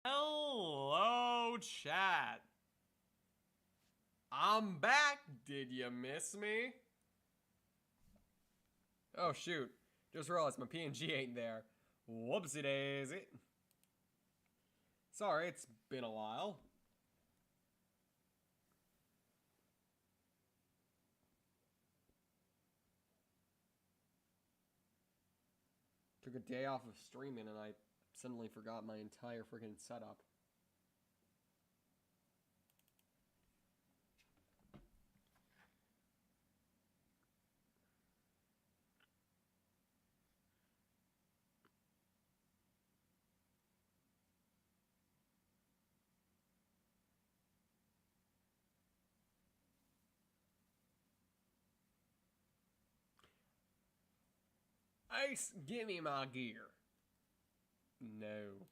Hello, chat. I'm back. Did you miss me? Oh, shoot. Just realized my PNG ain't there. Whoopsie daisy. Sorry, it's been a while. Took a day off of streaming and I suddenly forgot my entire freaking setup. Ice, give me my gear. No.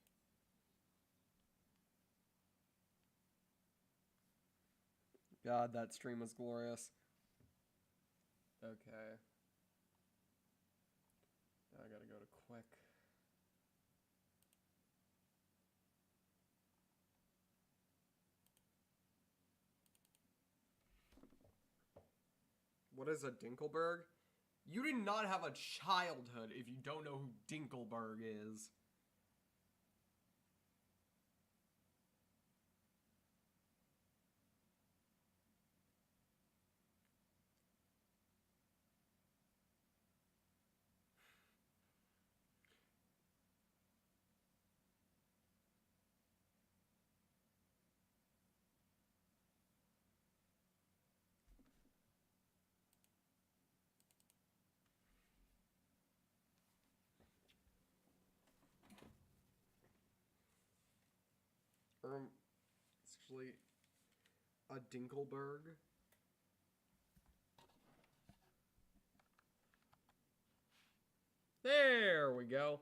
God, that stream was glorious. Okay. Now I gotta go to quick. What is a Dinkelberg? You did not have a childhood if you don't know who Dinkelberg is. It's actually a Dinkelberg. There we go.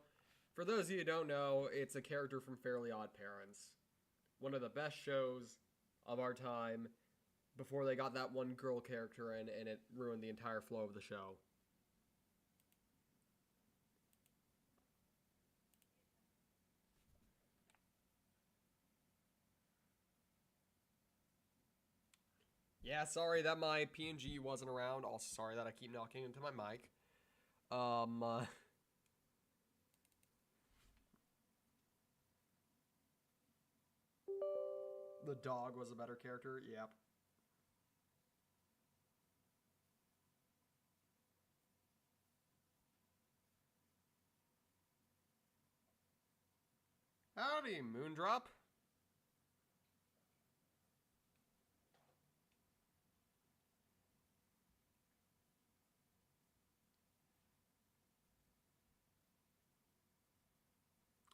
For those of you who don't know, it's a character from Fairly Odd Parents. One of the best shows of our time before they got that one girl character in and it ruined the entire flow of the show. Yeah, sorry that my PNG wasn't around. Also, sorry that I keep knocking into my mic. The dog was a better character. Yep. Howdy, Moondrop.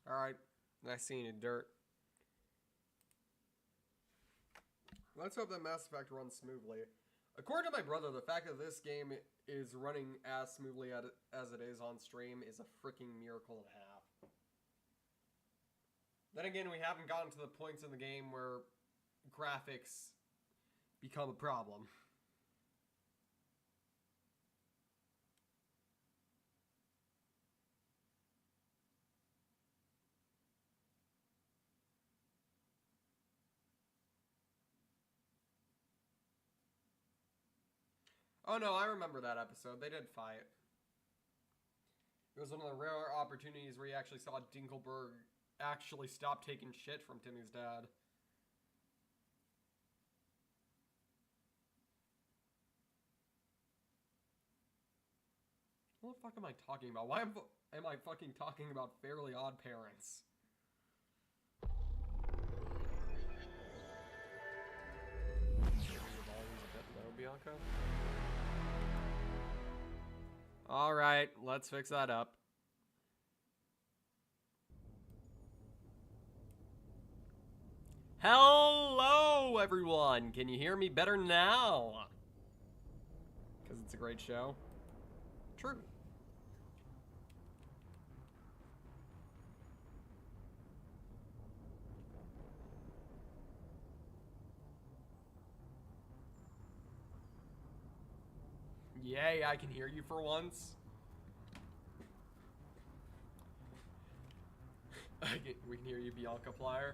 Alright, nice seeing you, Dirt. Let's hope that Mass Effect runs smoothly. According to my brother, the fact that this game is running as smoothly as it is on stream is a freaking miracle and a half. Then again, we haven't gotten to the points in the game where graphics become a problem. Oh no, I remember that episode. They did fight. It was one of the rare opportunities where you actually saw Dinkelberg actually stop taking shit from Timmy's dad. What the fuck am I talking about? Why am I fucking talking about Fairly Odd Parents? Bianca? Alright, let's fix that up. Hello, everyone! Can you hear me better now? Because it's a great show. True. Yay, I can hear you for once. We can hear you, Bianca Plier.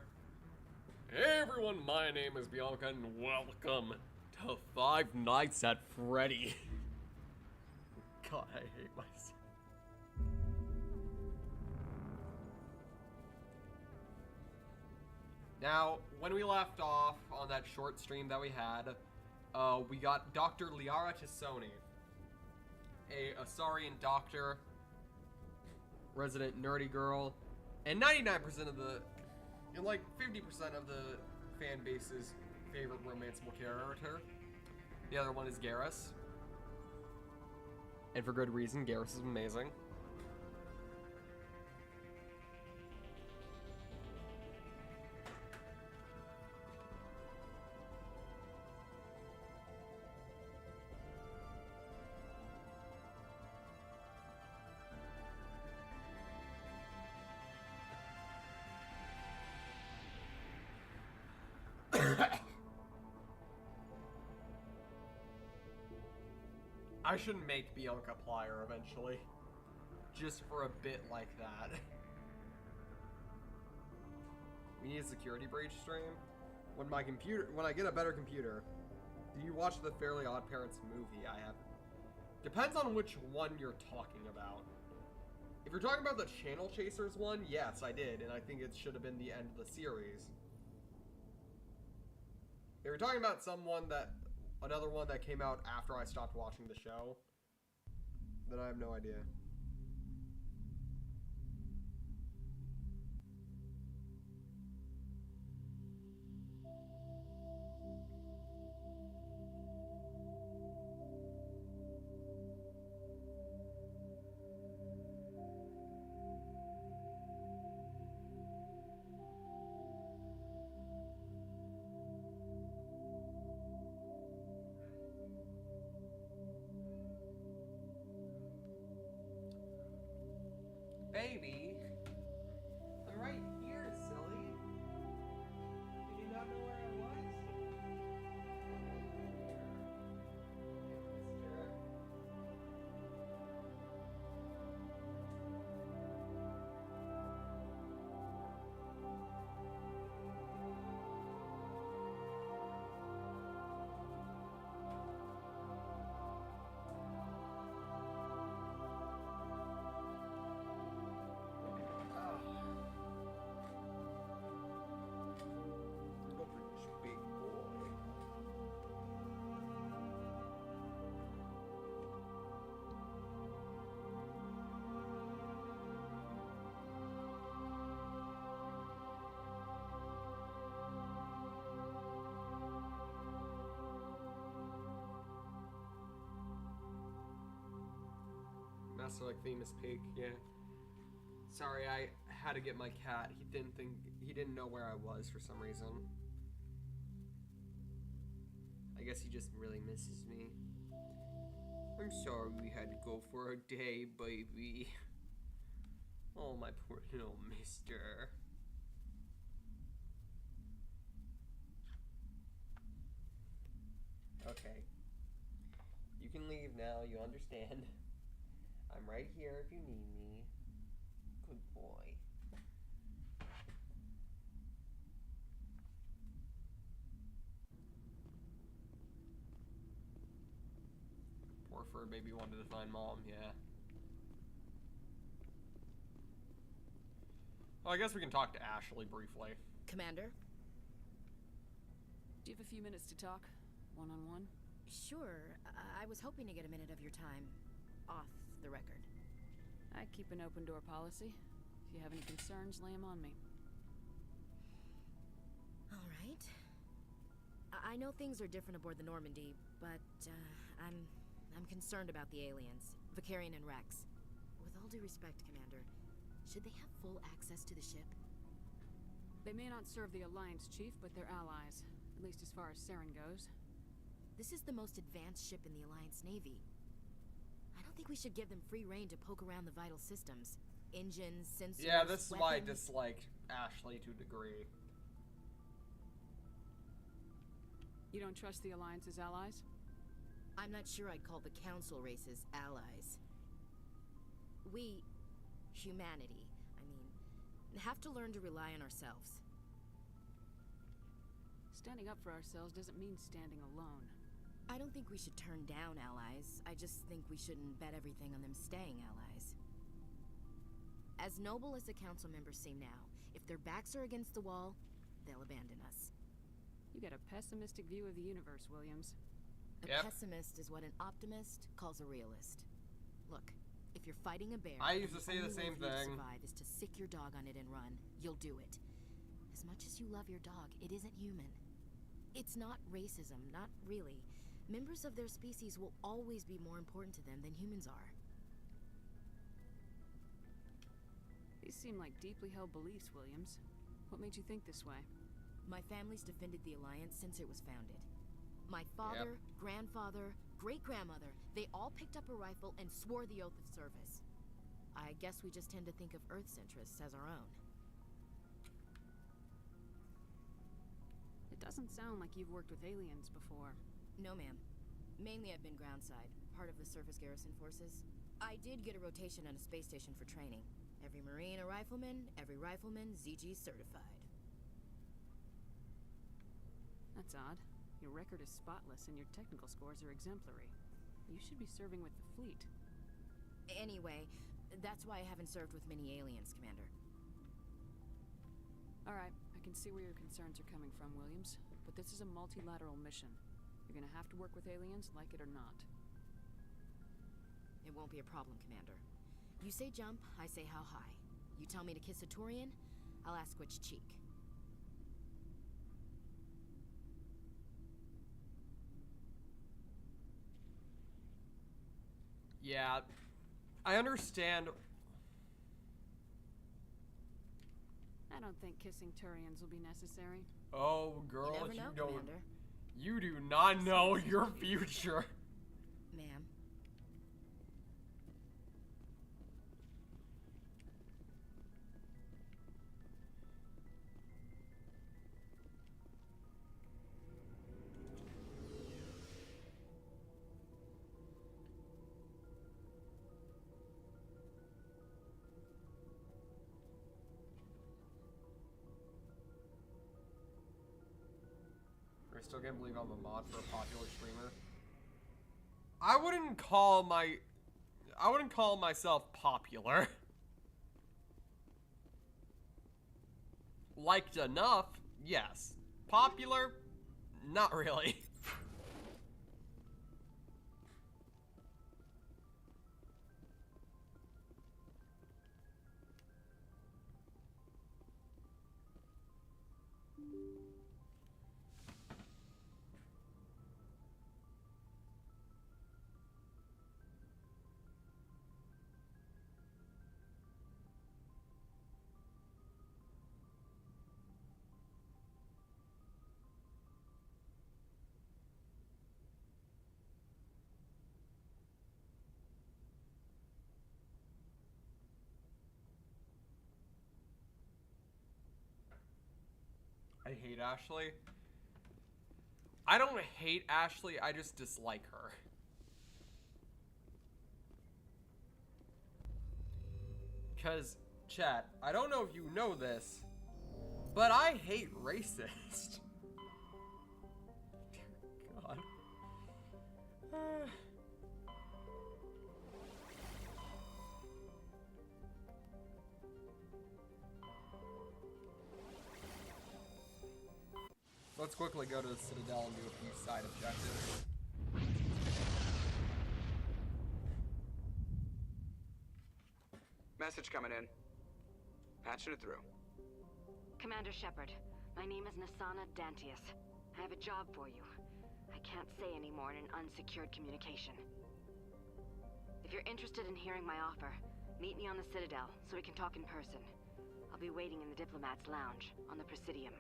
Hey everyone, my name is Bianca, and welcome to Five Nights at Freddy. God, I hate myself. Now, when we left off on that short stream that we had, we got Dr. Liara Tassoni, a Asarian doctor, resident nerdy girl, and 99% of the, and like 50% of the fan base's favorite romanceable character. The other one is Garrus. And for good reason, Garrus is amazing. I should make Bianca Plier eventually. Just for a bit like that. We need a security breach stream. When I get a better computer. Do you watch the Fairly Odd Parents movie? I have. Depends on which one you're talking about. If you're talking about the Channel Chasers one, yes, I did, and I think it should have been the end of the series. If you're talking about another one that came out after I stopped watching the show, then I have no idea. Baby, I'm right here, silly. Did you not know where I was? Master like famous pig, yeah. Sorry, I had to get my cat. He didn't know where I was for some reason. I guess he just really misses me. I'm sorry we had to go for a day, baby. Oh, my poor little mister. Okay. You can leave now, you understand. I'm right here if you need me. Good boy. Poor fur baby wanted to find mom, yeah. Well, I guess we can talk to Ashley briefly. Commander? Do you have a few minutes to talk? One-on-one? Sure. I was hoping to get a minute of your time. Off the record. I keep an open door policy. If you have any concerns, lay them on me. All right. I know things are different aboard the Normandy, but I'm concerned about the aliens, Vicarian and Rex. With all due respect, Commander, should they have full access to the ship? They may not serve the Alliance, Chief, but they're allies. At least as far as Saren goes. This is the most advanced ship in the Alliance Navy. I don't think we should give them free rein to poke around the vital systems. Engines, sensors, Yeah, this is why I weapons. dislike Ashley to a degree. You don't trust the Alliance's allies? I'm not sure I'd call the Council races allies. We, humanity, have to learn to rely on ourselves. Standing up for ourselves doesn't mean standing alone. I don't think we should turn down allies. I just think we shouldn't bet everything on them staying allies. As noble as the council members seem now, if their backs are against the wall, they'll abandon us. You get a pessimistic view of the universe, Williams. A pessimist is what an optimist calls a realist. Look, if you're fighting a bear, I used to and say the only same way for you to thing. survive is to sick your dog on it and run. You'll do it. As much as you love your dog, it isn't human. It's not racism, not really. Members of their species will always be more important to them than humans are. These seem like deeply held beliefs, Williams. What made you think this way? My family's defended the Alliance since it was founded. My father, grandfather, great-grandmother, they all picked up a rifle and swore the oath of service. I guess we just tend to think of Earth's interests as our own. It doesn't sound like you've worked with aliens before. No, ma'am. Mainly I've been groundside, part of the surface garrison forces. I did get a rotation on a space station for training. Every Marine a rifleman, every rifleman ZG certified. That's odd. Your record is spotless and your technical scores are exemplary. You should be serving with the fleet. Anyway, that's why I haven't served with many aliens, Commander. Alright, I can see where your concerns are coming from, Williams. But this is a multilateral mission. You're gonna have to work with aliens, like it or not. It won't be a problem, Commander. You say jump, I say how high. You tell me to kiss a Turian, I'll ask which cheek. Yeah, I understand. I don't think kissing Turians will be necessary. Oh, girl, You never know, don't. Commander. You do not know your future. Ma'am. I still can't believe I'm a mod for a popular streamer. I wouldn't call myself popular. Liked enough, yes. Popular, not really. I hate Ashley. I don't hate Ashley, I just dislike her. Because, chat, I don't know if you know this, but I hate racist. Dear God. Let's quickly go to the Citadel and do a few side objectives. Message coming in. Patching it through. Commander Shepard, my name is Nasana Dantius. I have a job for you. I can't say any more in an unsecured communication. If you're interested in hearing my offer, meet me on the Citadel so we can talk in person. I'll be waiting in the Diplomat's Lounge on the Presidium.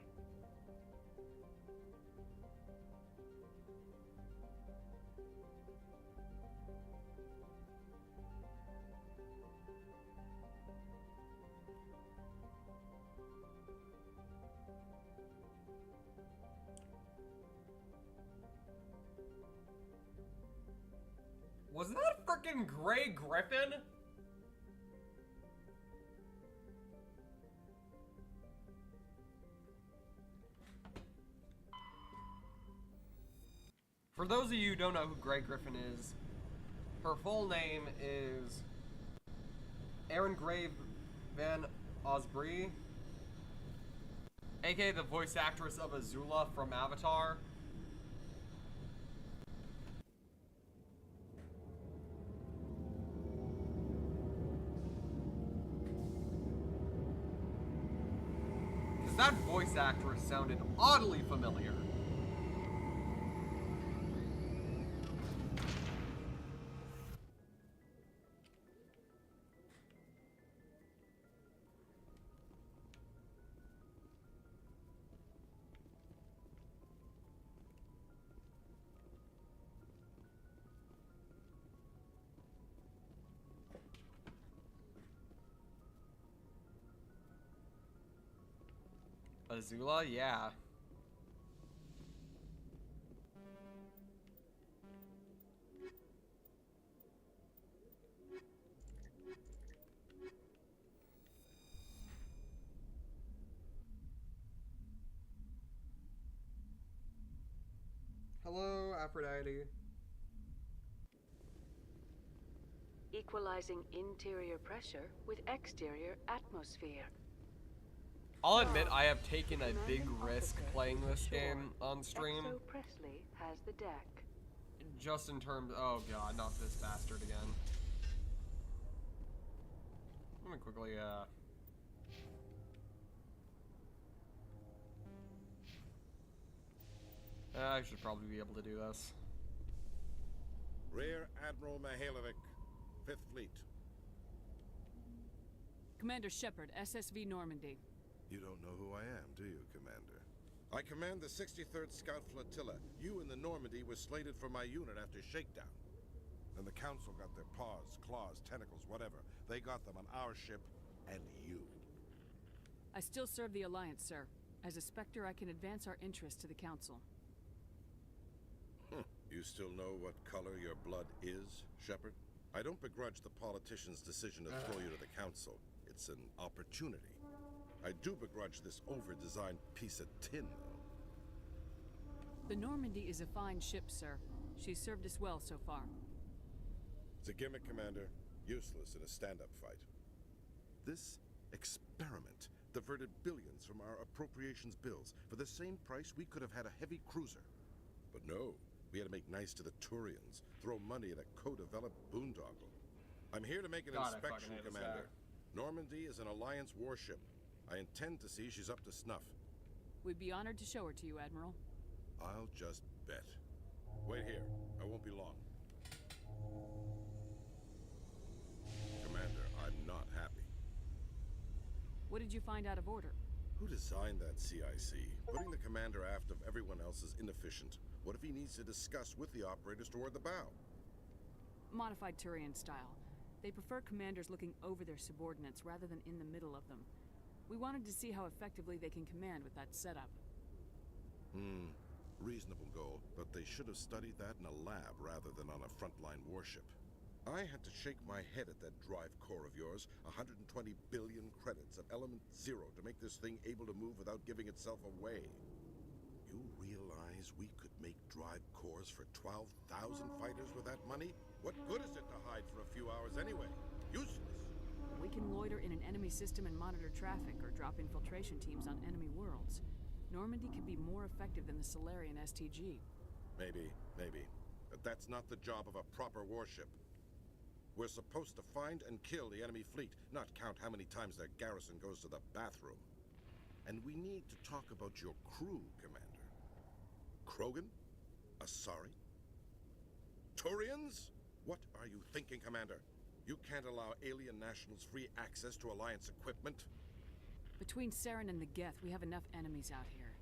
Was that frickin' Grey Griffin? For those of you who don't know who Grey Griffin is, her full name is Erin Grave Van Osprey, aka the voice actress of Azula from Avatar. Because that voice actress sounded oddly familiar. Azula, yeah. Hello, Aphrodite. Equalizing interior pressure with exterior atmosphere. I'll admit I have taken a big risk playing this game on stream. Exo Presley has the deck. Just in terms, oh god, not this bastard again. Let me quickly, I should probably be able to do this. Rear Admiral Mihailovic, 5th Fleet. Commander Shepard, SSV Normandy. You don't know who I am, do you, Commander? I command the 63rd Scout Flotilla. You and the Normandy were slated for my unit after shakedown. Then the Council got their paws, claws, tentacles, whatever. They got them on our ship, and you. I still serve the Alliance, sir. As a Spectre, I can advance our interests to the Council. You still know what color your blood is, Shepard? I don't begrudge the politician's decision to throw you to the Council. It's an opportunity. I do begrudge this over-designed piece of tin, though. The Normandy is a fine ship, sir. She's served us well so far. It's a gimmick, Commander. Useless in a stand-up fight. This experiment diverted billions from our appropriations bills. For the same price, we could have had a heavy cruiser. But no, we had to make nice to the Turians, throw money at a co-developed boondoggle. I'm here to make an inspection, Commander. Normandy is an Alliance warship. I intend to see she's up to snuff. We'd be honored to show her to you, Admiral. I'll just bet. Wait here. I won't be long. Commander, I'm not happy. What did you find out of order? Who designed that CIC? Putting the commander aft of everyone else is inefficient. What if he needs to discuss with the operators toward the bow? Modified Turian style. They prefer commanders looking over their subordinates rather than in the middle of them. We wanted to see how effectively they can command with that setup. Reasonable goal, but they should have studied that in a lab rather than on a frontline warship. I had to shake my head at that drive core of yours. 120 billion credits of element 0 to make this thing able to move without giving itself away. You realize we could make drive cores for 12,000 fighters with that money? What good is it to hide for a few hours anyway? Useless. We can loiter in an enemy system and monitor traffic or drop infiltration teams on enemy worlds. Normandy could be more effective than the Solarian STG. Maybe. But that's not the job of a proper warship. We're supposed to find and kill the enemy fleet, not count how many times their garrison goes to the bathroom. And we need to talk about your crew, Commander. Krogan? Asari? Turians? What are you thinking, Commander? You can't allow alien nationals free access to Alliance equipment? Between Saren and the Geth, we have enough enemies out here.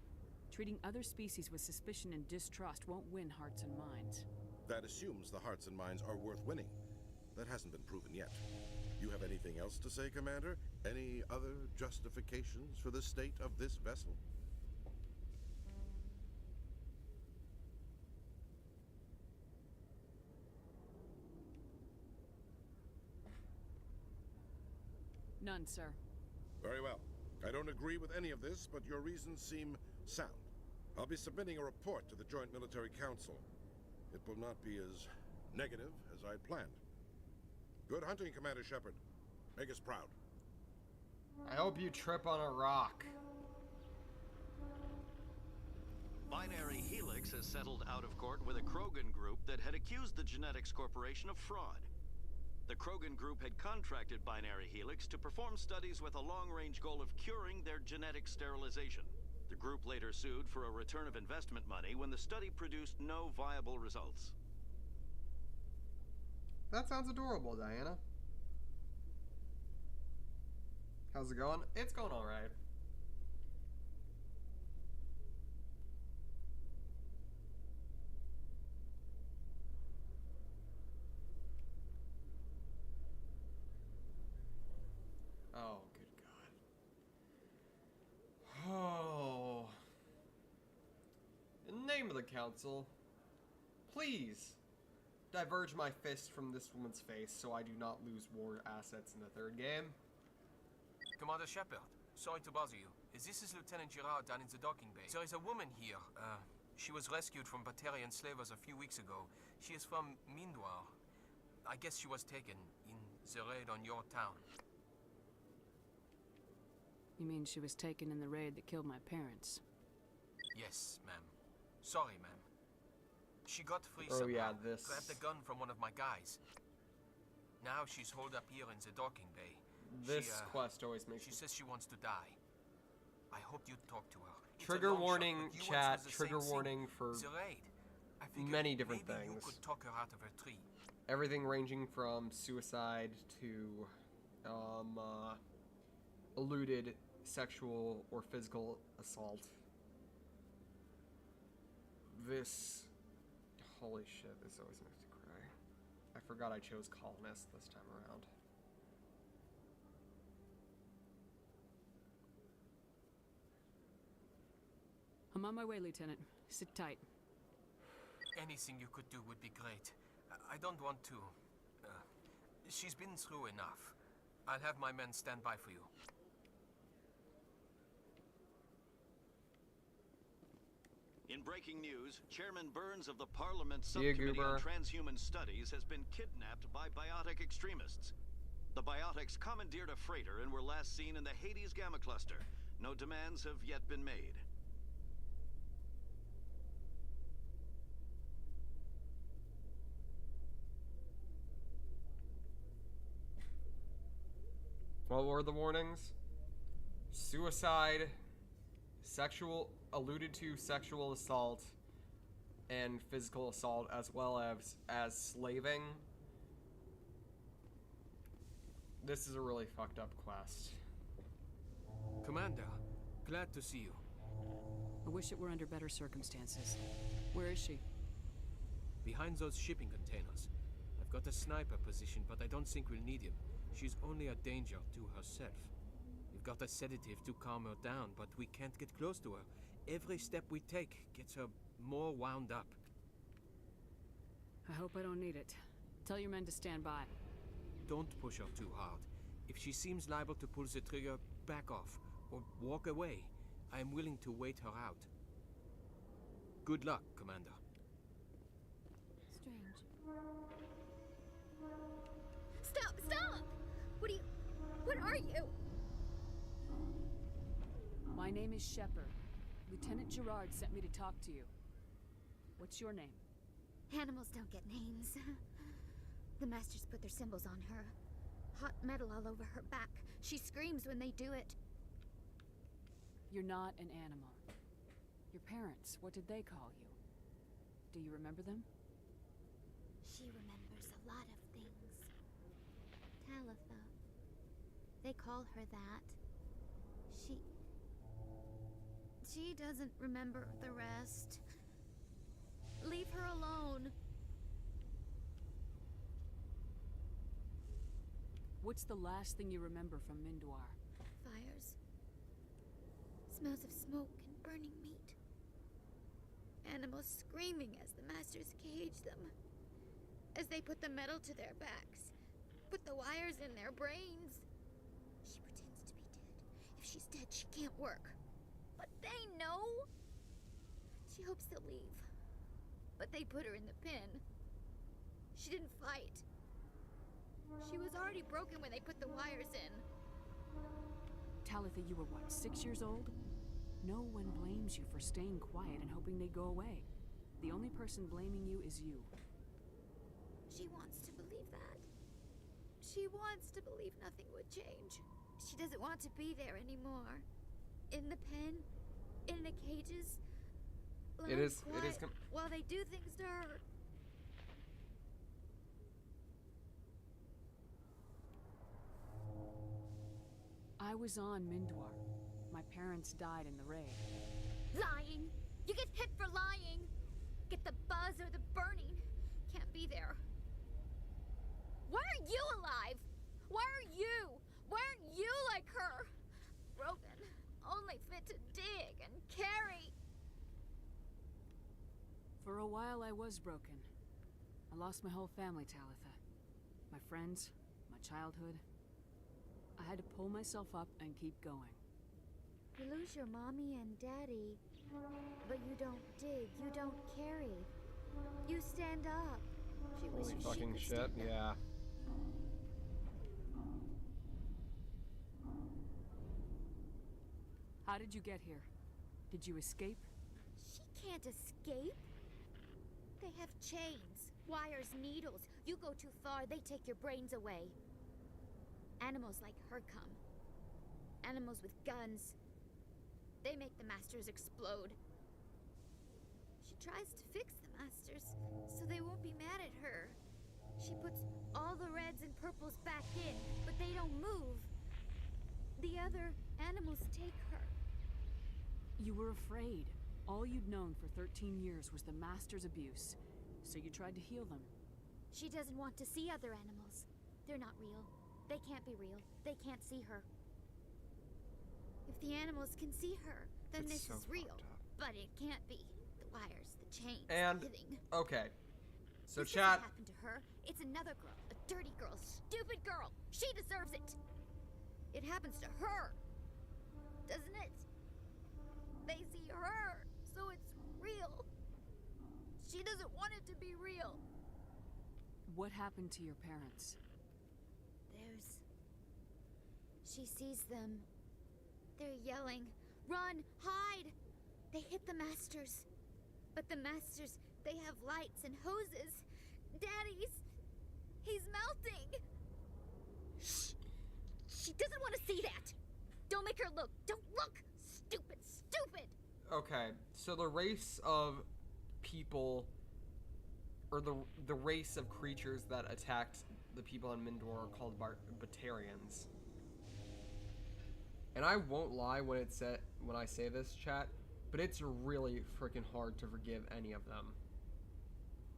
Treating other species with suspicion and distrust won't win hearts and minds. That assumes the hearts and minds are worth winning. That hasn't been proven yet. You have anything else to say, Commander? Any other justifications for the state of this vessel? None, sir. Very well. I don't agree with any of this, but your reasons seem sound. I'll be submitting a report to the Joint Military Council. it will not be as negative as I planned. Good hunting, Commander Shepard. Make us proud. I hope you trip on a rock. Binary Helix has settled out of court with a Krogan group that had accused the Genetics Corporation of fraud. The Krogan group had contracted Binary Helix to perform studies with a long-range goal of curing their genetic sterilization. The group later sued for a return of investment money when the study produced no viable results. That sounds adorable, Diana. How's it going? It's going alright. Oh, good God. Oh. In the name of the Council, please diverge my fist from this woman's face so I do not lose war assets in the third game. Commander Shepard, sorry to bother you. This is Lieutenant Girard down in the docking bay. There is a woman here. She was rescued from Batarian slavers a few weeks ago. She is from Mindoir. I guess she was taken in the raid on your town. You mean she was taken in the raid that killed my parents? Yes, ma'am. Sorry, ma'am. She got free Oh, somehow. yeah, this- Grabbed a gun from one of my guys. Now she's holed up here in the docking bay. This quest always makes She me... says she wants to die. I hope you talk to her. It's a Trigger long shot, warning, but you once chat, was the trigger same warning for thing. The raid. I figured many different maybe you things. could talk her out of her tree. Everything ranging from suicide to eluded sexual or physical assault. This... Holy shit, this always makes me cry. I forgot I chose colonist this time around. I'm on my way, Lieutenant. Sit tight. Anything you could do would be great. I don't want to... she's been through enough. I'll have my men stand by for you. In breaking news, Chairman Burns of the Parliament See ya, Subcommittee on Goober. Transhuman Studies has been kidnapped by biotic extremists. The biotics commandeered a freighter and were last seen in the Hades Gamma Cluster. No demands have yet been made. What were the warnings? Suicide, alluded to sexual assault, and physical assault, as well as slaving. This is a really fucked up quest. Commander, glad to see you. I wish it were under better circumstances. Where is she? Behind those shipping containers. I've got a sniper position, but I don't think we'll need him. She's only a danger to herself. We've got a sedative to calm her down, but we can't get close to her. Every step we take gets her more wound up. I hope I don't need it. Tell your men to stand by. Don't push her too hard. If she seems liable to pull the trigger, back off, or walk away. I am willing to wait her out. Good luck, Commander. Strange. Stop! Stop! What are you? My name is Shepard. Lieutenant Girard sent me to talk to you. What's your name? Animals don't get names. The Masters put their symbols on her. Hot metal all over her back. She screams when they do it. You're not an animal. Your parents, what did they call you? Do you remember them? She remembers a lot of things. Talitha. They call her that. She doesn't remember the rest. Leave her alone. What's the last thing you remember from Mindoir? Fires. Smells of smoke and burning meat. Animals screaming as the Masters cage them. As they put the metal to their backs. Put the wires in their brains. She pretends to be dead. If she's dead, she can't work. But they know. She hopes they'll leave. but they put her in the pen. She didn't fight. She was already broken when they put the wires in. Talitha, you were what, 6 years old? No one blames you for staying quiet and hoping they'd go away. The only person blaming you is you. She wants to believe that. She wants to believe nothing would change. She doesn't want to be there anymore. In the pen, in the cages. It is while they do things to her. I was on Mindwar. My parents died in the raid. Lying! You get hit for lying! Get the buzz or the burning. Can't be there. Why are you alive? Why are you? Why aren't you like her? Broken. Only fit to dig and carry. For a while I was broken. I lost my whole family, Talitha. My friends, my childhood. I had to pull myself up and keep going. You lose your mommy and daddy, but you don't dig, you don't carry. You stand up. She Holy wishes fucking she could shit, stand up. yeah. How did you get here? Did you escape? She can't escape. They have chains, wires, needles. You go too far, they take your brains away. Animals like her come. Animals with guns. They make the Masters explode. She tries to fix the Masters, so they won't be mad at her. She puts all the reds and purples back in, but they don't move. The other animals take her. You were afraid. All you'd known for 13 years was the Master's abuse, so you tried to heal them. She doesn't want to see other animals. They're not real. They can't be real. They can't see her. If the animals can see her, then It's this so is real. fucked up. But it can't be. The wires, the chains, And everything. okay, so This chat. doesn't happen to her. It's another girl. A dirty girl. Stupid girl. She deserves it. It happens to her. Doesn't it? They see her, so it's real. She doesn't want it to be real. What happened to your parents? She sees them. They're yelling, "Run! Hide!" They hit the Masters. But the Masters, they have lights and hoses. Daddy's... he's melting! Shh! She doesn't want to see that! Don't make her look! Don't look! Stupid! Stupid! Okay, so the race of people, or the race of creatures that attacked the people in Mindor are called Batarians. And I won't lie when I say this, chat, but it's really freaking hard to forgive any of them.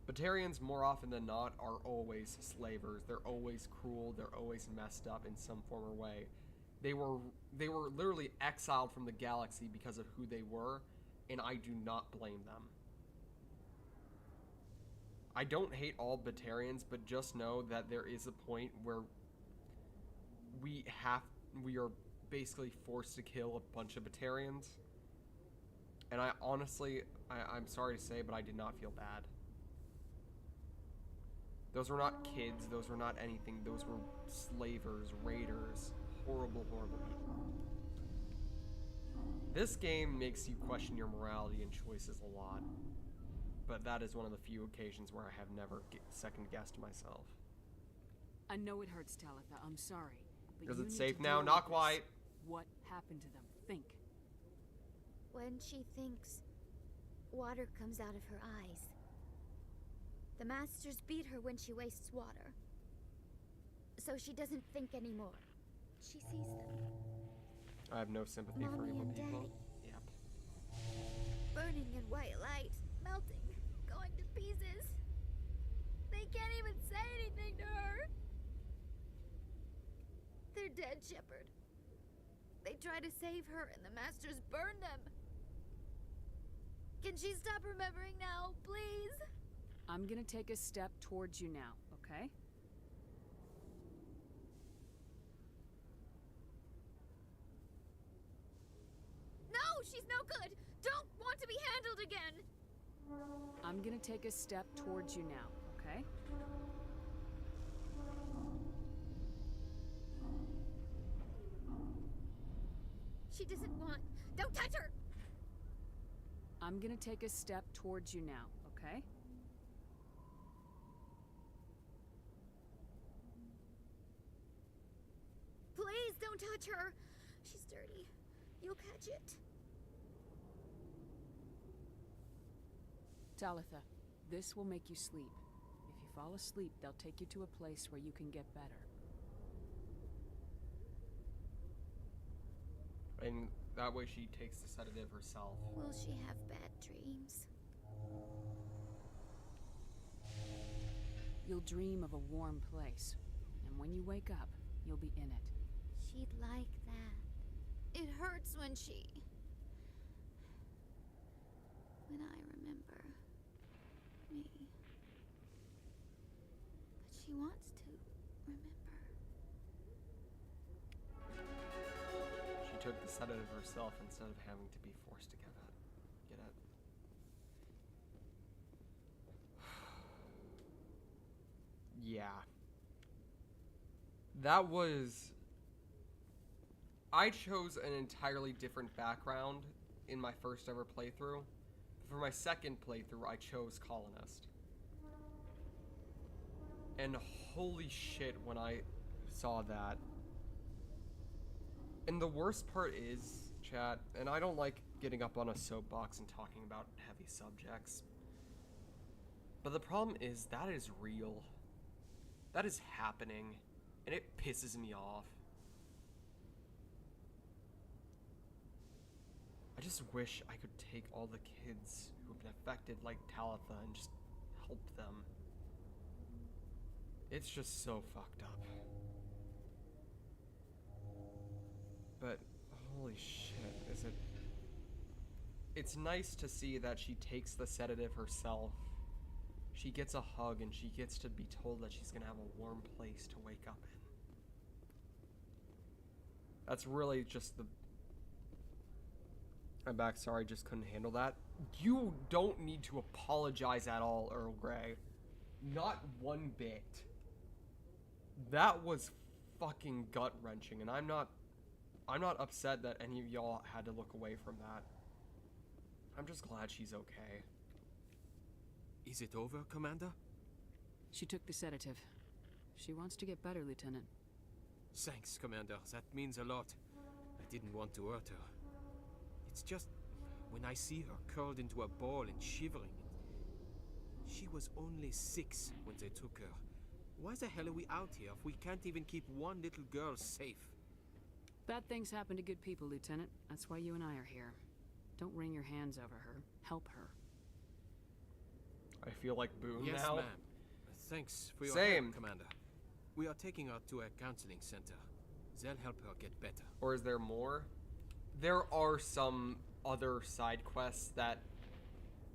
Batarians, more often than not, are always slavers. They're always cruel. They're always messed up in some form or way. They were literally exiled from the galaxy because of who they were, and I do not blame them. I don't hate all Batarians, but just know that there is a point where we are basically forced to kill a bunch of Batarians. And I honestly, I'm sorry to say, but I did not feel bad. Those were not kids, those were not anything, those were slavers, raiders, horrible, horrible people. This game makes you question your morality and choices a lot, but that is one of the few occasions where I have never second-guessed myself. I know it hurts, Talitha. I'm sorry. Because you it's need safe to now, deal not with quite. this. What happened to them? Think. When she thinks, water comes out of her eyes. The Masters beat her when she wastes water. So she doesn't think anymore. She sees them. I have no sympathy for Mommy evil and people. Daddy. Yep. Burning in white light, melting, going to pieces. They can't even say anything to her. They're dead, Shepard. They try to save her and the Masters burn them. Can she stop remembering now, please? I'm gonna take a step towards you now, okay? No, she's no good. Don't want to be handled again. I'm gonna take a step towards you now, okay? She doesn't want. Don't touch her! I'm gonna take a step towards you now, okay? Please don't touch her! She's dirty. You'll catch it. Talitha, this will make you sleep. If you fall asleep, they'll take you to a place where you can get better. And that way she takes the sedative herself. Will she have bad dreams? You'll dream of a warm place, and when you wake up, you'll be in it. She'd like that. It hurts when she... When I remember... me. But she wants to remember. She took the sedative herself instead of having to be forced to get it. Yeah. That was... I chose an entirely different background in my first ever playthrough. For my second playthrough, I chose Colonist. And holy shit when I saw that. And the worst part is, chat, and I don't like getting up on a soapbox and talking about heavy subjects, but the problem is that is real. That is happening, and it pisses me off. I just wish I could take all the kids who've been affected like Talitha and just help them. It's just so fucked up. But holy shit, is it... It's nice to see that she takes the sedative herself. She gets a hug and she gets to be told that she's gonna have a warm place to wake up in. That's really just the... I'm back, sorry, just couldn't handle that. You don't need to apologize at all, Earl Grey. Not one bit. That was fucking gut-wrenching, and I'm not upset that any of y'all had to look away from that. I'm just glad she's okay. Is it over, Commander? She took the sedative. She wants to get better, Lieutenant. Thanks, Commander. That means a lot. I didn't want to hurt her. It's just, when I see her curled into a ball and shivering, she was only 6 when they took her. Why the hell are we out here if we can't even keep one little girl safe? Bad things happen to good people, Lieutenant. That's why you and I are here. Don't wring your hands over her. Help her. I feel like Boone Yes, now. ma'am. Thanks for your Same. help, Commander. We are taking her to a counseling center. They'll help her get better. Or is there more? There are some other side quests that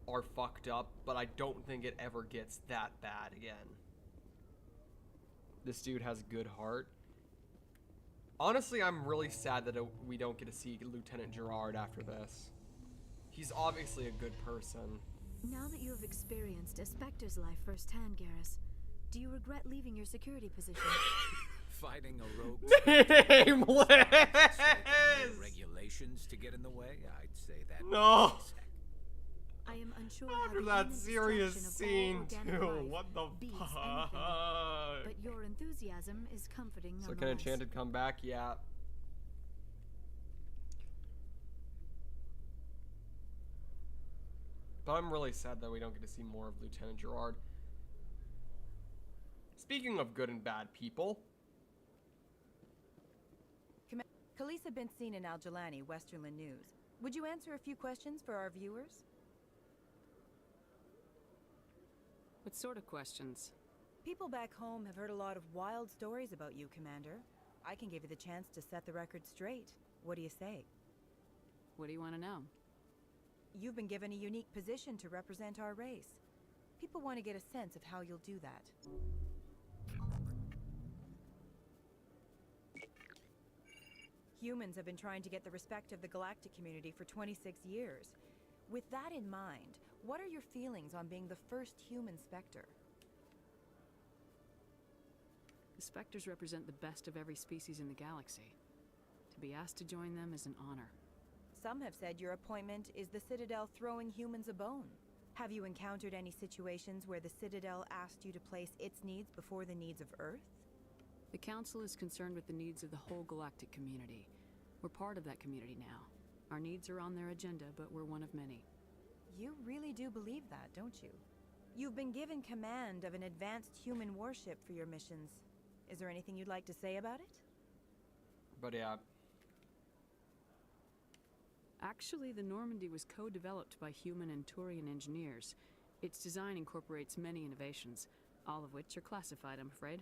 are fucked up, but I don't think it ever gets that bad again. This dude has a good heart. Honestly, I'm really sad that we don't get to see Lieutenant Gerard after this. He's obviously a good person. Now that you have experienced a Spectre's life firsthand, Garrus, do you regret leaving your security position? Fighting a rogue. Nameless! Regulations to get in the way? I'd say that. No! I am unsure After how the that imminent serious destruction of all scene, organic too. life What the beats fuck? anything. But your enthusiasm is comforting So can nonetheless. Enchanted come back? Yeah. But I'm really sad that we don't get to see more of Lieutenant Gerard. Speaking of good and bad people, Khaleesa been seen in Al Jalani, Westerland News. Would you answer a few questions for our viewers? What sort of questions? People back home have heard a lot of wild stories about you, Commander. I can give you the chance to set the record straight. What do you say? What do you want to know? You've been given a unique position to represent our race. People want to get a sense of how you'll do that. Humans have been trying to get the respect of the galactic community for 26 years. With that in mind, What are your feelings on being the first human Spectre? The Spectres represent the best of every species in the galaxy. To be asked to join them is an honor. Some have said your appointment is the Citadel throwing humans a bone. Have you encountered any situations where the Citadel asked you to place its needs before the needs of Earth? The Council is concerned with the needs of the whole galactic community. We're part of that community now. Our needs are on their agenda, but we're one of many. You really do believe that, don't you? You've been given command of an advanced human warship for your missions. Is there anything you'd like to say about it? But yeah. Actually, the Normandy was co-developed by human and Turian engineers. Its design incorporates many innovations, all of which are classified, I'm afraid.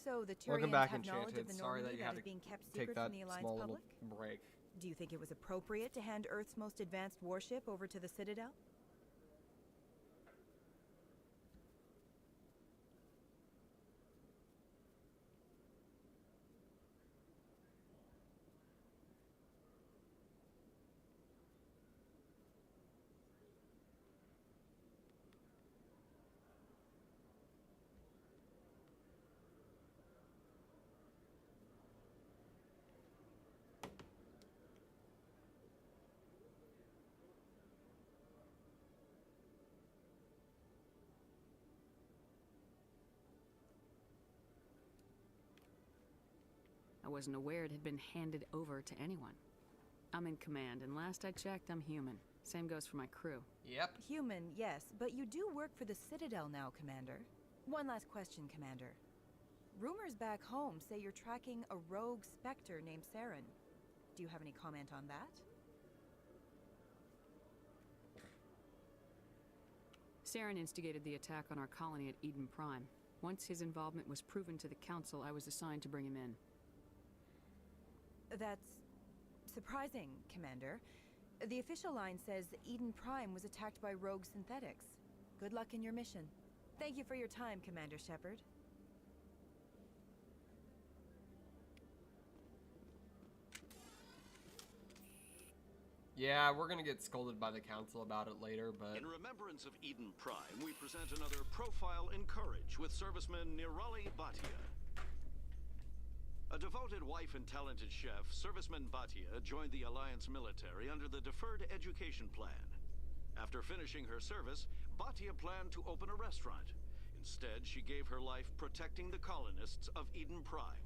So the Welcome Turians back, have knowledge of Enchanted. the Sorry that Normandy you that had is to being kept take secret that from the Alliance small public? little break. Do you think it was appropriate to hand Earth's most advanced warship over to the Citadel? I wasn't aware it had been handed over to anyone. I'm in command, and last I checked, I'm human. Same goes for my crew. Yep. Human, yes, but you do work for the Citadel now, Commander. One last question, Commander. Rumors back home say you're tracking a rogue Spectre named Saren. Do you have any comment on that? Saren instigated the attack on our colony at Eden Prime. Once his involvement was proven to the Council, I was assigned to bring him in. That's surprising, Commander. The official line says Eden Prime was attacked by rogue synthetics. Good luck in your mission. Thank you for your time, Commander Shepard. Yeah, we're gonna get scolded by the Council about it later, but... In remembrance of Eden Prime, we present another profile in courage with serviceman Nirali Bhatia. A devoted wife and talented chef, Serviceman Bhatia joined the Alliance military under the Deferred Education Plan. After finishing her service, Bhatia planned to open a restaurant. Instead, she gave her life protecting the colonists of Eden Prime.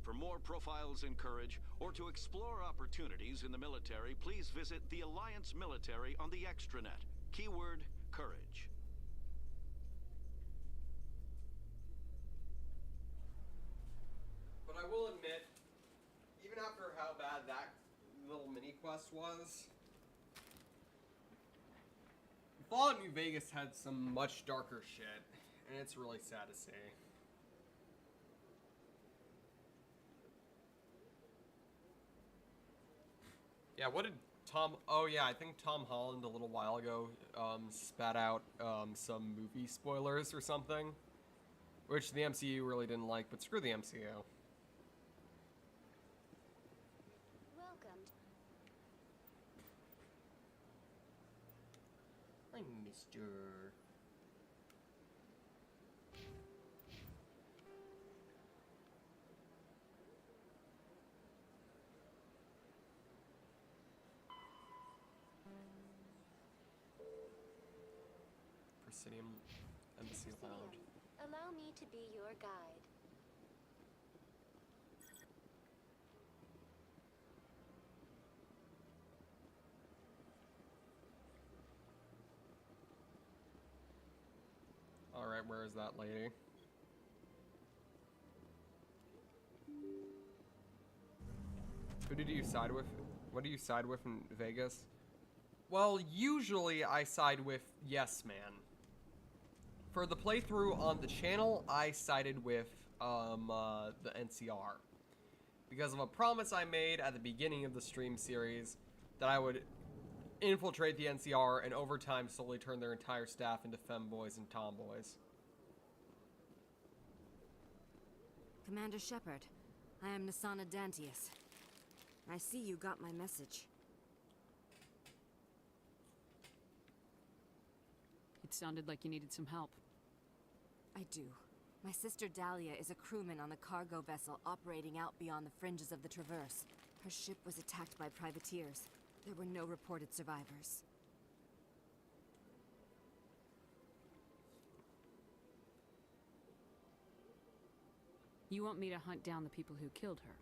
For more profiles in courage, or to explore opportunities in the military, please visit the Alliance military on the extranet. Keyword, courage. But I will admit, even after how bad that little mini-quest was, Fallout New Vegas had some much darker shit, and it's really sad to see. Yeah, what did Tom... Oh, yeah, I think Tom Holland a little while ago spat out some movie spoilers or something, which the MCU really didn't like, but screw the MCU. Welcome. Hi, Mr. Presidium Embassy Lounge. Allow me to be your guide. Alright, where is that lady? Who did you side with? What do you side with in Vegas? Well, usually I side with Yes Man. For the playthrough on the channel, I sided with the NCR. Because of a promise I made at the beginning of the stream series that I would infiltrate the NCR and over time slowly turn their entire staff into femboys and tomboys. Commander Shepard, I am Nasana Dantius. I see you got my message. It sounded like you needed some help. I do. My sister Dahlia is a crewman on the cargo vessel operating out beyond the fringes of the Traverse. Her ship was attacked by privateers. There were no reported survivors. You want me to hunt down the people who killed her?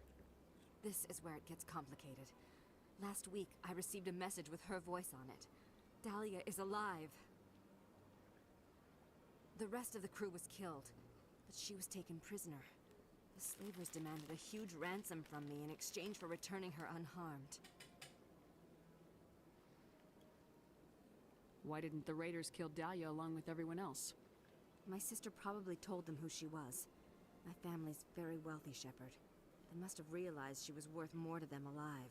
This is where it gets complicated. Last week, I received a message with her voice on it. Dahlia is alive. The rest of the crew was killed, but she was taken prisoner. The slavers demanded a huge ransom from me in exchange for returning her unharmed. Why didn't the raiders kill Dahlia along with everyone else? My sister probably told them who she was. My family's very wealthy, Shepard. They must have realized she was worth more to them alive.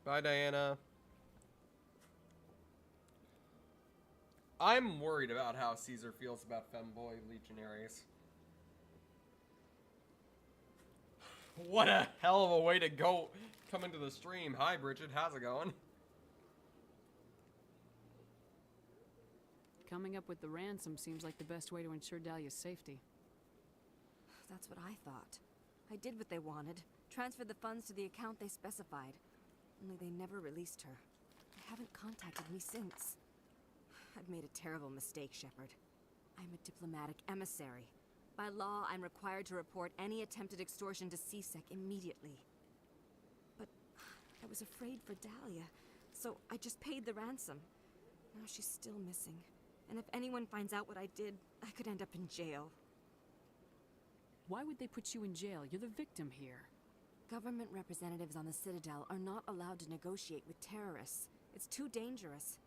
Bye, Diana. I'm worried about how Caesar feels about femboy legionaries. What a hell of a way to come into the stream. Hi, Bridget. How's it going? Coming up with the ransom seems like the best way to ensure Dahlia's safety. That's what I thought. I did what they wanted. Transferred the funds to the account they specified. Only they never released her. They haven't contacted me since. I've made a terrible mistake, Shepard. I'm a diplomatic emissary. By law, I'm required to report any attempted extortion to CSEC immediately. But I was afraid for Dahlia, so I just paid the ransom. Now she's still missing. And if anyone finds out what I did, I could end up in jail. Why would they put you in jail? You're the victim here. Government representatives on the Citadel are not allowed to negotiate with terrorists. It's too dangerous.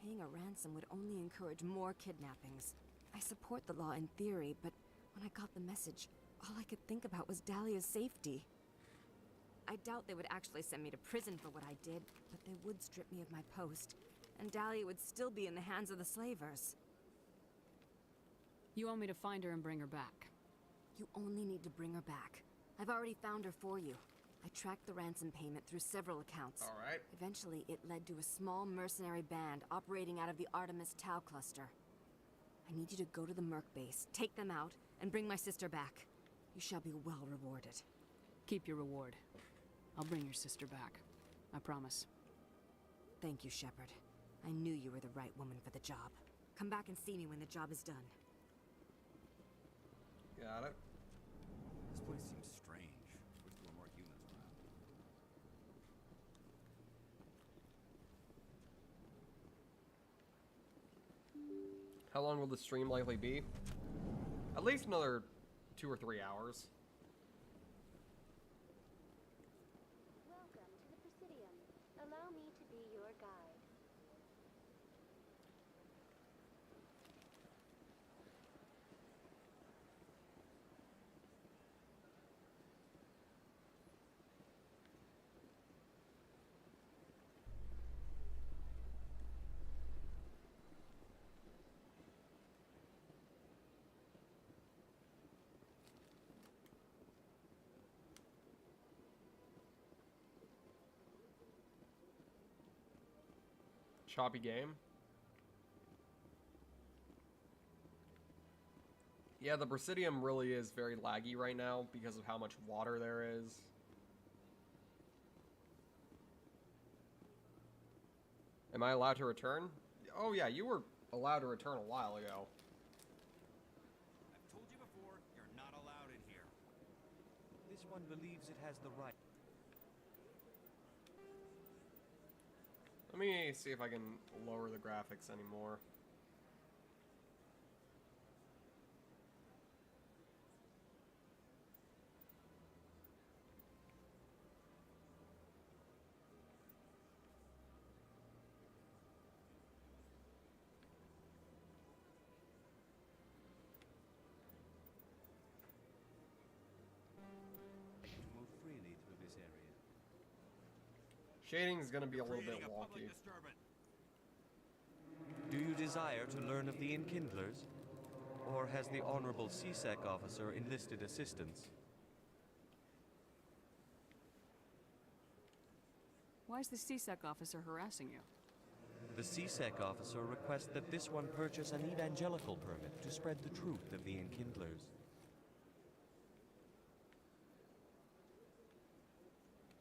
Paying a ransom would only encourage more kidnappings. I support the law in theory, but when I got the message, all I could think about was Dahlia's safety. I doubt they would actually send me to prison for what I did, but they would strip me of my post, and Dahlia would still be in the hands of the slavers. You want me to find her and bring her back? You only need to bring her back. I've already found her for you. I tracked the ransom payment through several accounts. All right. Eventually, it led to a small mercenary band operating out of the Artemis Tau cluster. I need you to go to the Merc base, take them out, and bring my sister back. You shall be well rewarded. Keep your reward. I'll bring your sister back. I promise. Thank you, Shepard. I knew you were the right woman for the job. Come back and see me when the job is done. Got it. This place seems strange. Wish there were more humans around. How long will the stream likely be? At least another 2 or 3 hours. Welcome to the Presidium. Allow me to be your guide. Choppy game. Yeah, the Presidium really is very laggy right now because of how much water there is. Am I allowed to return? Oh yeah, you were allowed to return a while ago. I've told you before, you're not allowed in here. This one believes it has the right. Let me see if I can lower the graphics anymore. To move freely through this area. Shading is going to be a little bit Creating a public wonky. disturbance. Do you desire to learn of the Enkindlers? Or has the Honorable CSEC officer enlisted assistance? Why is the CSEC officer harassing you? The CSEC officer requests that this one purchase an evangelical permit to spread the truth of the Enkindlers.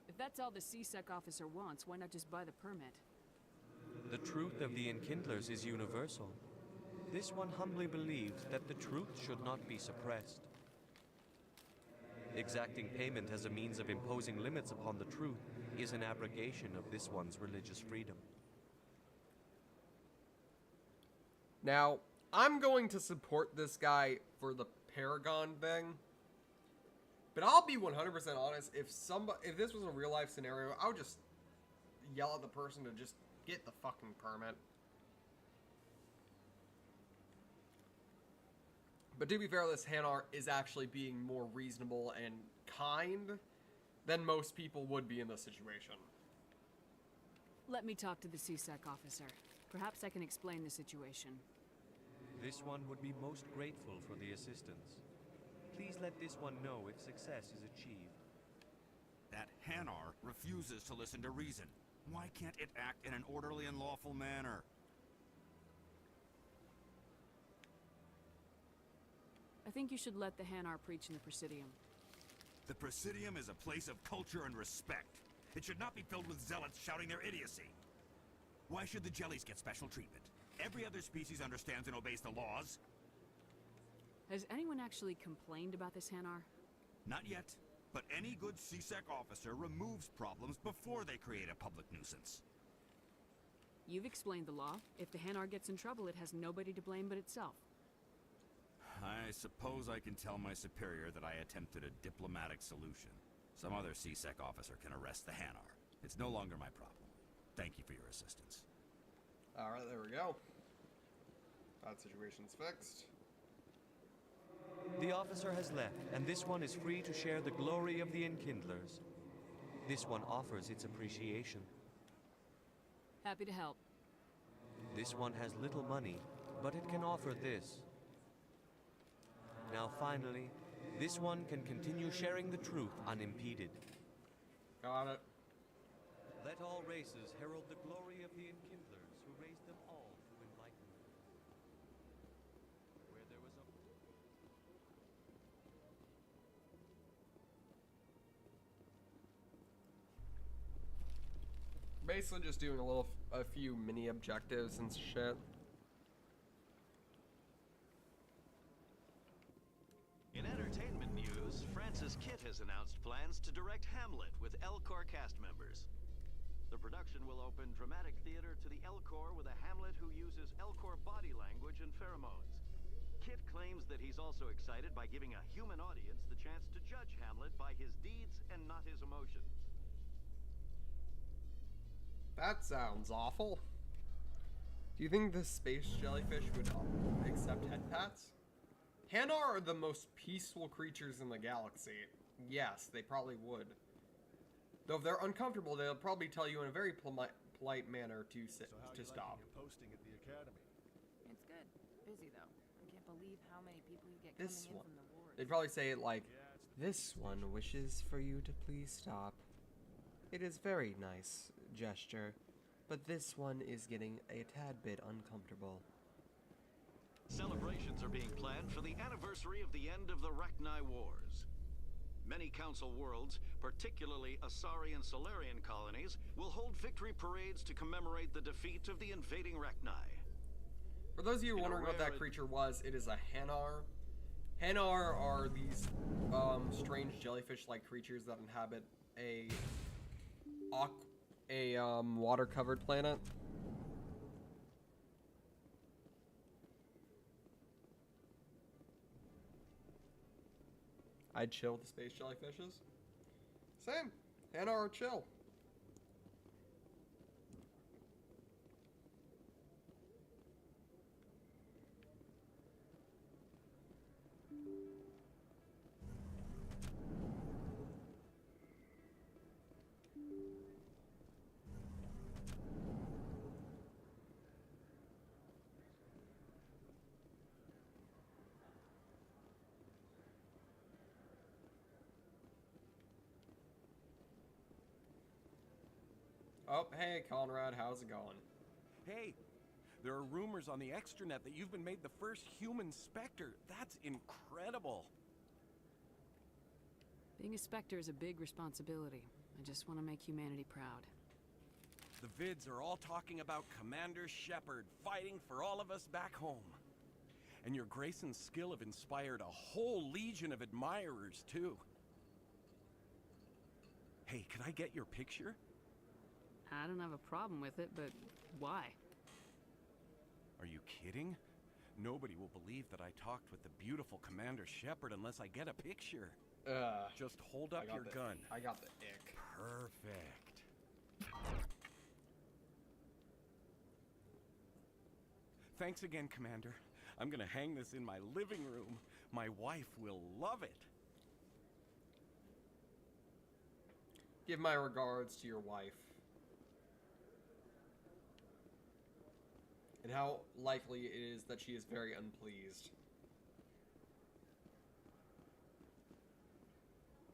If that's all the CSEC officer wants, why not just buy the permit? The truth of the Enkindlers is universal. This one humbly believes that the truth should not be suppressed. Exacting payment as a means of imposing limits upon the truth is an abrogation of this one's religious freedom. Now, I'm going to support this guy for the Paragon thing. But I'll be 100% honest, if this was a real life scenario, I would just yell at the person to just get the fucking permit. But to be fair, this Hanar is actually being more reasonable and kind than most people would be in this situation. Let me talk to the CSEC officer. Perhaps I can explain the situation. This one would be most grateful for the assistance. Please let this one know if success is achieved. That Hanar refuses to listen to reason. Why can't it act in an orderly and lawful manner? I think you should let the Hanar preach in the Presidium. The Presidium is a place of culture and respect. It should not be filled with zealots shouting their idiocy. Why should the jellies get special treatment? Every other species understands and obeys the laws. Has anyone actually complained about this Hanar? Not yet, but any good CSEC officer removes problems before they create a public nuisance. You've explained the law. If the Hanar gets in trouble, it has nobody to blame but itself. I suppose I can tell my superior that I attempted a diplomatic solution. Some other CSEC officer can arrest the Hanar. It's no longer my problem. Thank you for your assistance. Alright, there we go. That situation's fixed. The officer has left, and this one is free to share the glory of the Enkindlers. This one offers its appreciation. Happy to help. This one has little money, but it can offer this. Now finally, this one can continue sharing the truth unimpeded. Got it. Let all races herald the glory of the Enkindlers who raised them all to enlightenment. Where there was a... Basically just doing a few mini objectives and shit. In entertainment news, Francis Kitt has announced plans to direct Hamlet with Elcor cast members. The production will open dramatic theater to the Elcor with a Hamlet who uses Elcor body language and pheromones. Kitt claims that he's also excited by giving a human audience the chance to judge Hamlet by his deeds and not his emotions. That sounds awful. Do you think the space jellyfish would accept head pats? Hanar are the most peaceful creatures in the galaxy. Yes, they probably would. Though if they're uncomfortable, they'll probably tell you in a very polite manner to stop. Posting at the academy. It's good. Busy though. I can't believe how many people you get This coming one. in from the ward. They'd probably say it like, "This one wishes for you to please stop. It is very nice gesture, but this one is getting a tad bit uncomfortable." Celebrations are being planned for the anniversary of the end of the Rachni Wars. Many Council worlds, particularly Asari and Solarian colonies, will hold victory parades to commemorate the defeat of the invading Rachni. For those of you wondering what that creature was, it is a Hanar. Hanar are these strange jellyfish-like creatures that inhabit a water-covered planet. I'd chill with the space jellyfishes. Same. Hanar are chill. Oh, hey, Conrad, how's it going? Hey, there are rumors on the extranet that you've been made the first human Spectre. That's incredible. Being a Spectre is a big responsibility. I just want to make humanity proud. The vids are all talking about Commander Shepard fighting for all of us back home. And your grace and skill have inspired a whole legion of admirers, too. Hey, can I get your picture? I don't have a problem with it, but why? Are you kidding? Nobody will believe that I talked with the beautiful Commander Shepard unless I get a picture. Just hold up your gun. I got the ick. Perfect. Thanks again, Commander. I'm gonna hang this in my living room. My wife will love it. Give my regards to your wife. And how likely it is that she is very unpleased.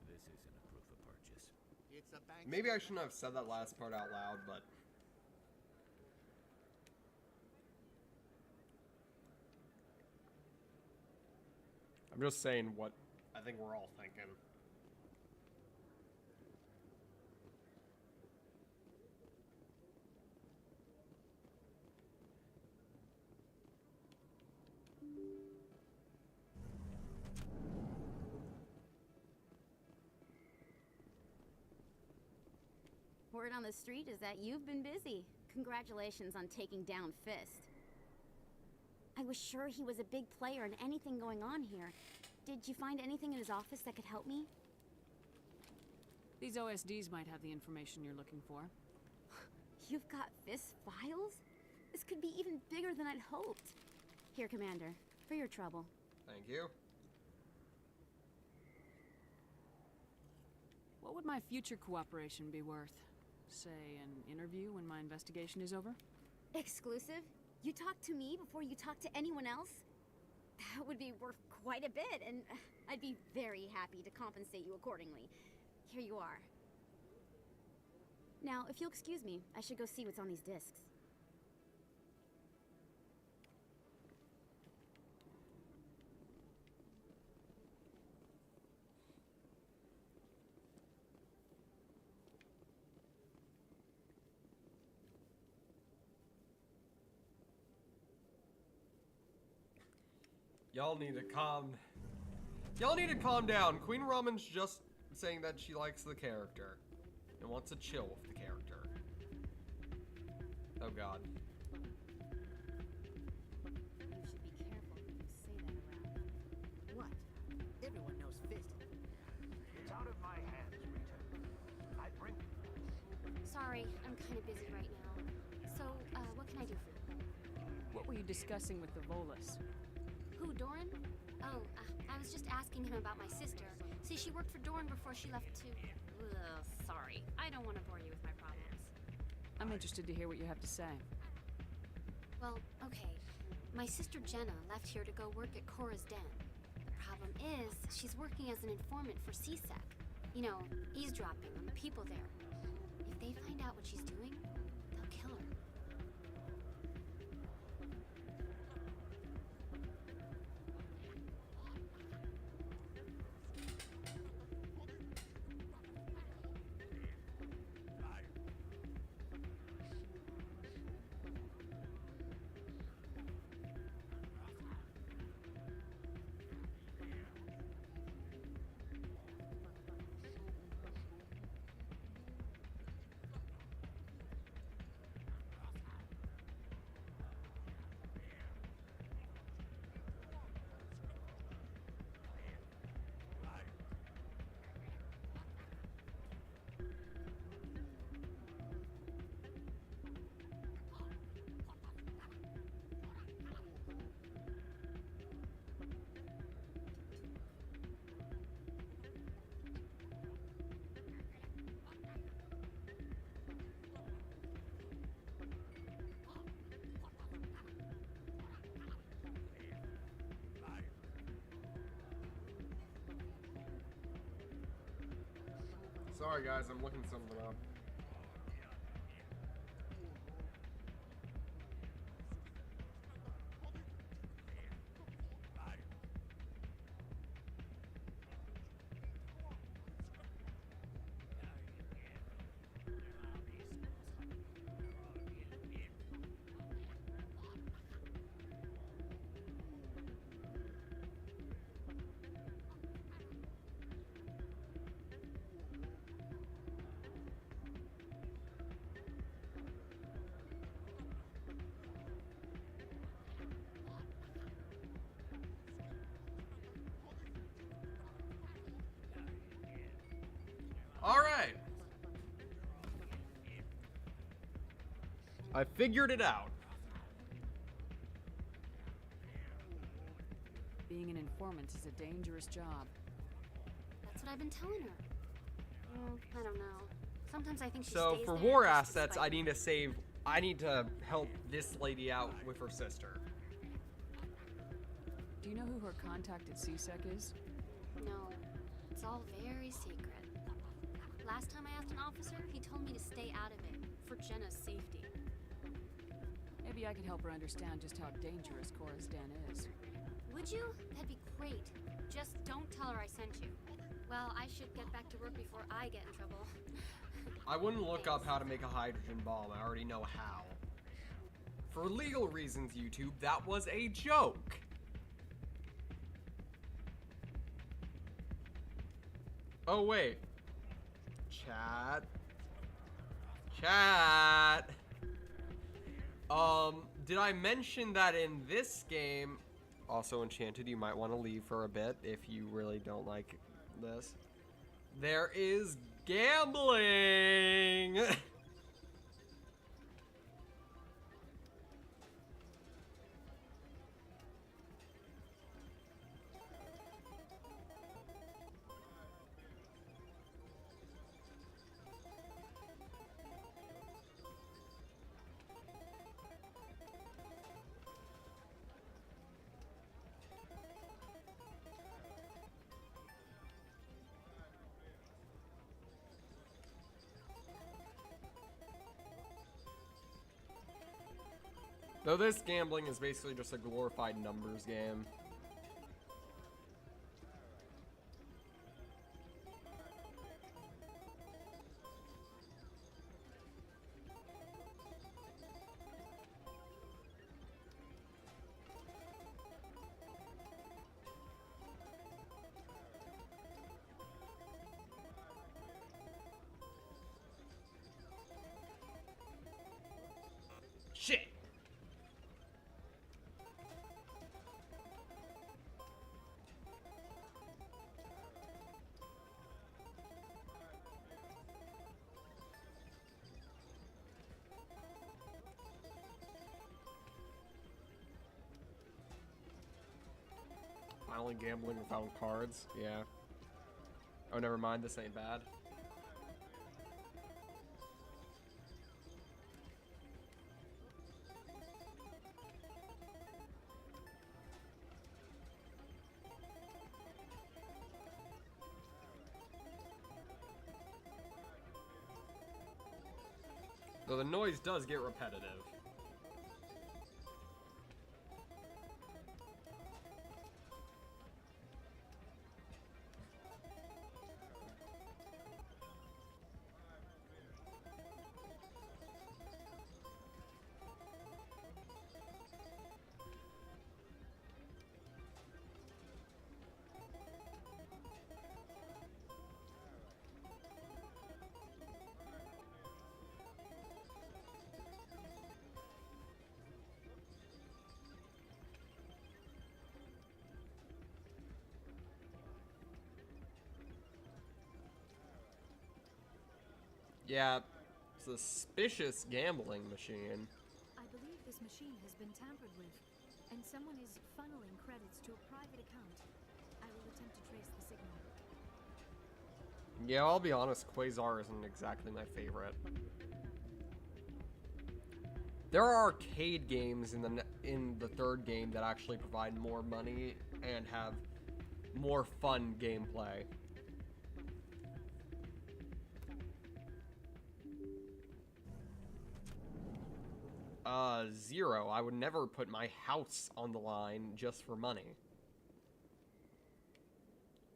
This isn't a proof of purchase. It's a bank. Maybe I shouldn't have said that last part out loud, but... I'm just saying what I think we're all thinking. Word on the street is that you've been busy. Congratulations on taking down Fist. I was sure he was a big player in anything going on here. Did you find anything in his office that could help me? These OSDs might have the information you're looking for. You've got Fist files? This could be even bigger than I'd hoped. Here, Commander, for your trouble. Thank you. What would my future cooperation be worth? Say, an interview when my investigation is over? Exclusive? You talk to me before you talk to anyone else? That would be worth quite a bit, and I'd be very happy to compensate you accordingly. Here you are. Now, if you'll excuse me, I should go see what's on these discs. Y'all need to calm down. Queen Ramen's just saying that she likes the character and wants to chill with the character. Oh god. You should be careful when you say that around. What? Everyone knows Fist. It's out of my hands, Rita. I bring it. Sorry, I'm kind of busy right now. So, what can I do for you? What were you discussing with the Volus? Who, Doran? Oh, I was just asking him about my sister. See, she worked for Doran before she left to... Ugh, sorry. I don't want to bore you with my problems. I'm interested to hear what you have to say. Well, okay. My sister Jenna left here to go work at Cora's Den. The problem is, she's working as an informant for CSEC. You know, eavesdropping on the people there. If they find out what she's doing, they'll kill her. Sorry guys, I'm looking something up. Alright. I figured it out. Being an informant is a dangerous job. That's what I've been telling her. I don't know. Sometimes I think she So stays for there war just to assets, spite I need to help this lady out with her sister. Do you know who her contact at CSEC is? No, it's all very secret. Last time I asked an officer, he told me to stay out of it, for Jenna's safety. Maybe I could help her understand just how dangerous Cora's den is. Would you? That'd be great. Just don't tell her I sent you. Well, I should get back to work before I get in trouble. I wouldn't look up how to make a hydrogen bomb. I already know how. For legal reasons, YouTube, that was a joke. Oh, wait. Chat. Chat. Did I mention that in this game, also Enchanted, you might want to leave for a bit if you really don't like this. There is gambling. Though this gambling is basically just a glorified numbers game. Shit! Finally gambling without cards, yeah. Oh, never mind, this ain't bad. Though the noise does get repetitive. Yeah, suspicious gambling machine. I believe this machine has been tampered with, and someone is funneling credits to a private account. I will attempt to trace the signal. Yeah, I'll be honest, Quasar isn't exactly my favorite. There are arcade games in the third game that actually provide more money and have more fun gameplay. Zero. I would never put my house on the line just for money.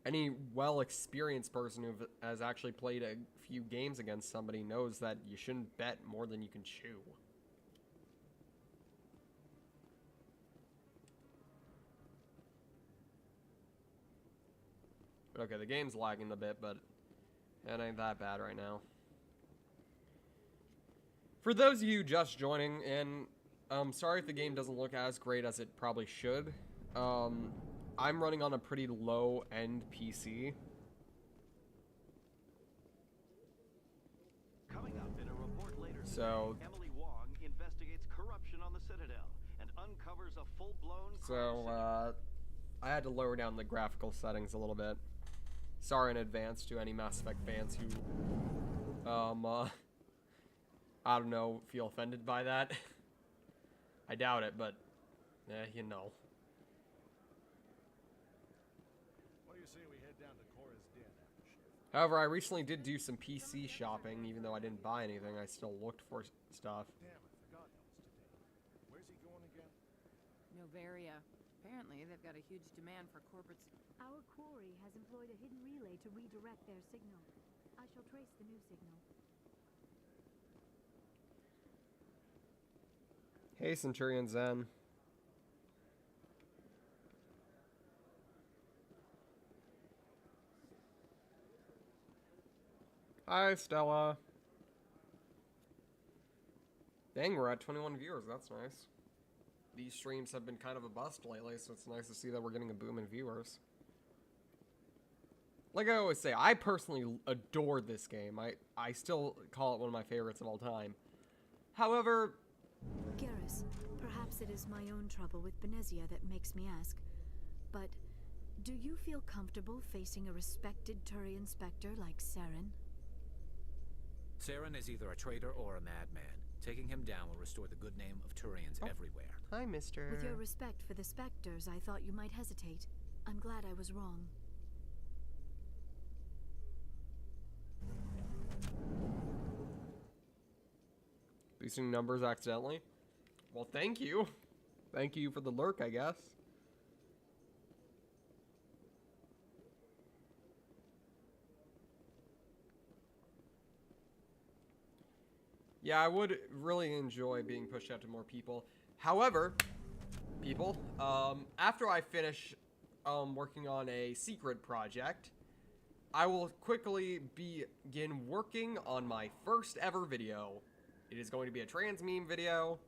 Any well-experienced person who has actually played a few games against somebody knows that you shouldn't bet more than you can chew. Okay, the game's lagging a bit, but it ain't that bad right now. For those of you just joining in, sorry if the game doesn't look as great as it probably should. I'm running on a pretty low-end PC. So, Emily Wong investigates corruption on the Citadel and uncovers a full-blown I had to lower down the graphical settings a little bit. Sorry in advance to any Mass Effect fans who, I don't know, feel offended by that. I doubt it, but, you know. What do you say we head down to Cora's den after shift? However, I recently did do some PC shopping, even though I didn't buy anything. I still looked for stuff. Damn, I forgot that was today. Where's he going again? Novaria. Apparently, they've got a huge demand for corporate... Our quarry has employed a hidden relay to redirect their signal. I shall trace the new signal. Hey, Centurion Zen. Hi, Stella. Dang, we're at 21 viewers. That's nice. These streams have been kind of a bust lately, so it's nice to see that we're getting a boom in viewers. Like I always say, I personally adore this game. I still call it one of my favorites of all time. However... Garrus, perhaps it is my own trouble with Benezia that makes me ask, but do you feel comfortable facing a respected Turian Spectre like Saren? Saren is either a traitor or a madman. Taking him down will restore the good name of Turians everywhere. Hi, mister. With your respect for the Spectres, I thought you might hesitate. I'm glad I was wrong. Boosting numbers accidentally? Well, thank you. Thank you for the lurk, I guess. Yeah, I would really enjoy being pushed out to more people. However, people, after I finish working on a secret project, I will quickly begin working on my first ever video. It is going to be a trans meme video.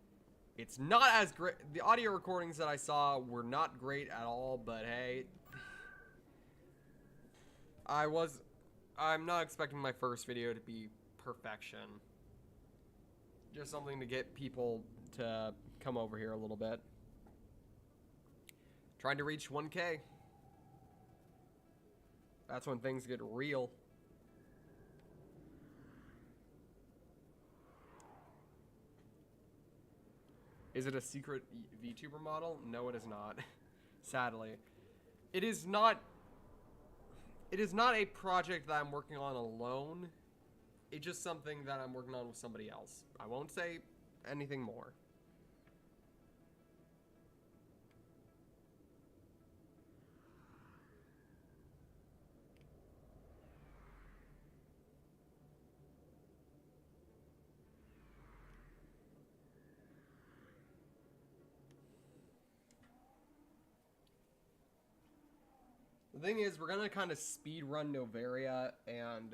It's not as great. The audio recordings that I saw were not great at all, but hey. I'm not expecting my first video to be perfection. Just something to get people to come over here a little bit. Trying to reach 1K. That's when things get real. Is it a secret VTuber model? No, it is not. Sadly. It is not a project that I'm working on alone. It's just something that I'm working on with somebody else. I won't say anything more. The thing is, we're gonna kind of speed run Novaria and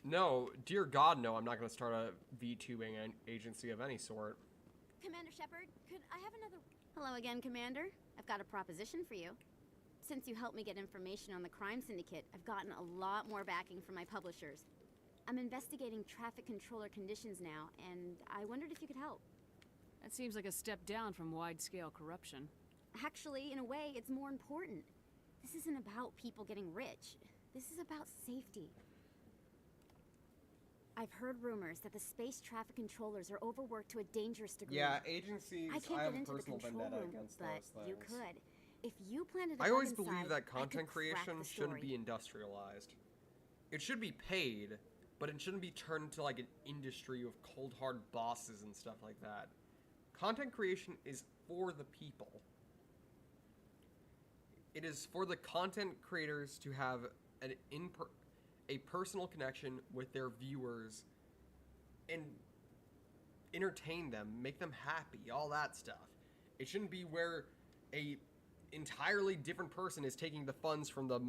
no, dear God, no, I'm not going to start a VTubing agency of any sort. Commander Shepard, could I have another... Hello again, Commander. I've got a proposition for you. Since you helped me get information on the crime syndicate, I've gotten a lot more backing from my publishers. I'm investigating traffic controller conditions now, and I wondered if you could help. That seems like a step down from wide-scale corruption. Actually, in a way, it's more important. This isn't about people getting rich. This is about safety. I've heard rumors that the space traffic controllers are overworked to a dangerous degree. Yeah, agencies, I can't I have get a into the personal control vendetta room, against but those things. you could. If you planted a I bomb always inside, believe that I could content crack creation the shouldn't story. be industrialized. It should be paid, but it shouldn't be turned into like an industry with cold hard bosses and stuff like that. Content creation is for the people. It is for the content creators to have a personal connection with their viewers and entertain them, make them happy, all that stuff. It shouldn't be where a entirely different person is taking the funds from the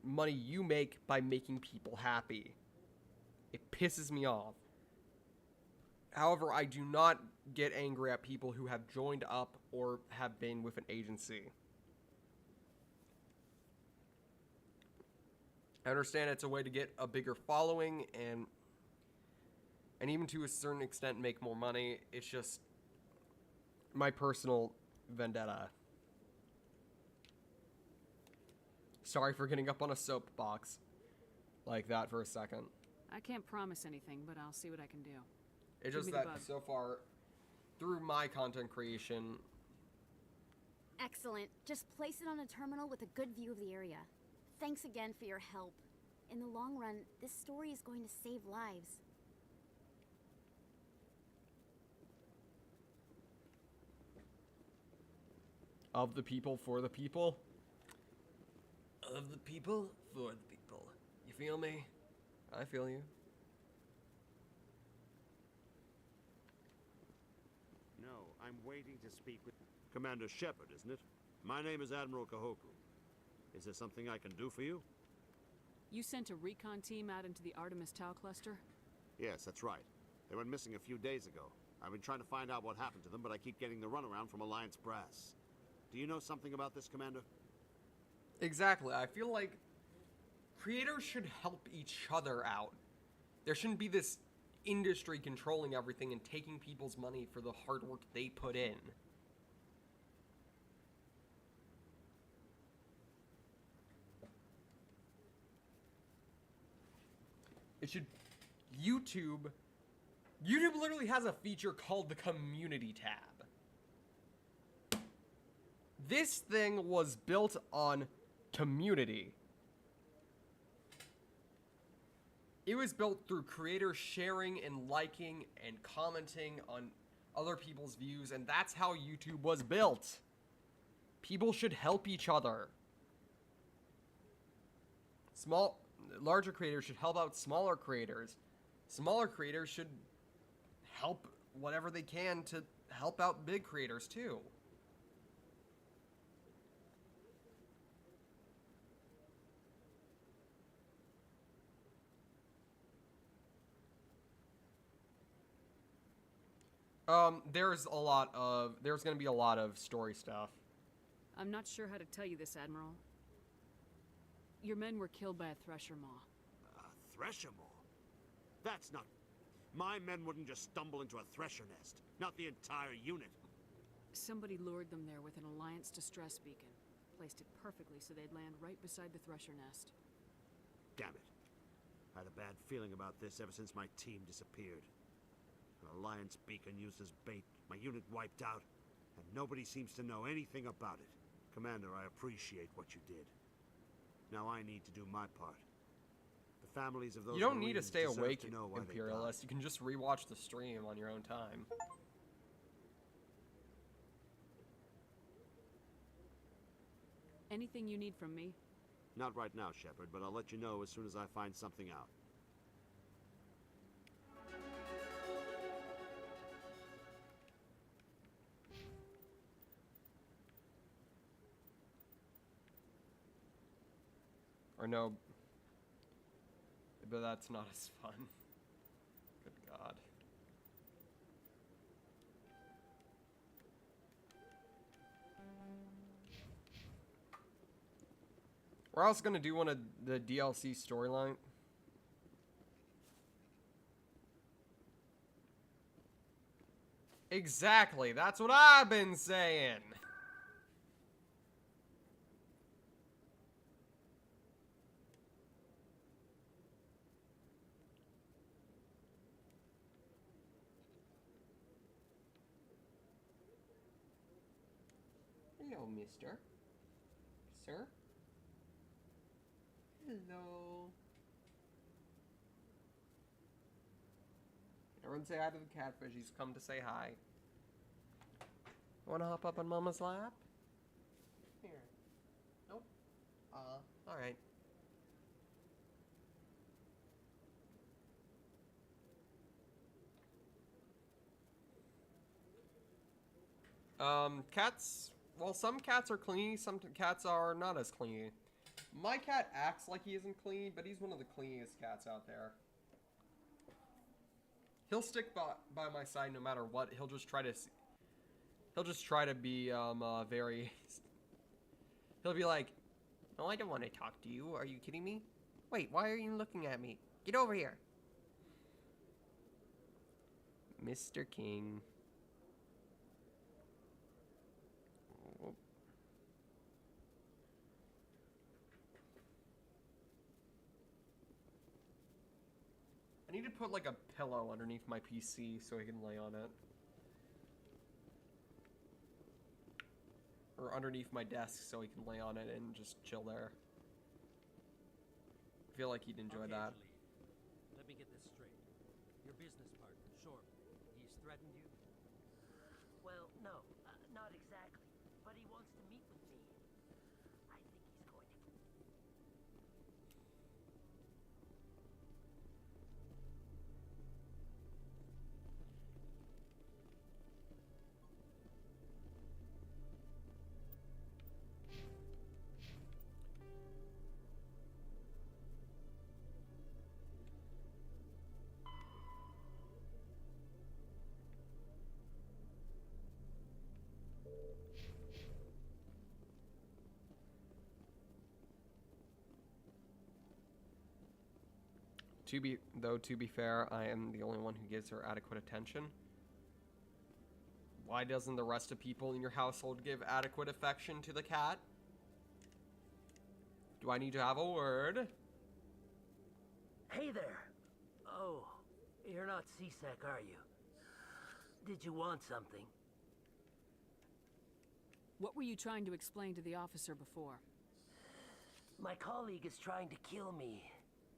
money you make by making people happy. It pisses me off. However, I do not get angry at people who have joined up or have been with an agency. I understand it's a way to get a bigger following and even to a certain extent make more money. It's just my personal vendetta. Sorry for getting up on a soapbox like that for a second. I can't promise anything, but I'll see what I can do. It's Give just me the that bug. so far, through my content creation, Excellent. Just place it on a terminal with a good view of the area. Thanks again for your help. In the long run, this story is going to save lives. of the people for the people. Of the people for the people. You feel me? I feel you. No, I'm waiting to speak with Commander Shepard, isn't it? My name is Admiral Kahoku. Is there something I can do for you? You sent a recon team out into the Artemis Tau cluster? Yes, that's right. They went missing a few days ago. I've been trying to find out what happened to them, but I keep getting the runaround from Alliance brass. Do you know something about this, Commander? Exactly. I feel like creators should help each other out. There shouldn't be this industry controlling everything and taking people's money for the hard work they put in. It should... YouTube literally has a feature called the Community tab. This thing was built on community. It was built through creators sharing and liking and commenting on other people's views, and that's how YouTube was built. People should help each other. Larger creators should help out smaller creators. Smaller creators should help whatever they can to help out big creators too. There's going to be a lot of story stuff. I'm not sure how to tell you this, Admiral. Your men were killed by a thresher maw. A thresher maw? That's not... My men wouldn't just stumble into a thresher nest. Not the entire unit. Somebody lured them there with an Alliance distress beacon. Placed it perfectly so they'd land right beside the thresher nest. Damn it. I had a bad feeling about this ever since my team disappeared. An Alliance beacon used as bait, my unit wiped out, and nobody seems to know anything about it. Commander, I appreciate what you did. Now I need to do my part. The families of those You don't need to Marines stay deserve awake, to know why they Imperialist. You can just rewatch the stream on your own time. Anything you need from me? Not right now, Shepard, but I'll let you know as soon as I find something out. Or no. But that's not as fun. Good God. We're also gonna do one of the DLC storyline. Exactly, that's what I've been saying. Hello, mister. Sir? Hello. Everyone say hi to the catfish. He's come to say hi. Wanna hop up on Mama's lap? Here. Nope. Alright. Cats... Well, some cats are clingy, some cats are not as clingy. My cat acts like he isn't clingy, but he's one of the clingiest cats out there. He'll stick by my side no matter what. He'll just try to be, very... He'll be like, oh, I don't want to talk to you. Are you kidding me? Wait, why are you looking at me? Get over here. Mr. King. I need to put like a pillow underneath my PC so I can lay on it. Or underneath my desk so I can lay on it and just chill there. I feel like he'd enjoy that. Let me get this straight. Your business partner, Short, he's threatened you? Well, no, not exactly. But he wants to meet with me. I think he's going to... To be fair, I am the only one who gives her adequate attention. Why doesn't the rest of people in your household give adequate affection to the cat? Do I need to have a word? Hey there. Oh, you're not C-Sec, are you? Did you want something? What were you trying to explain to the officer before? My colleague is trying to kill me,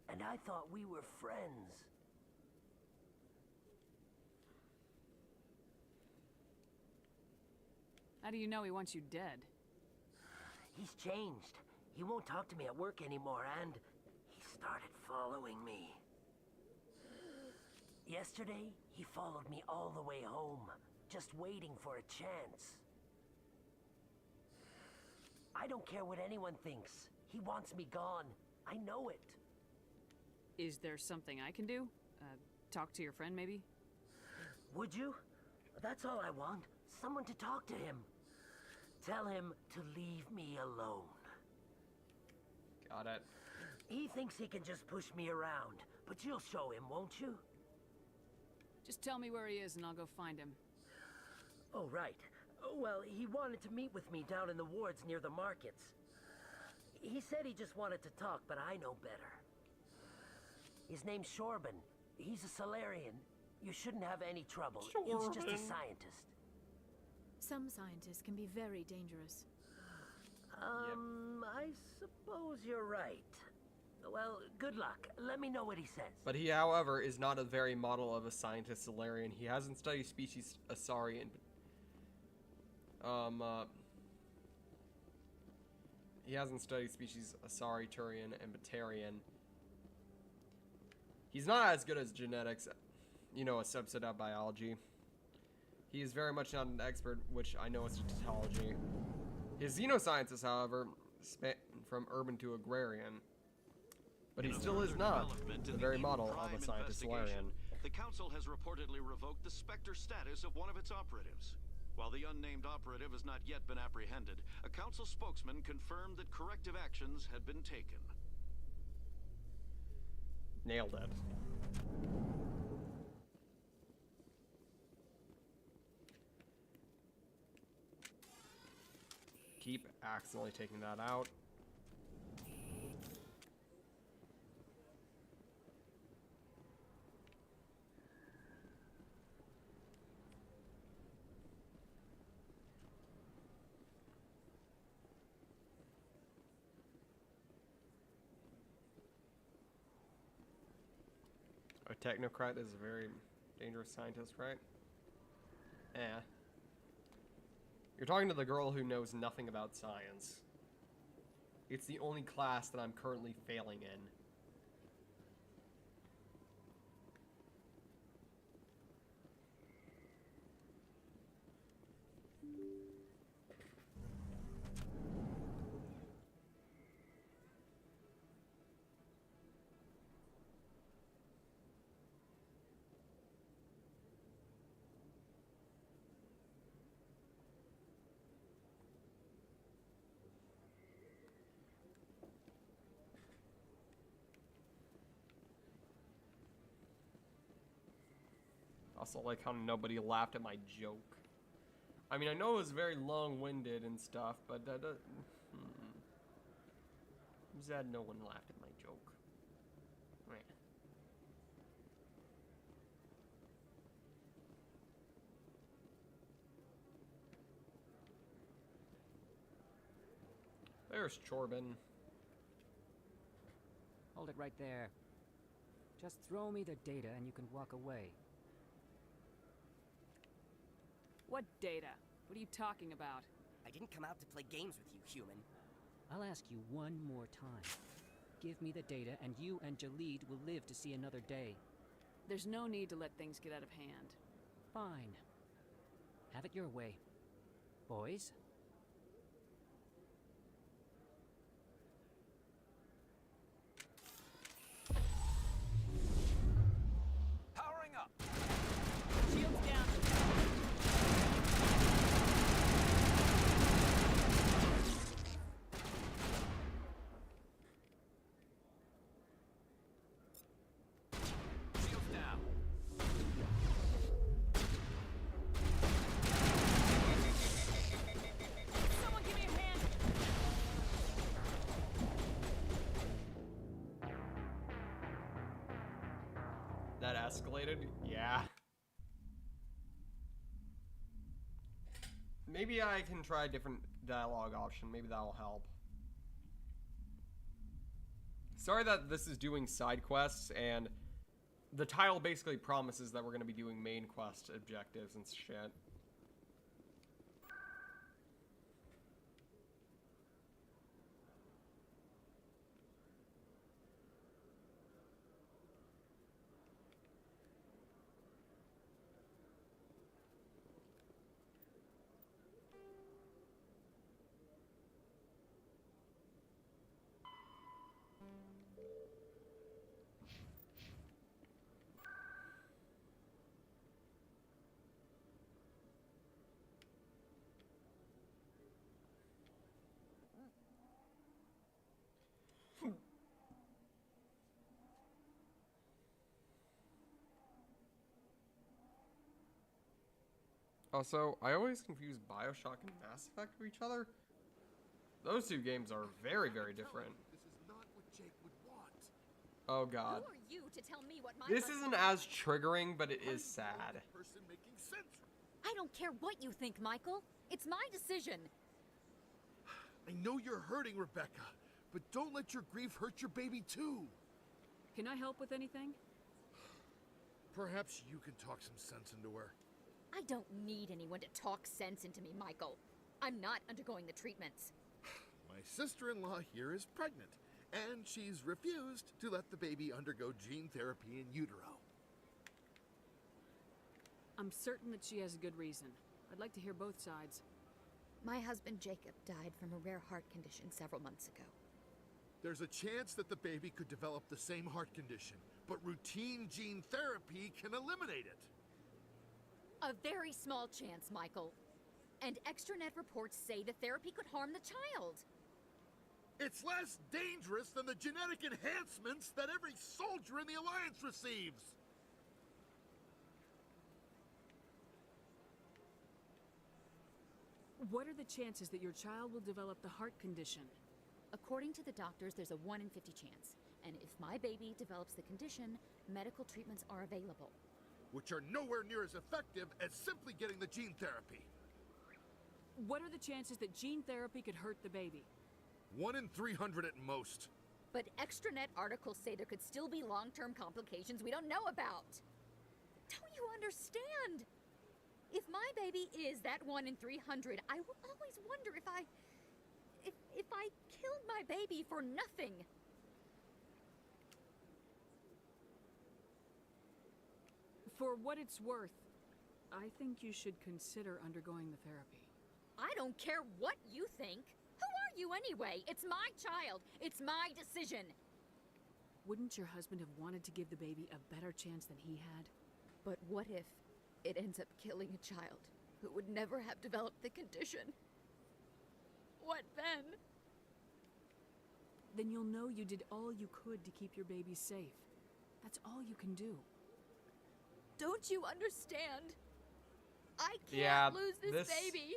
and I thought we were friends. How do you know he wants you dead? He's changed. He won't talk to me at work anymore, and he started following me. Yesterday, he followed me all the way home, just waiting for a chance. I don't care what anyone thinks. He wants me gone. I know it. Is there something I can do? Talk to your friend, maybe? Would you? That's all I want. Someone to talk to him. Tell him to leave me alone. Got it. He thinks he can just push me around, but you'll show him, won't you? Just tell me where he is and I'll go find him. Oh, right. Well, he wanted to meet with me down in the wards near the markets. He said he just wanted to talk, but I know better. His name's Shorban. He's a Solarian. You shouldn't have any trouble. He's just a scientist. Some scientists can be very dangerous. I suppose you're right. Well, good luck. Let me know what he says. But he, however, is not a very model of a scientist Solarian. He hasn't studied species Asarian. He hasn't studied species Asari, Turian, and Batarian. He's not as good as genetics, you know, a subset of biology. He is very much not an expert, which I know is tautology. His xenosciences, however, span from urban to agrarian. But he still is not the very model of a scientist Solarian. The Council has reportedly revoked the Spectre status of one of its operatives. While the unnamed operative has not yet been apprehended, a Council spokesman confirmed that corrective actions had been taken. Nailed it. Keep accidentally taking that out. A technocrat is a very dangerous scientist, right? Eh. You're talking to the girl who knows nothing about science. It's the only class that I'm currently failing in. Also, like how nobody laughed at my joke. I mean, I know it was very long-winded and stuff, but that I'm sad no one laughed at my joke. Right. There's Chorbin. Hold it right there. Just throw me the data and you can walk away. What data? What are you talking about? I didn't come out to play games with you, human. I'll ask you one more time. Give me the data and you and Jalid will live to see another day. There's no need to let things get out of hand. Fine. Have it your way. Boys? Powering up! Shields down! Shields down! Someone give me a hand! That escalated? Yeah. Maybe I can try a different dialogue option. Maybe that'll help. Sorry that this is doing side quests, and the title basically promises that we're going to be doing main quest objectives and shit. Also, I always confuse Bioshock and Mass Effect with each other. Those two games are very, very different. This is not what Jake would want. Oh god. Who are you to tell me what my This husband- isn't as triggering, but it is sad. Person making sense. I don't care what you think, Michael. It's my decision. I know you're hurting, Rebecca, but don't let your grief hurt your baby too. Can I help with anything? Perhaps you can talk some sense into her. I don't need anyone to talk sense into me, Michael. I'm not undergoing the treatments. My sister-in-law here is pregnant, and she's refused to let the baby undergo gene therapy in utero. I'm certain that she has a good reason. I'd like to hear both sides. My husband Jacob died from a rare heart condition several months ago. There's a chance that the baby could develop the same heart condition, but routine gene therapy can eliminate it. A very small chance, Michael. And extranet reports say the therapy could harm the child. It's less dangerous than the genetic enhancements that every soldier in the Alliance receives. What are the chances that your child will develop the heart condition? According to the doctors, there's a 1 in 50 chance. And if my baby develops the condition, medical treatments are available. Which are nowhere near as effective as simply getting the gene therapy. What are the chances that gene therapy could hurt the baby? 1 in 300 at most. But extranet articles say there could still be long-term complications we don't know about. Don't you understand? If my baby is that 1 in 300, I will always wonder if I killed my baby for nothing. For what it's worth, I think you should consider undergoing the therapy. I don't care what you think. Who are you anyway? It's my child. It's my decision. Wouldn't your husband have wanted to give the baby a better chance than he had? But what if it ends up killing a child who would never have developed the condition? What then? Then you'll know you did all you could to keep your baby safe. That's all you can do. Don't you understand? I can't Yeah, lose this baby.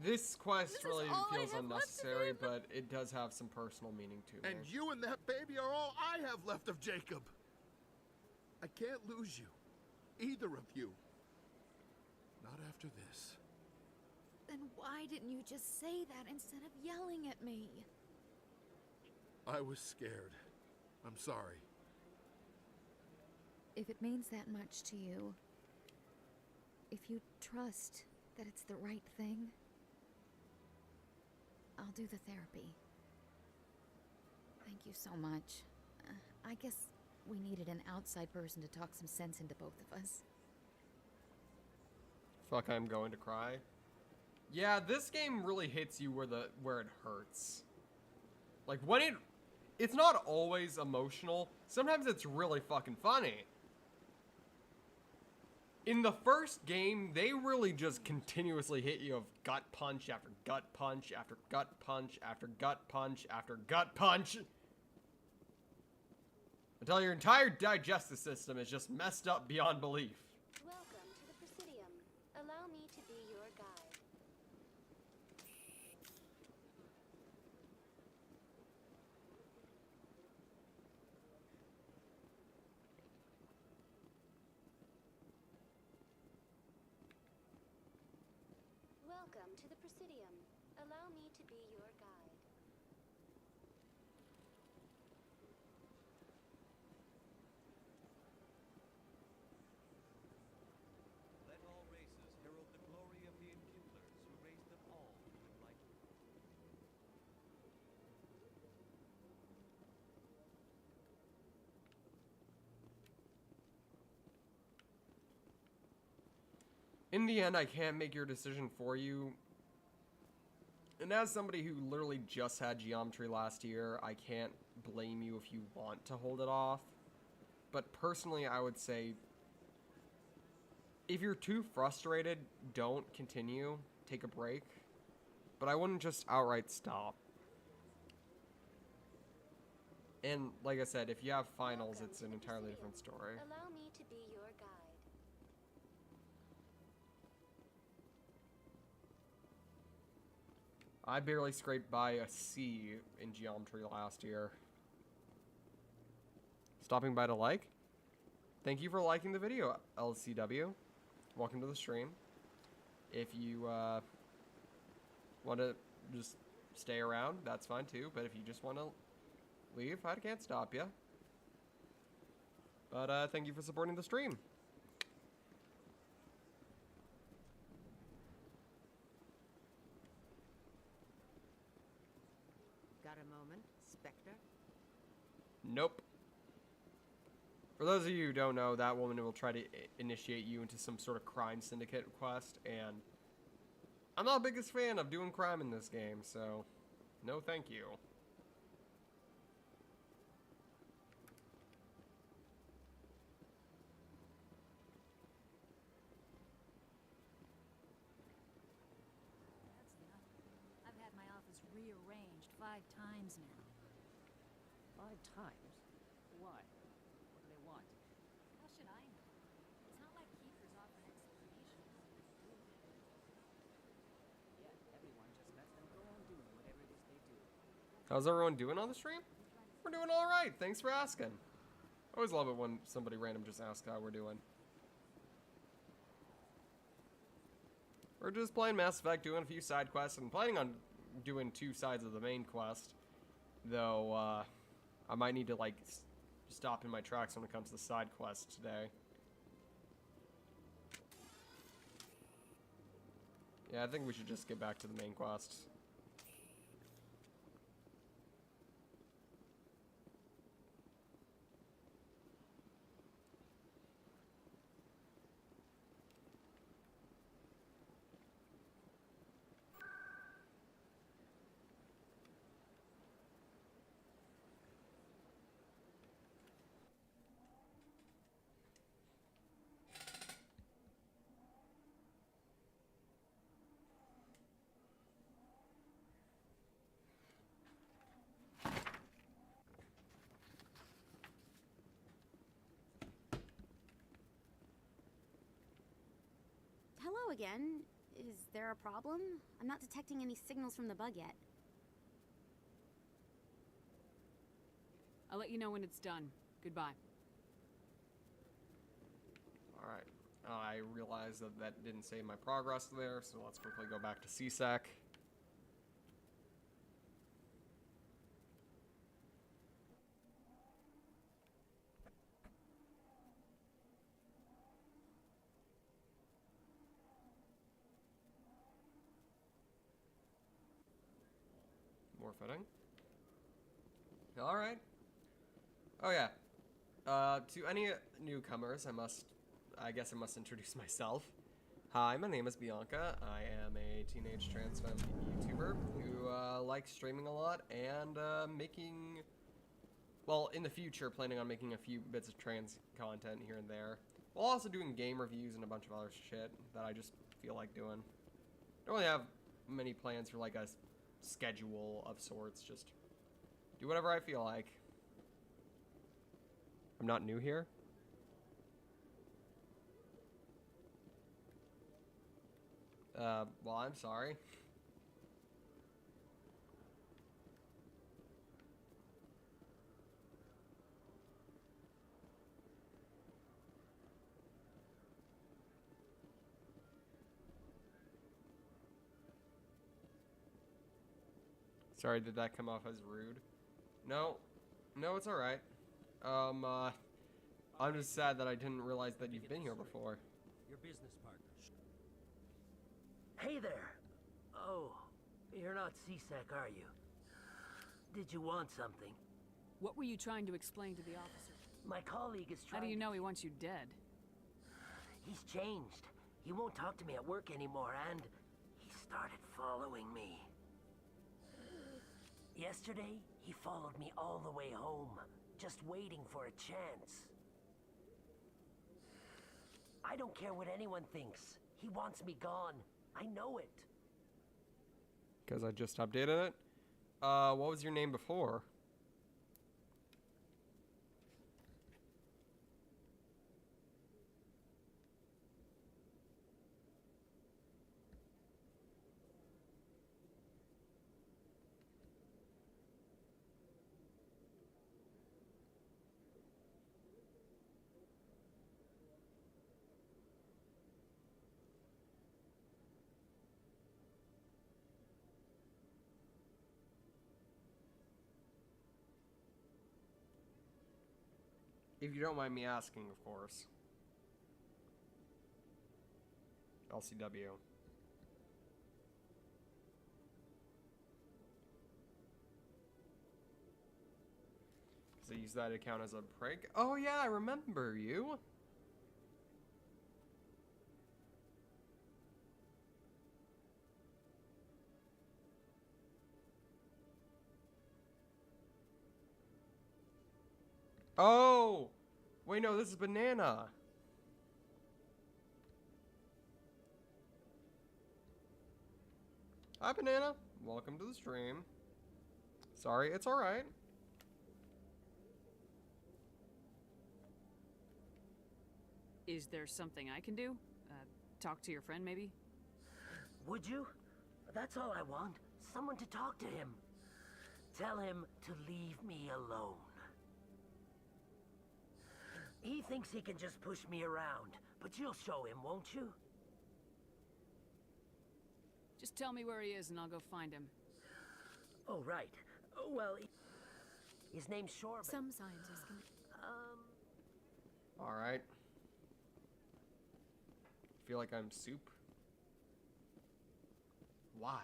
This quest This is really all I feels have left of unnecessary, him. but it does have some personal meaning to me. And you and that baby are all I have left of Jacob. I can't lose you. Either of you. Not after this. Then why didn't you just say that instead of yelling at me? I was scared. I'm sorry. If it means that much to you, if you trust that it's the right thing, I'll do the therapy. Thank you so much. I guess we needed an outside person to talk some sense into both of us. Fuck, I'm going to cry. Yeah, this game really hits you where it hurts. Like, when it's not always emotional. Sometimes it's really fucking funny. In the first game, they really just continuously hit you of gut punch after gut punch after gut punch after gut punch after gut punch. Until your entire digestive system is just messed up beyond belief. Welcome to the Presidium. Allow me to be your guide. Welcome to the Presidium. Allow me to be your guide. Let all races herald the glory of the Enkindlers who raised them all to enlightenment. In the end, I can't make your decision for you. And as somebody who literally just had geometry last year, I can't blame you if you want to hold it off. But personally, I would say, if you're too frustrated, don't continue. Take a break. But I wouldn't just outright stop. And like I said, if you have finals, it's an entirely different story. Allow me to be your guide. I barely scraped by a C in geometry last year. Stopping by to like? Thank you for liking the video, LCW. Welcome to the stream. If you want to just stay around, that's fine too. But if you just want to leave, I can't stop you. But thank you for supporting the stream. Got a moment, Spectre? Nope. For those of you who don't know, that woman will try to initiate you into some sort of crime syndicate quest, and I'm not the biggest fan of doing crime in this game, so no thank you. That's enough. I've had my office rearranged 5 times now. 5 times? Why? What do they want? How should I know? It's not like Kiefer's offering explanations. Yet everyone just lets them go on doing whatever it is they do. How's everyone doing on the stream? We're doing all right. Thanks for asking. I always love it when somebody random just asks how we're doing. We're just playing Mass Effect, doing a few side quests, and planning on doing 2 sides of the main quest. Though, I might need to, like, stop in my tracks when it comes to side quests today. Yeah, I think we should just get back to the main quest. again. Is there a problem? I'm not detecting any signals from the bug yet. I'll let you know when it's done. Goodbye. Alright. I realized that that didn't save my progress there, so let's quickly go back to CSEC. More fitting. Alright. Oh yeah. To any newcomers, I guess I must introduce myself. Hi, my name is Bianca. I am a teenage trans femme YouTuber who likes streaming a lot and making, well, in the future, planning on making a few bits of trans content here and there, while also doing game reviews and a bunch of other shit that I just feel like doing. Don't really have many plans for like a schedule of sorts, just do whatever I feel like. I'm not new here. Well, I'm sorry. Sorry, did that come off as rude? No, it's alright. I'm just sad that I didn't realize that you've been here before. Your business partner. Hey there. Oh, you're not CSEC, are you? Did you want something? What were you trying to explain to the officer? My colleague is trying. How do you know he wants you dead? He's changed. He won't talk to me at work anymore, and he started following me. Yesterday, he followed me all the way home, just waiting for a chance. I don't care what anyone thinks. He wants me gone. I know it. Because I just updated it? What was your name before? If you don't mind me asking, of course. LCW. Because I use that account as a prank. Oh yeah, I remember you. Oh! Wait, no, this is Banana. Hi, Banana. Welcome to the stream. Sorry, it's alright. Is there something I can do? Talk to your friend, maybe? Would you? That's all I want. Someone to talk to him. Tell him to leave me alone. He thinks he can just push me around, but you'll show him, won't you? Just tell me where he is and I'll go find him. Oh, right. Well, his name's Shiver. Some scientists can... Alright. Feel like I'm soup? Why?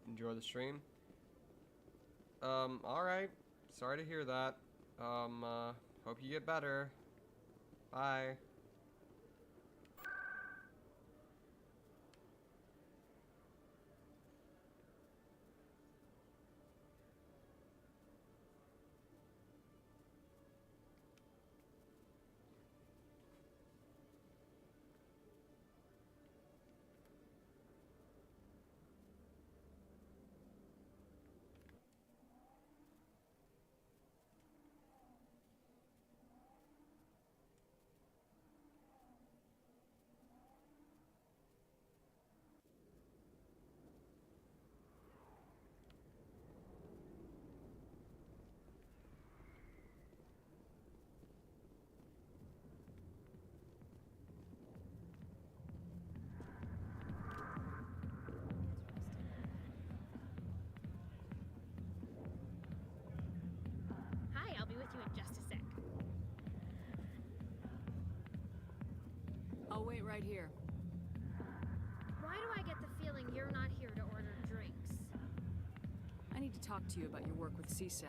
Enjoy the stream. Alright. sorry to hear that. Hope you get better. Bye. Hi, I'll be with you in just a sec. I'll wait right here. Why do I get the feeling you're not here to order drinks? I need to talk to you about your work with CSEC.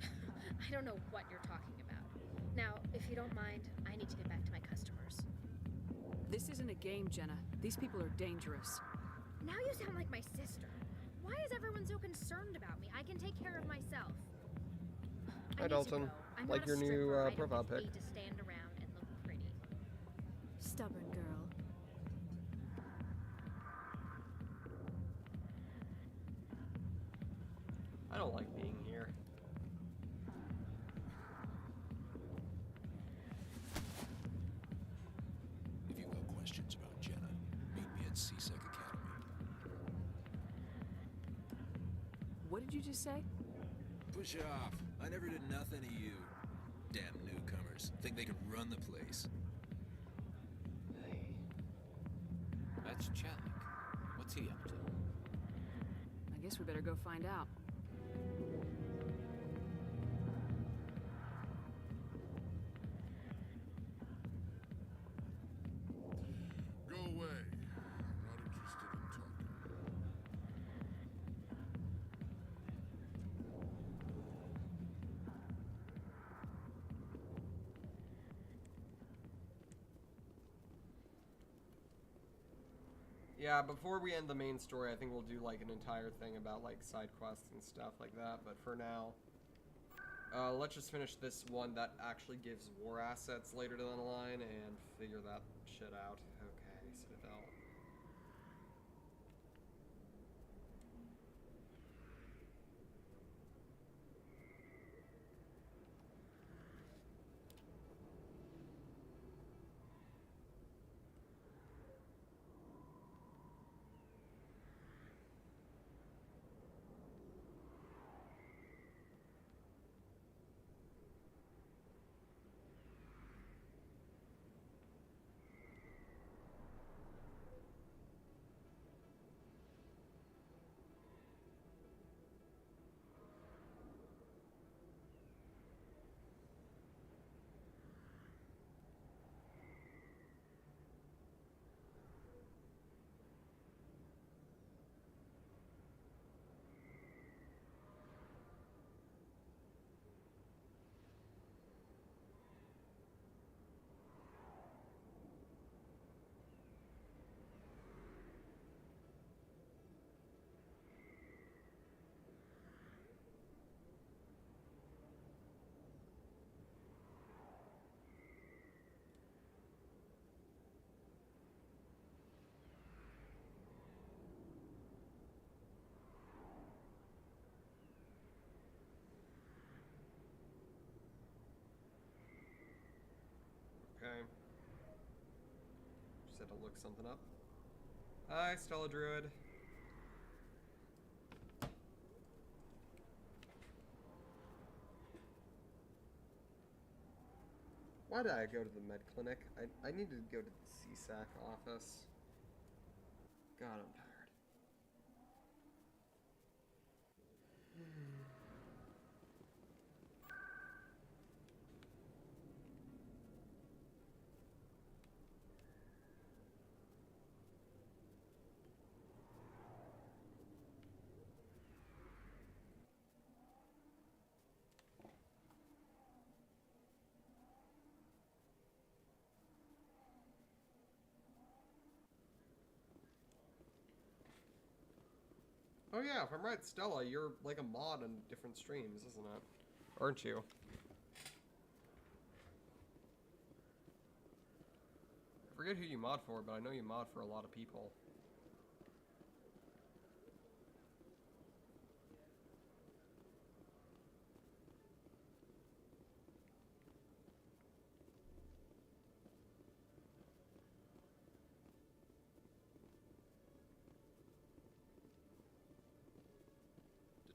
I don't know what you're talking about. Now, if you don't mind, I need to get back to my customers. This isn't a game, Jenna. These people are dangerous. Now you sound like my sister. Why is everyone so concerned about me? I can take care of myself. Hi, Dalton. Like your new profile pic. I need to stand around and look pretty. Stubborn girl. I don't like being here. If you've got questions about Jenna, meet me at CSEC Academy. What did you just say? Push off. I never did nothing to you. Damn newcomers. Think they can run the place. Hey. That's Chalik. What's he up to? I guess we better go find out. Go away. I'm not interested in talking. Yeah, before we end the main story, I think we'll do like an entire thing about like side quests and stuff like that. But for now, let's just finish this one that actually gives war assets later down the line and figure that shit out. Okay, Citadel. Okay. Just had to look something up. Hi, Stella Druid. Why did I go to the med clinic? I needed to go to the CSAC office. God, I'm tired. Oh yeah, if I'm right, Stella, you're like a mod on different streams, isn't it? Aren't you? I forget who you mod for, but I know you mod for a lot of people.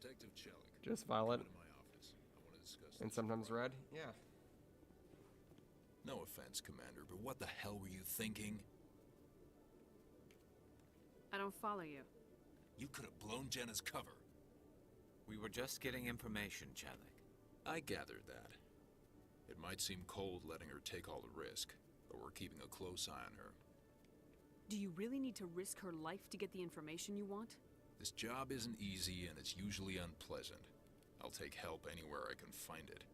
Detective Chelik. Just Violet. Come into my office. I want to discuss And this. sometimes red? Yeah. No offense, Commander, but what the hell were you thinking? I don't follow you. You could have blown Jenna's cover. We were just getting information, Chelik. I gathered that. It might seem cold letting her take all the risk, but we're keeping a close eye on her. Do you really need to risk her life to get the information you want? This job isn't easy and it's usually unpleasant. I'll take help anywhere I can find it.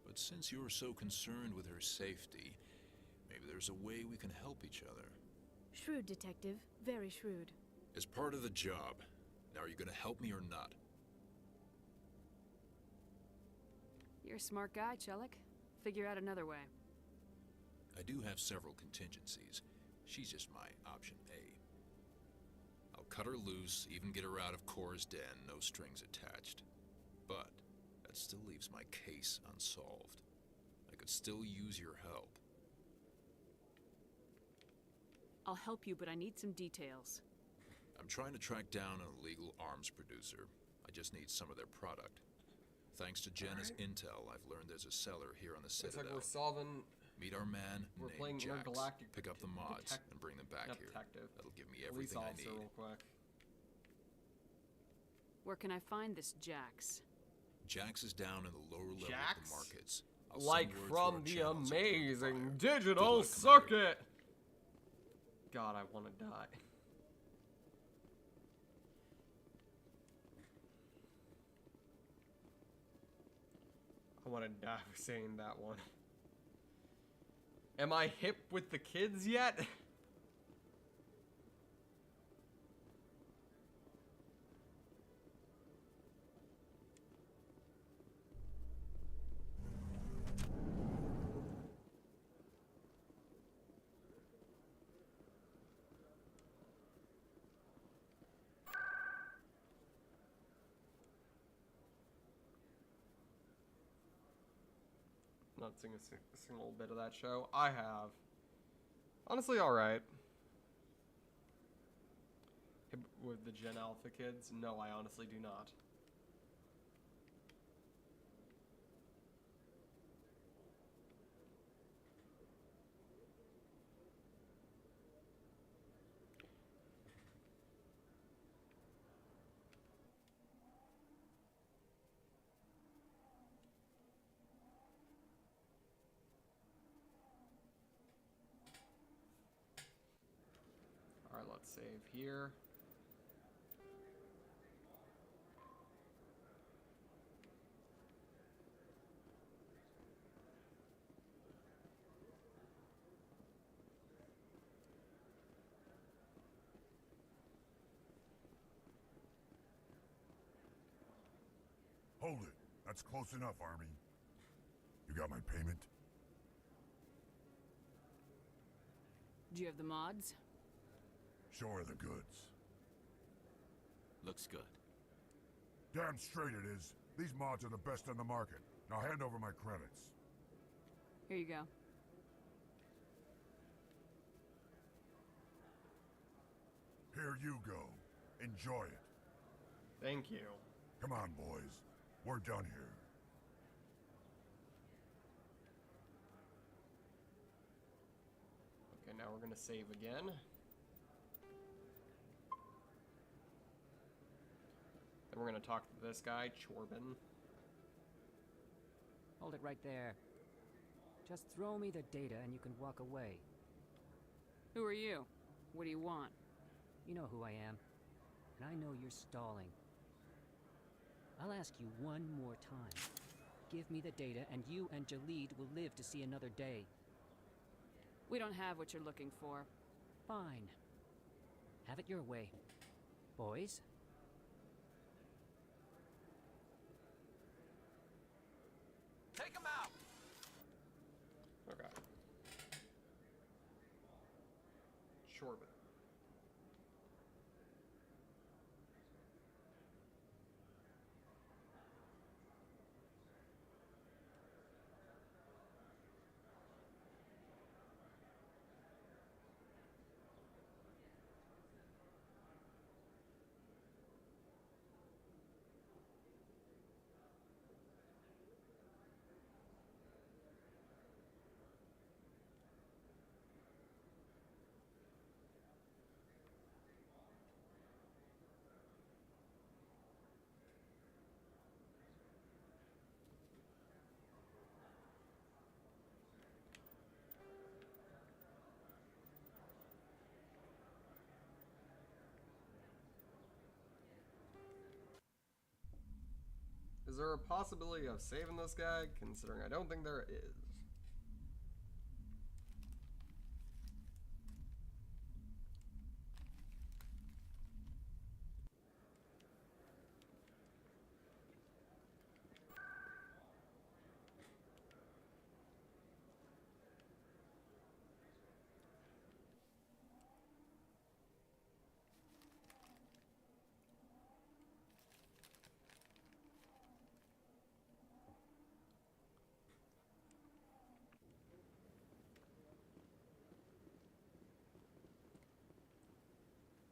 But since you're so concerned with her safety, maybe there's a way we can help each other. Shrewd, Detective. Very shrewd. As part of the job. Now, are you gonna help me or not? You're a smart guy, Chelik. Figure out another way. I do have several contingencies. She's just my option A. I'll cut her loose, even get her out of Cora's den, no strings attached. But that still leaves my case unsolved. I could still use your help. I'll help you, but I need some details. I'm trying to track down an illegal arms producer. I just need some of their product. Thanks to Jenna's intel, I've learned there's a seller here on the Looks Citadel. like we're solving... Meet our man We're named playing Jax. intergalactic Pick up the mods and bring them back here. detective. That'll give me Police everything I officer need. real quick. Where can I find this Jax? Jax is down in the lower level of Jax? the markets. I'll Like send word from through the our channels amazing and digital Good luck, circuit! God, I want to die. I want to die for saying that one. Am I hip with the kids yet? Not seen a single bit of that show. I have. Honestly, alright. With the Gen Alpha kids? No, I honestly do not. Alright, let's save here. Hold it. That's close enough, Army. You got my payment? Do you have the mods? Show her the goods. Looks good. Damn straight it is. These mods are the best on the market. Now hand over my credits. Here you go. Here you go. Enjoy it. Thank you. Come on, boys. We're done here. Okay, now we're gonna save again. Then we're gonna talk to this guy, Chorbin. Hold it right there. Just throw me the data and you can walk away. Who are you? What do you want? You know who I am. And I know you're stalling. I'll ask you one more time. Give me the data and you and Jalid will live to see another day. We don't have what you're looking for. Fine. Have it your way. Boys, Shorbin. Is there a possibility of saving this guy, considering I don't think there is?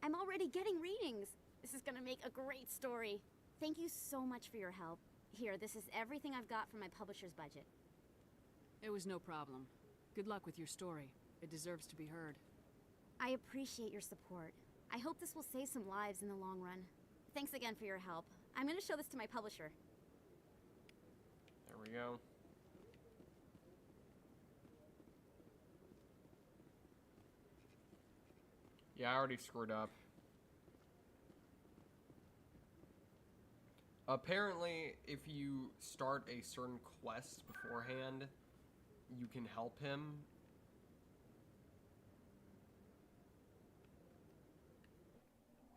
I'm already getting readings. This is gonna make a great story. Thank you so much for your help. Here, this is everything I've got from my publisher's budget. It was no problem. Good luck with your story. It deserves to be heard. I appreciate your support. I hope this will save some lives in the long run. Thanks again for your help. I'm gonna show this to my publisher. There we go. Yeah, I already screwed up. Apparently, if you start a certain quest beforehand, you can help him.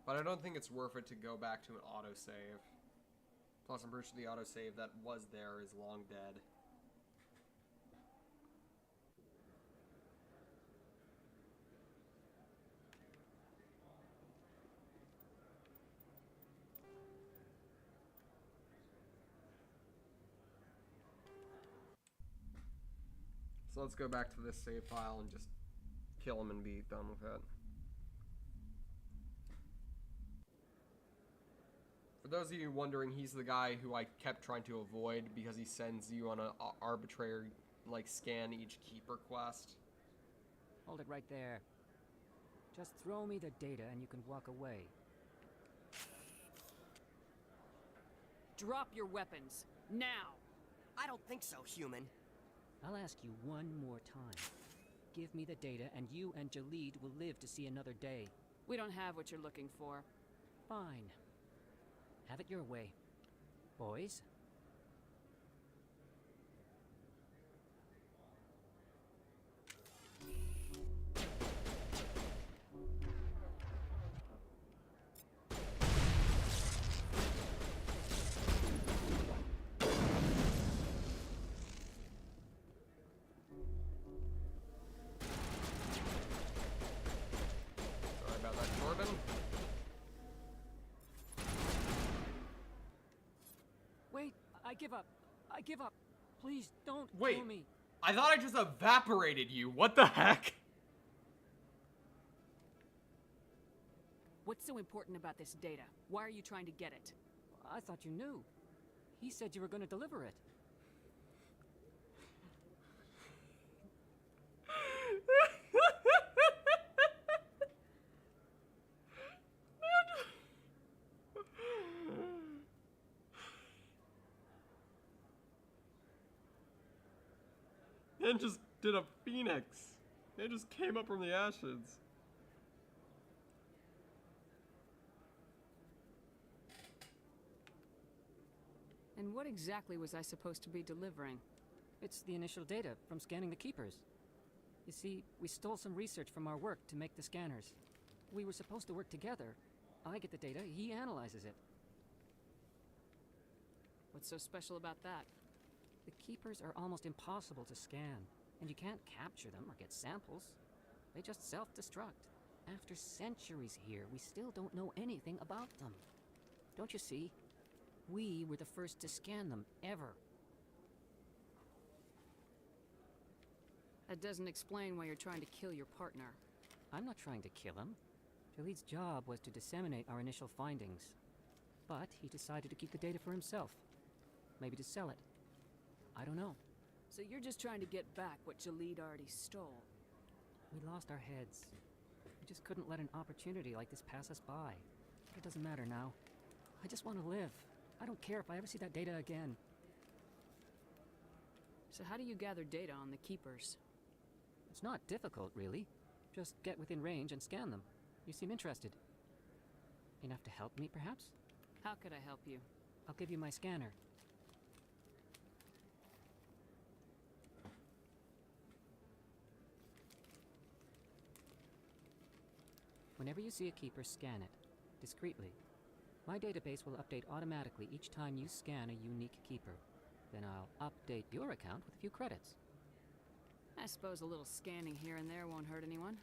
But I don't think it's worth it to go back to an autosave. Plus, I'm pretty sure the autosave that was there is long dead. So let's go back to this save file and just kill him and be done with it. For those of you wondering, he's the guy who I kept trying to avoid because he sends you on an arbitrary, like, scan each keeper quest. Hold it right there. Just throw me the data and you can walk away. Drop your weapons. Now! I don't think so, human. I'll ask you one more time. Give me the data and you and Jalid will live to see another day. We don't have what you're looking for. Fine. Have it your way. Boys? Sorry about that, Corbin. Wait, I give up. I give up. Please don't Wait, kill me. I thought I just evaporated you. What the heck? What's so important about this data? Why are you trying to get it? I thought you knew. He said you were going to deliver it. And just did a phoenix. It just came up from the ashes. And what exactly was I supposed to be delivering? It's the initial data from scanning the keepers. You see, we stole some research from our work to make the scanners. We were supposed to work together. I get the data, he analyzes it. What's so special about that? The keepers are almost impossible to scan, and you can't capture them or get samples. They just self-destruct. After centuries here, we still don't know anything about them. Don't you see? We were the first to scan them, ever. That doesn't explain why you're trying to kill your partner. I'm not trying to kill him. Jalid's job was to disseminate our initial findings. But he decided to keep the data for himself. Maybe to sell it. I don't know. So you're just trying to get back what Jalid already stole. We lost our heads. We just couldn't let an opportunity like this pass us by. But it doesn't matter now. I just want to live. I don't care if I ever see that data again. So how do you gather data on the Keepers? It's not difficult, really. Just get within range and scan them. You seem interested. Enough to help me, perhaps? How could I help you? I'll give you my scanner. Whenever you see a Keeper, scan it. Discreetly. My database will update automatically each time you scan a unique Keeper. Then I'll update your account with a few credits. I suppose a little scanning here and there won't hurt anyone.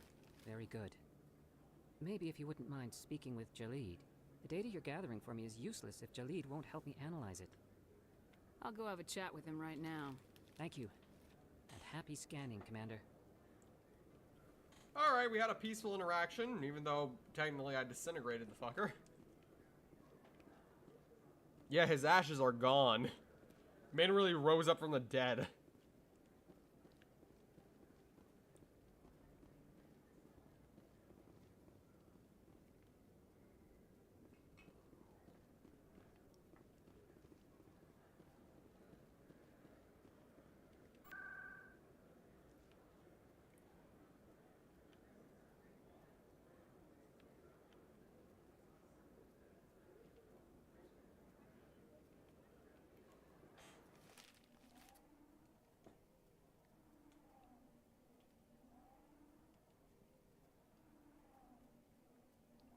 Very good. Maybe if you wouldn't mind speaking with Jalid. The data you're gathering for me is useless if Jalid won't help me analyze it. I'll go have a chat with him right now. Thank you. And happy scanning, Commander. Alright, we had a peaceful interaction, even though technically I disintegrated the fucker. Yeah, his ashes are gone. Man really rose up from the dead.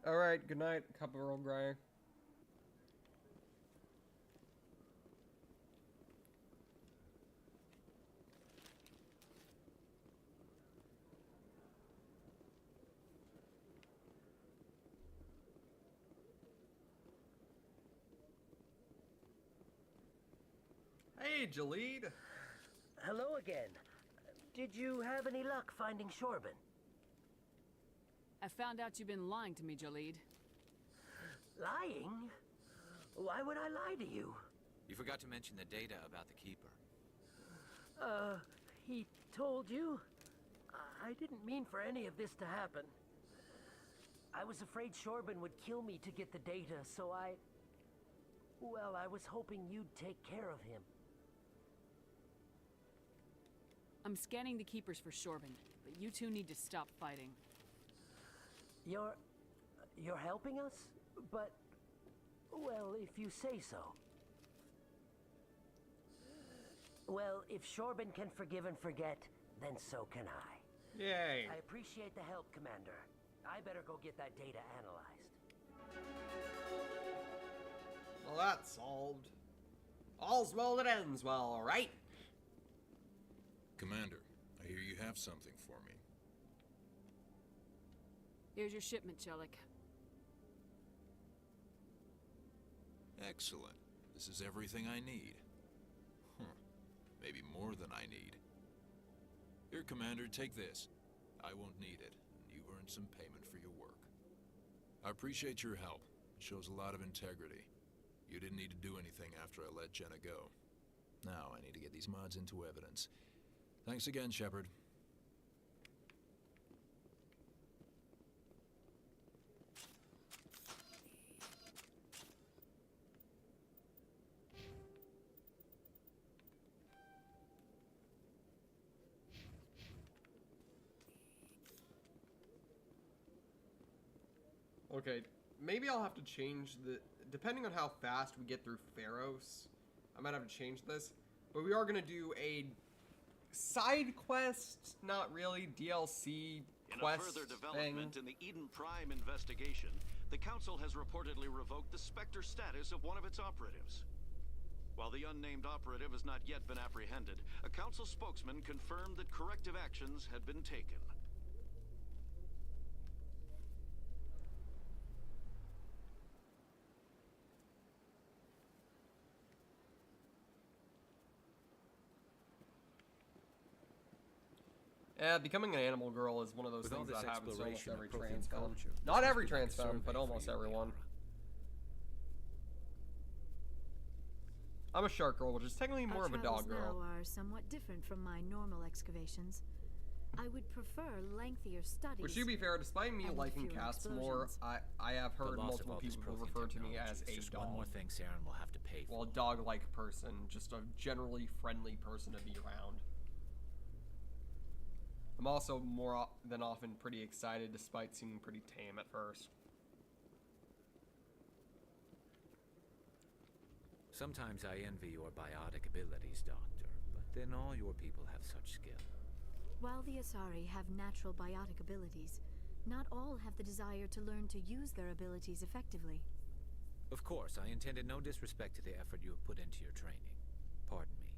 Alright, good night, cup of Earl Grey. Hey, Jalid. Hello again. Did you have any luck finding Shorbin? I found out you've been lying to me, Jalid. Lying? Why would I lie to you? You forgot to mention the data about the Keeper. He told you? I didn't mean for any of this to happen. I was afraid Shorbin would kill me to get the data, so well, I was hoping you'd take care of him. I'm scanning the Keepers for Shorbin, but you two need to stop fighting. You're helping us? But, well, if you say so. Well, if Shorbin can forgive and forget, then so can I. Yay. I appreciate the help, Commander. I better go get that data analyzed. Well, that's solved. All's well that ends well, right? Commander, I hear you have something for me. Here's your shipment, Chelik. Excellent. This is everything I need. Maybe more than I need. Here, Commander, take this. I won't need it, and you've earned some payment for your work. I appreciate your help. It shows a lot of integrity. You didn't need to do anything after I let Jenna go. Now I need to get these mods into evidence. Thanks again, Shepard. Okay, maybe I'll have to change depending on how fast we get through Pharos, I might have to change this. But we are going to do a side quest, not really, DLC quest In a further development in the Eden Prime investigation, the Council has reportedly revoked the Spectre status of one of its operatives. While the unnamed operative has not yet been apprehended, a Council spokesman confirmed that corrective actions had been taken. Becoming an animal girl is one of those With all things this that happens to almost exploration every of Prothean trans film. culture, Not this every must be like a trans film, survey but for almost you, everyone. Liara. I'm a shark girl, which is technically more Our of a dog travels girl. now are somewhat different from my normal excavations. I would prefer lengthier studies. Which, to be fair, despite me and liking fewer cats more, explosions. I have The heard loss of multiple all this people Prothean refer to me technology as is a just dog. one more thing Saren will have to pay for. Well, a dog-like person, just a generally friendly person to be around. I'm also more than often pretty excited, despite seeming pretty tame at first. Sometimes I envy your biotic abilities, Doctor, but then all your people have such skill. While the Asari have natural biotic abilities, not all have the desire to learn to use their abilities effectively. Of course, I intended no disrespect to the effort you have put into your training. Pardon me.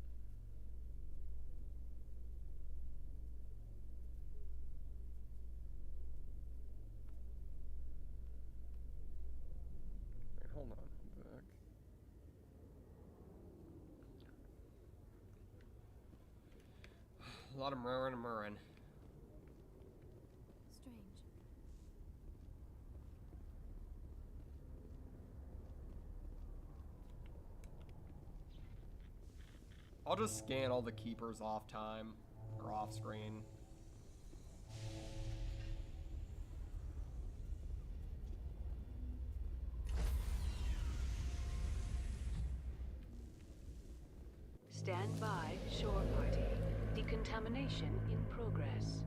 Wait, hold on. Back. A lot of murrin and murrin. Strange. I'll just scan all the keepers off time, or off screen. Stand by, shore party. Decontamination in progress.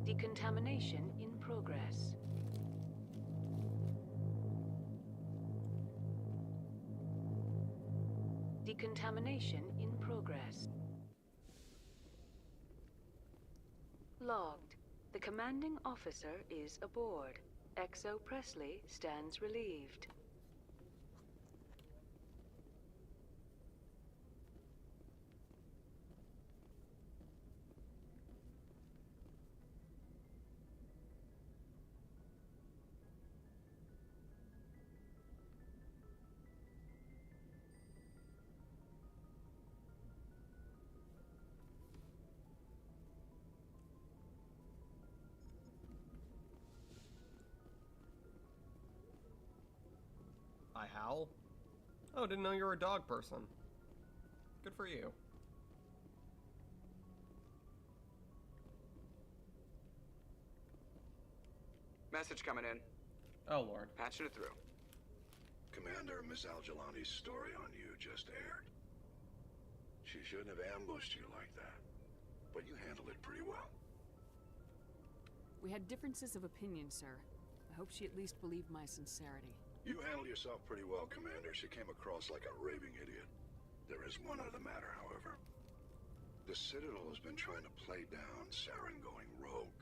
Decontamination in progress. Decontamination in progress. Logged. The commanding officer is aboard. XO Presley stands relieved. I howl? Oh, didn't know you were a dog person. Good for you. Message coming in. Oh, Lord. Patching it through. Commander, Miss Al-Jalani's story on you just aired. She shouldn't have ambushed you like that, but you handled it pretty well. We had differences of opinion, sir. I hope she at least believed my sincerity. You handled yourself pretty well, Commander. She came across like a raving idiot. There is one other matter, however. The Citadel has been trying to play down Saren going rogue.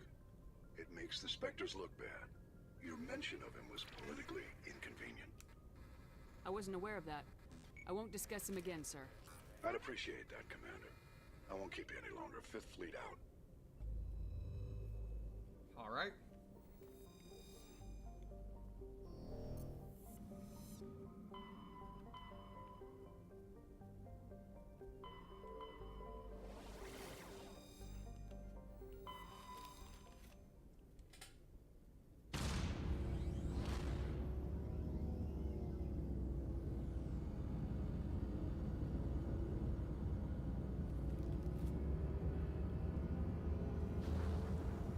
It makes the Spectres look bad. Your mention of him was politically inconvenient. I wasn't aware of that. I won't discuss him again, sir. I'd appreciate that, Commander. I won't keep you any longer. Fifth Fleet out. All right.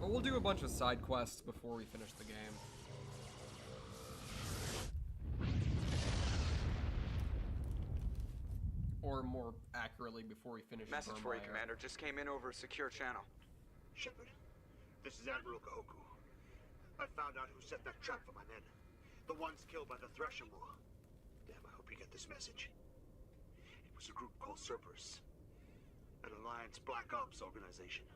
But we'll do a bunch of side quests before we finish the game. Or more accurately, before we finish Message for you, Vermeer. Commander. Just came in over a secure channel. Shepard, this is Admiral Kahoku. I found out who set that trap for my men. The ones killed by the Thresher War. Damn, I hope you get this message. It was a group called Cerberus. An Alliance Black Ops organization.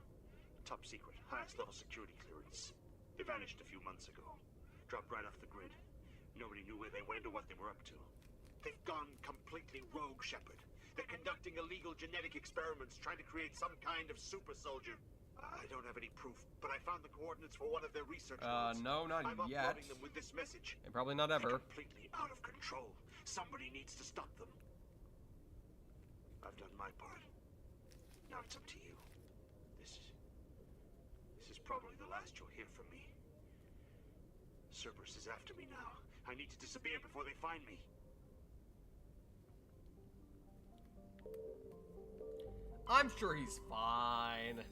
Top secret, highest level security clearance. They vanished a few months ago. Dropped right off the grid. Nobody knew where they went or what they were up to. They've gone completely rogue, Shepard. They're conducting illegal genetic experiments, trying to create some kind of super soldier. I don't have any proof, but I found the coordinates for one of their research nodes. No, not I'm yet. uploading them with this message. And probably not ever. They're completely out of control. Somebody needs to stop them. I've done my part. Now it's up to you. This is probably the last you'll hear from me. Cerberus is after me now. I need to disappear before they find me. I'm sure he's fine.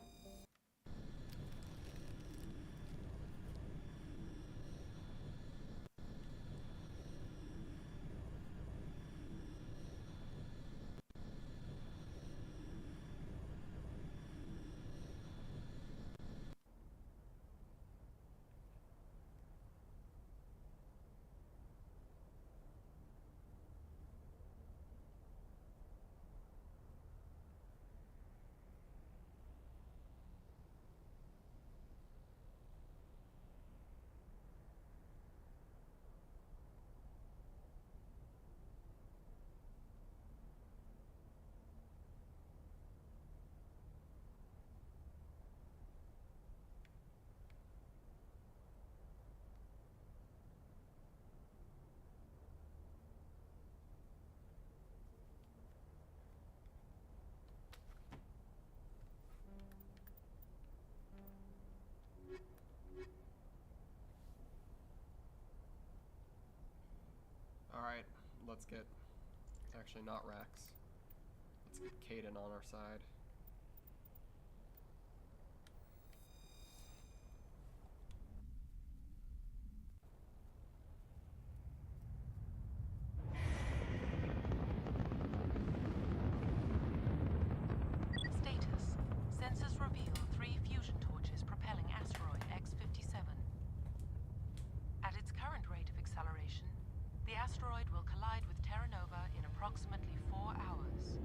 Alright, let's get... Actually, not Rex. Let's get Caden on our side. Status. Sensors reveal 3 fusion torches propelling asteroid X-57. At its current rate of acceleration, the asteroid will collide with Terra Nova in approximately 4 hours.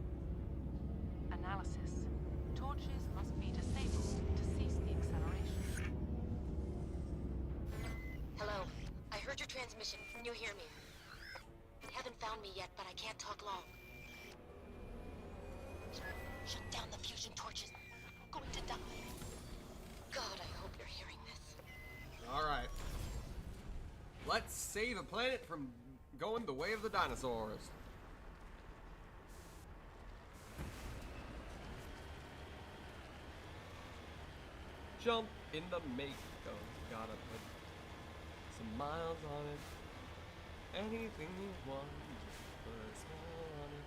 Analysis. Torches must be disabled to cease the acceleration. Hello. I heard your transmission. Can you hear me? They haven't found me yet, but I can't talk long. Shut down the fusion torches. I'm going to die. God, I hope you're hearing this. Alright. Let's save a planet from going the way of the dinosaurs. Jump in the Mako. Gotta put some miles on it. Anything you want, just put a smile on it.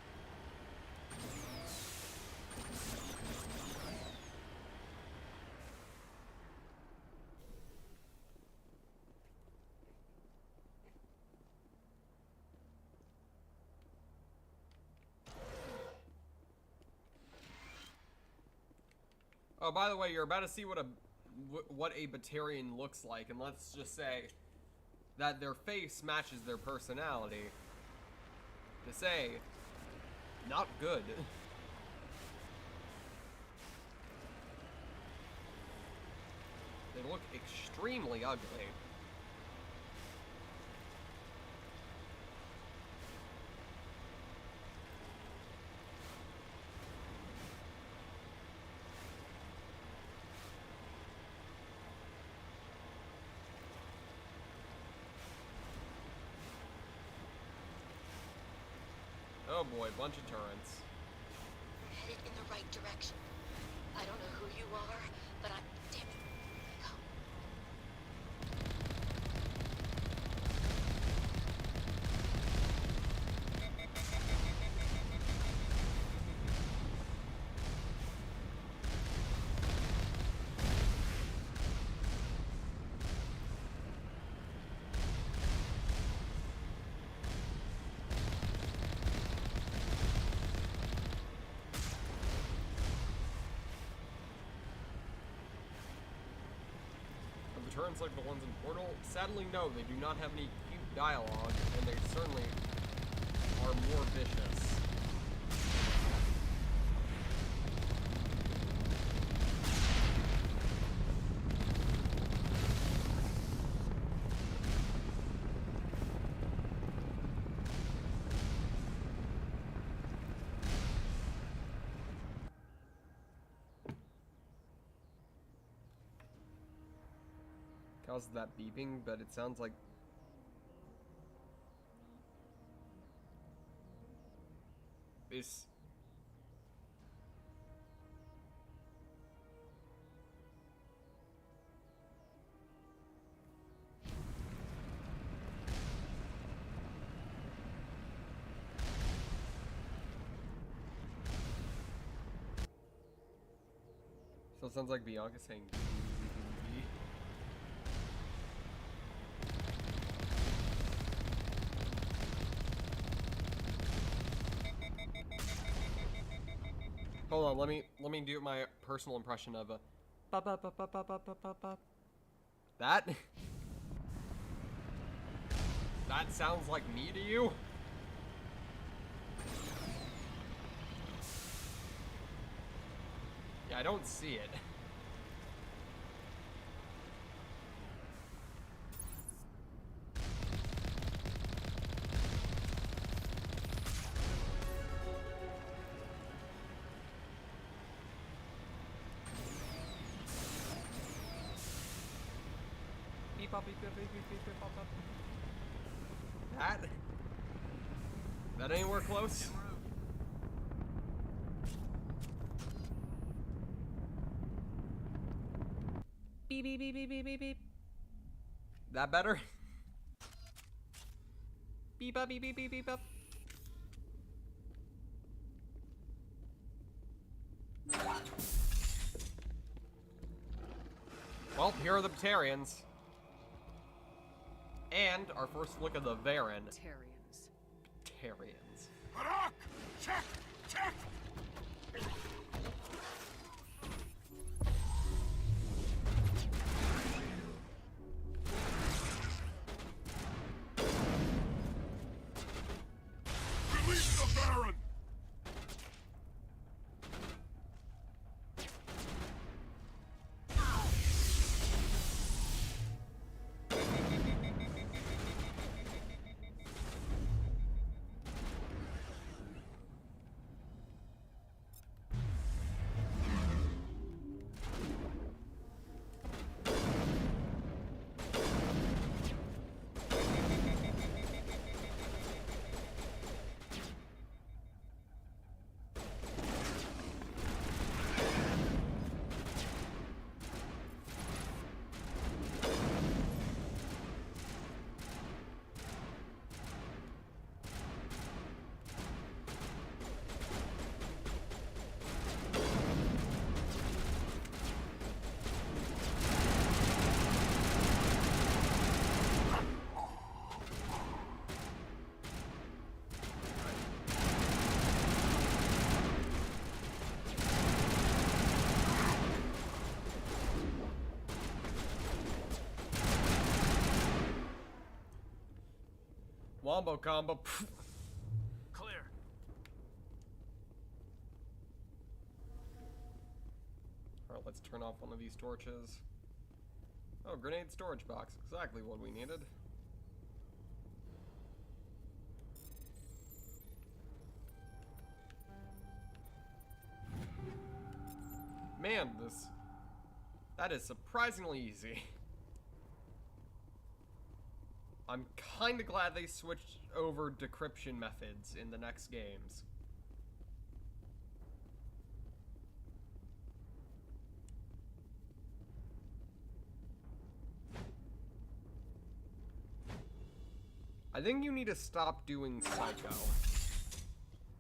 Oh, by the way, you're about to see what a Batarian looks like, and let's just say that their face matches their personality. To say, not good. They look extremely ugly. Oh boy, bunch of turrets. Headed in the right direction. I don't know who you are, but I'm... Damn it. Go. Turns like the ones in Portal? Sadly, no, they do not have any cute dialogue, and they certainly are more vicious. Causes that beeping, but it sounds like this That sounds like Bianca saying. Hold on, let me do my personal impression of a that. That sounds like me to you? Yeah, I don't see it. That anywhere close? Beep beep beep beep beep beep beep. That better? Beep up beep beep beep beep up. Well, here are the Batarians. And our first look of the Varen. Batarians. Batarians. Harak! Check! Check! Release the Baron! Wombo combo. Clear. Alright, let's turn off one of these torches. Oh, grenade storage box. Exactly what we needed. Man, that is surprisingly easy. I'm kinda glad they switched over decryption methods in the next games. I think you need to stop doing Psycho.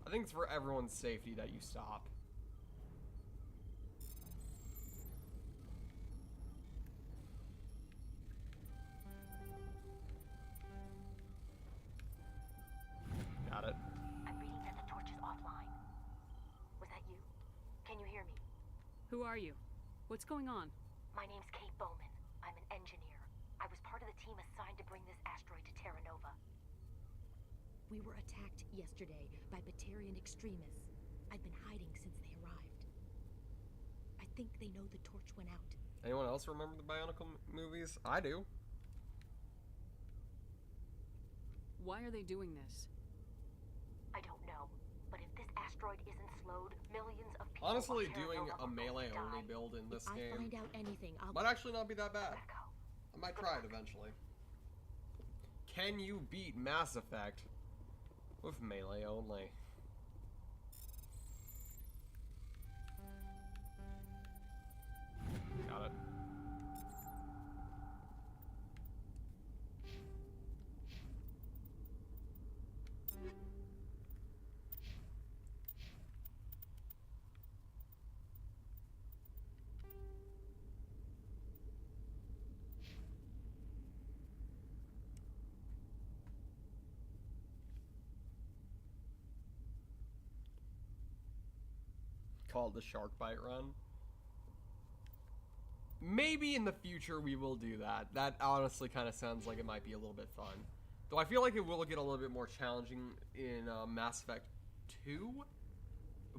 I think it's for everyone's safety that you stop. Got it. I'm reading that the torch is offline. Was that you? Can you hear me? Who are you? What's going on? My name's Kate Bowman. I'm an engineer. I was part of the team assigned to bring this asteroid to Terra Nova. We were attacked yesterday by Batarian extremists. I've been hiding since they arrived. I think they know the torch went out. Anyone else remember the Bionicle movies? I do. Why are they doing this? I don't know, but if this asteroid isn't slowed, millions of people Honestly, on Terra doing Nova a will melee-only die. build in this If I game find out anything, I'll... might actually not be that bad. I might try it eventually. Can you beat Mass Effect with melee only? Got it. call it the Shark Bite Run. Maybe in the future we will do that. That honestly kind of sounds like it might be a little bit fun. Though I feel like it will get a little bit more challenging in Mass Effect 2.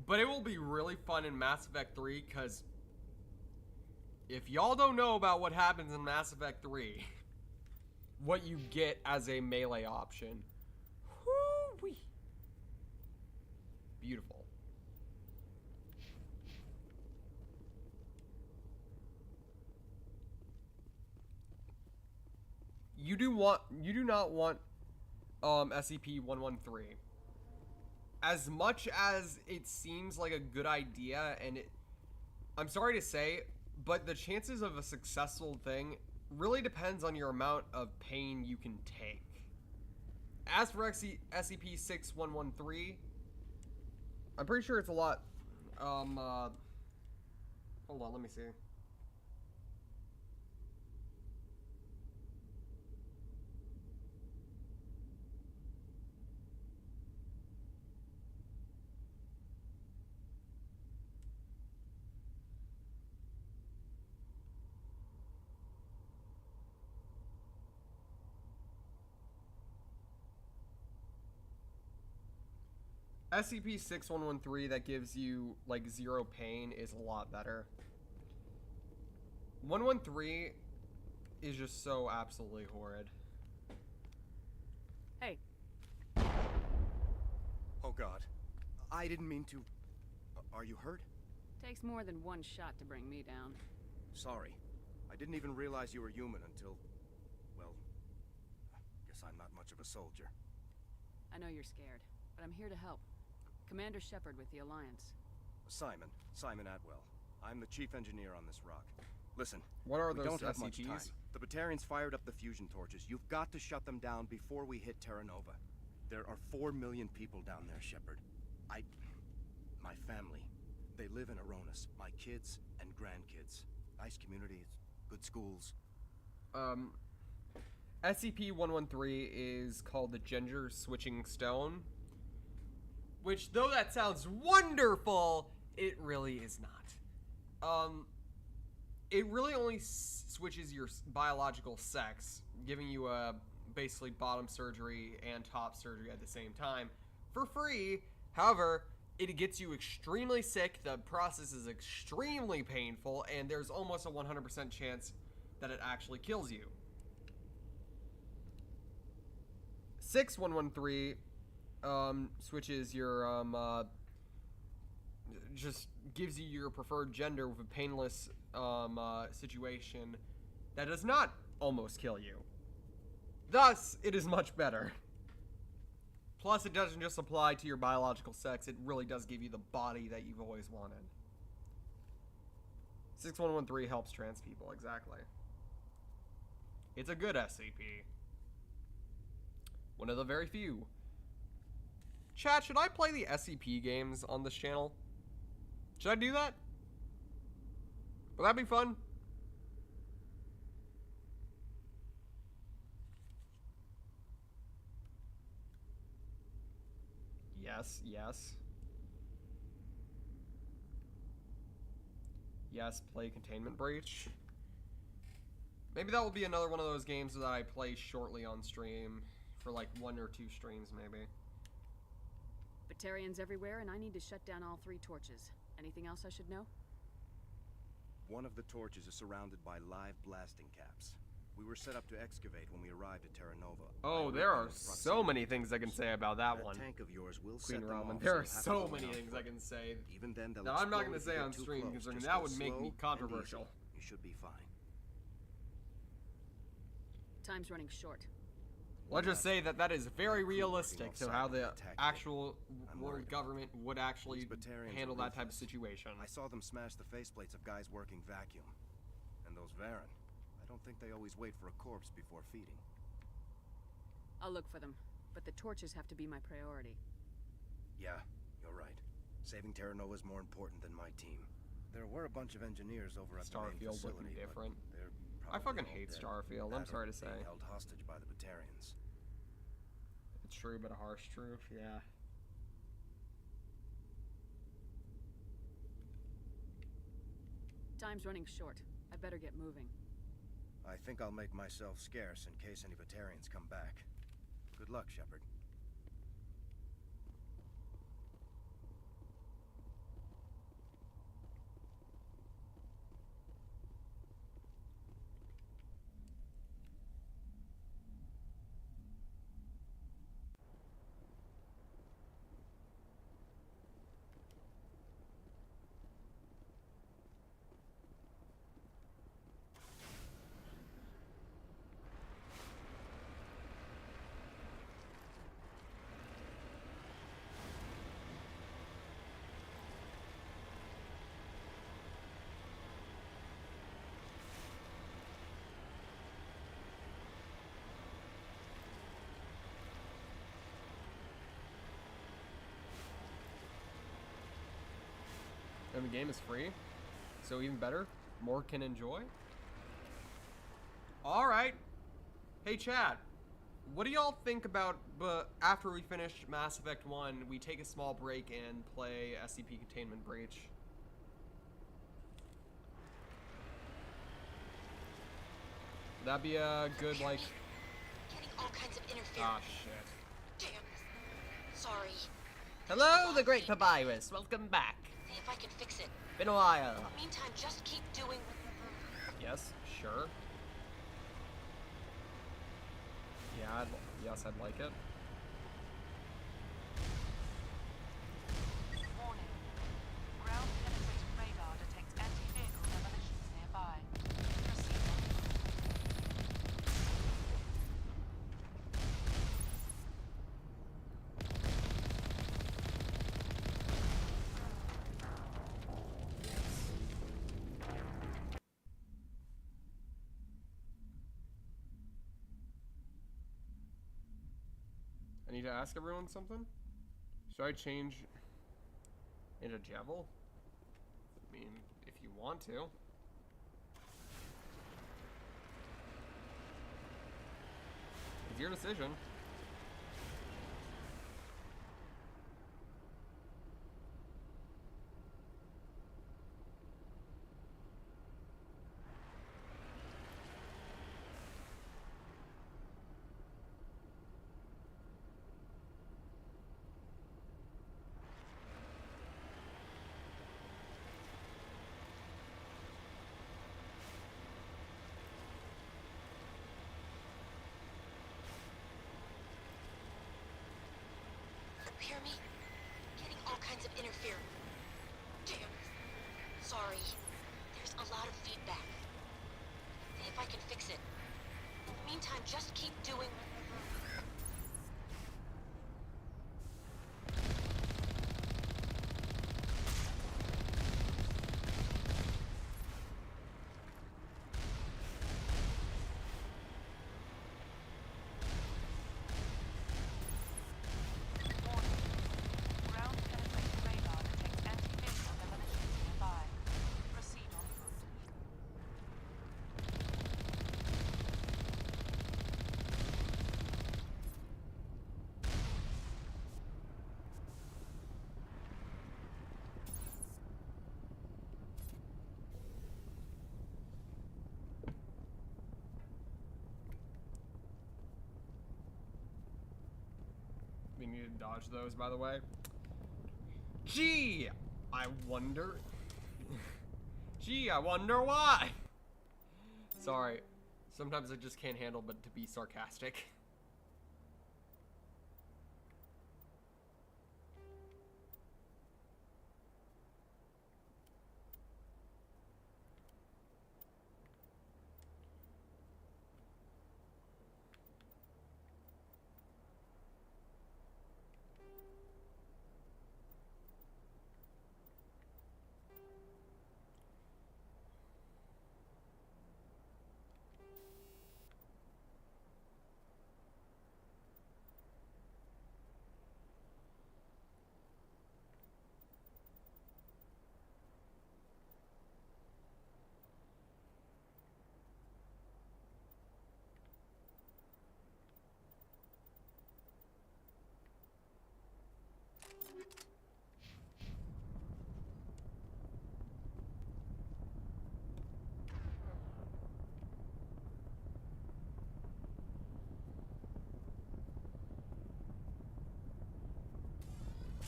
But it will be really fun in Mass Effect 3, because if y'all don't know about what happens in Mass Effect 3, what you get as a melee option. Whoo-wee. Beautiful. You do not want SCP-113. As much as it seems like a good idea, and I'm sorry to say, but the chances of a successful thing really depends on your amount of pain you can take. As for SCP-6113, I'm pretty sure it's a lot. Hold on, let me see. SCP-6113 that gives you, like, 0 pain is a lot better. 113 is just so absolutely horrid. Hey. Oh God. I didn't mean to... Are you hurt? Takes more than one shot to bring me down. Sorry. I didn't even realize you were human until... Well... guess I'm not much of a soldier. I know you're scared, but I'm here to help. Commander Shepard with the Alliance. Simon Atwell. I'm the chief engineer on this rock. Listen, what are we those don't have SCPs? much time. The Batarians fired up the fusion torches. You've got to shut them down before we hit Terra Nova. There are 4 million people down there, Shepard. My family, they live in Aronis. My kids and grandkids. Nice communities, good schools. SCP-113 is called the Ginger Switching Stone. Which, though that sounds wonderful, it really is not. It really only switches your biological sex, giving you basically bottom surgery and top surgery at the same time for free. However, it gets you extremely sick, the process is extremely painful, and there's almost a 100% chance that it actually kills you. 6113 switches your just gives you your preferred gender with a painless situation that does not almost kill you. Thus, it is much better. Plus, it doesn't just apply to your biological sex, it really does give you the body that you've always wanted. 6113 helps trans people, exactly. It's a good SCP. One of the very few. Chat, should I play the SCP games on this channel? Should I do that? Would that be fun? Yes, yes. Yes, play Containment Breach. Maybe that will be another one of those games that I play shortly on stream. For like 1 or 2 streams, maybe. Batarians everywhere, and I need to shut down all 3 torches. Anything else I should know? One of the torches is surrounded by live blasting caps. We were set up to excavate when we arrived at Terra Nova. Oh, there are so many things I can say about that one. Tank of yours will Queen set them Ramen. off, There are so so many things I can say. Even then, that I'm not going to say on stream because that would make me controversial. You should be fine. Time's running short. Let's just say that is very realistic to how the actual world government would actually handle that type of situation. I saw them smash the faceplates of guys working vacuum. And those Varen, I don't think they always wait for a corpse before feeding. I'll look for them, but the torches have to be my priority. Yeah, you're right. Saving Terra Nova is more important than my team. There were a bunch of engineers over at the main Starfield facility, looking different. I fucking hate Starfield, I'm sorry to say. Held hostage by the Batarians. It's true, but a harsh truth, yeah. Time's running short. I better get moving. I think I'll make myself scarce in case any Batarians come back. Good luck, Shepard. And the game is free, so even better, more can enjoy. All right. Hey, chat. What do y'all think about, but after we finish Mass Effect 1, we take a small break and play SCP Containment Breach? Would that be a good, like... Getting all kinds of interference. Ah, shit. Damn. Sorry. Hello, the Great Papyrus. Welcome back. See if I can fix it. Been a while. Meantime, just keep doing... Yes, sure. Yeah, yes, I'd like it. Warning. Ground penetrating radar detects anti-vehicle demolitions nearby. Proceed on. I need to ask everyone something? Should I change into Jevil? I mean, if you want to. It's your decision. Hear me? Getting all kinds of interference. Damn. Sorry. There's a lot of feedback. See if I can fix it. Meantime, just keep doing... Ground penetrating radar detects anti-vehicle demolitions nearby. Proceed on foot. We need to dodge those, by the way. Gee, I wonder. Gee, I wonder why. Sorry. Sometimes I just can't handle but to be sarcastic.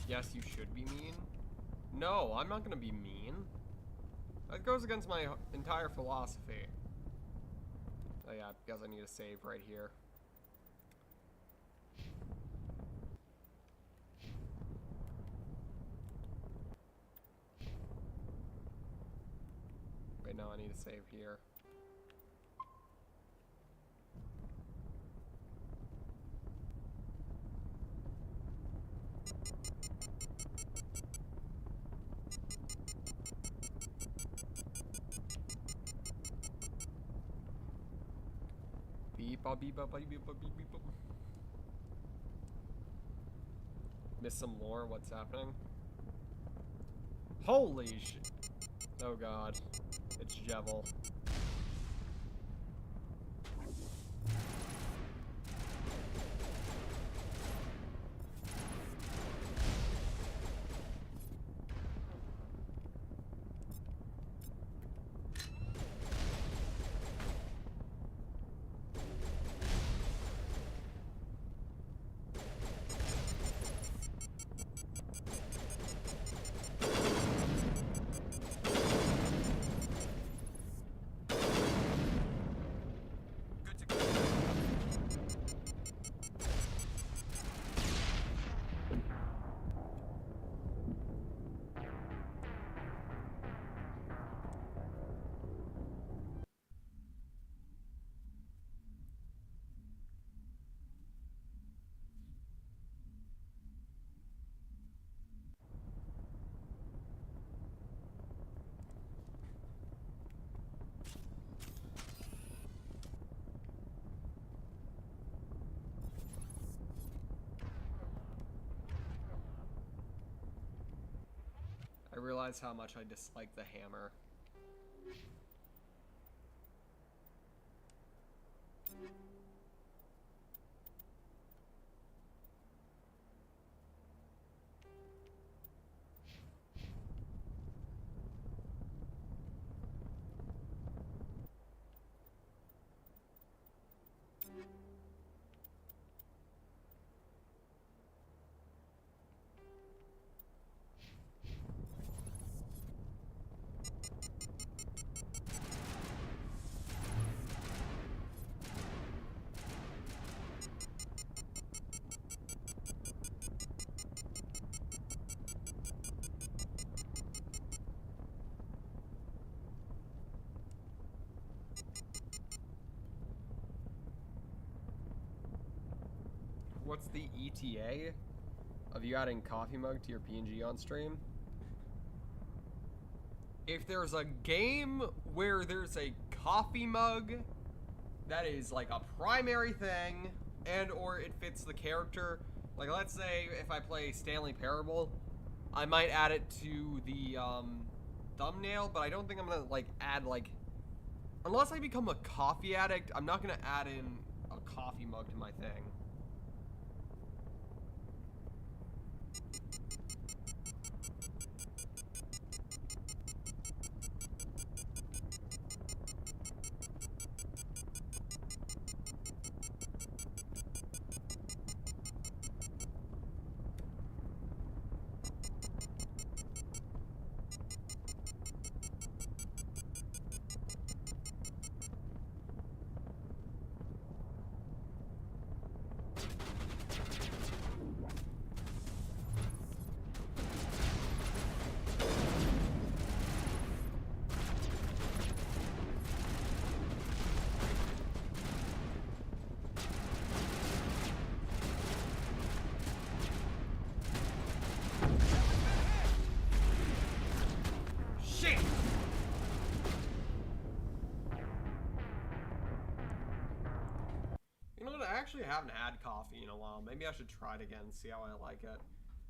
Yes, you should be mean. No, I'm not gonna be mean. That goes against my entire philosophy. Oh yeah, because I need a save right here. Wait, no, I need a save here. Beep, beep, beep, beep, beep, beep, beep. Miss some lore, what's happening? Holy shit. Oh god. It's Jevil. I realize how much I dislike the hammer. What's the ETA of you adding coffee mug to your PNG on stream? If there's a game where there's a coffee mug that is like a primary thing and or it fits the character, like let's say if I play Stanley Parable, I might add it to the thumbnail, but I don't think I'm gonna like add like, unless I become a coffee addict, I'm not gonna add in a coffee mug to my thing. I actually haven't had coffee in a while. Maybe I should try it again, see how I like it.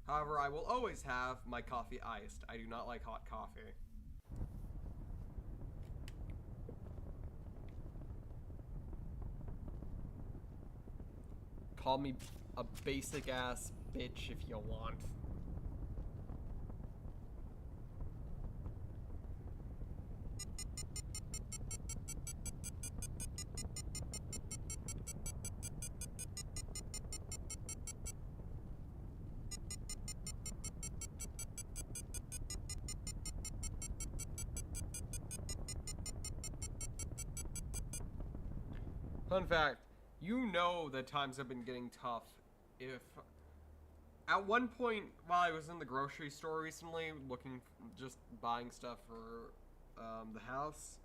However, I will always have my coffee iced. I do not like hot coffee. Call me a basic ass bitch if you want. Fun fact, you know that times have been getting tough if... At one point, while I was in the grocery store recently, just buying stuff for the house,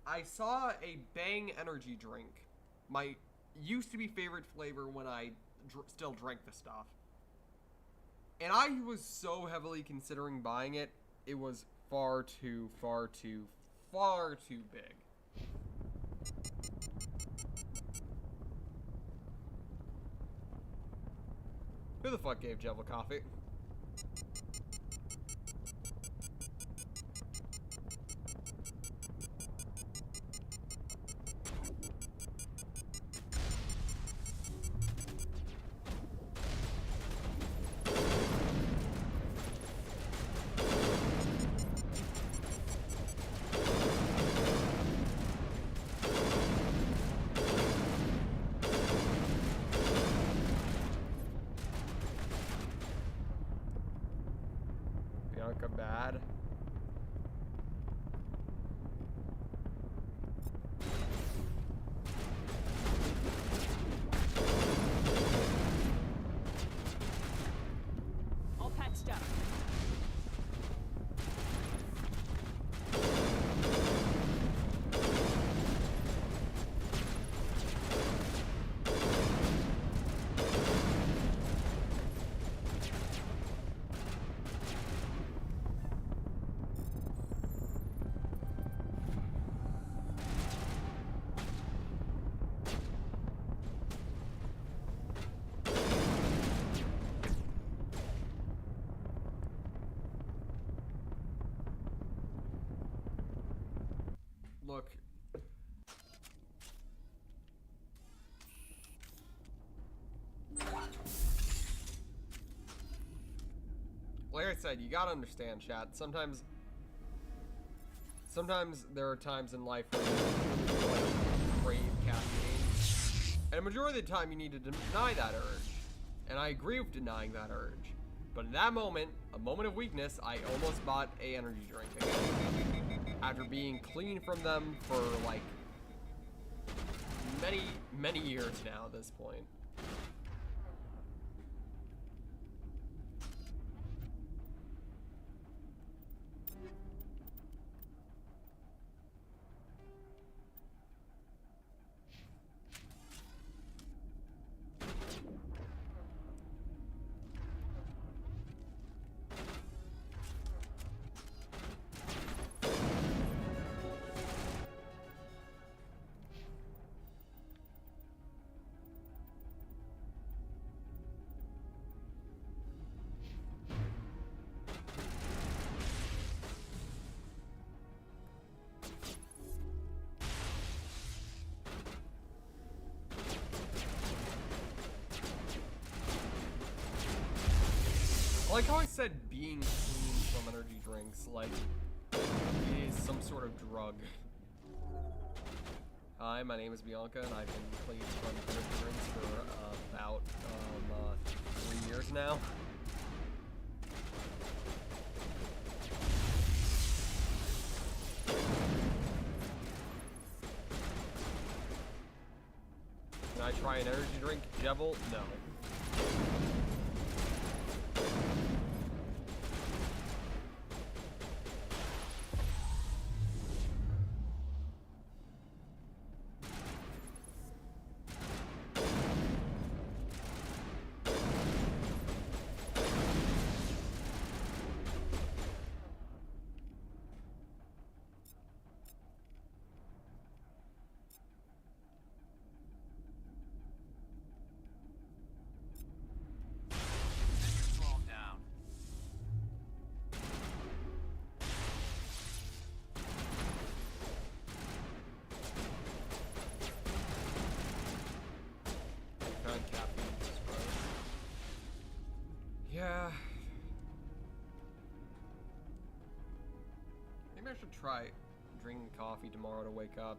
I saw a Bang energy drink. My used-to-be favorite flavor when I still drank the stuff. And I was so heavily considering buying it, it was far too big. Who the fuck gave Jevel coffee? Bianca bad. All patched up. Look. Like I said, you gotta understand, chat. Sometimes there are times in life where you like crave caffeine. And a majority of the time you need to deny that urge. And I agree with denying that urge. But in that moment, a moment of weakness, I almost bought a energy drink again. After being clean from them for like many years now at this point. I like how I said being clean from energy drinks, like it is some sort of drug. Hi, my name is Bianca, and I've been clean from energy drinks for about 3 years now. Can I try an energy drink, Jevel? No. Yeah. Maybe I should try drinking coffee tomorrow to wake up.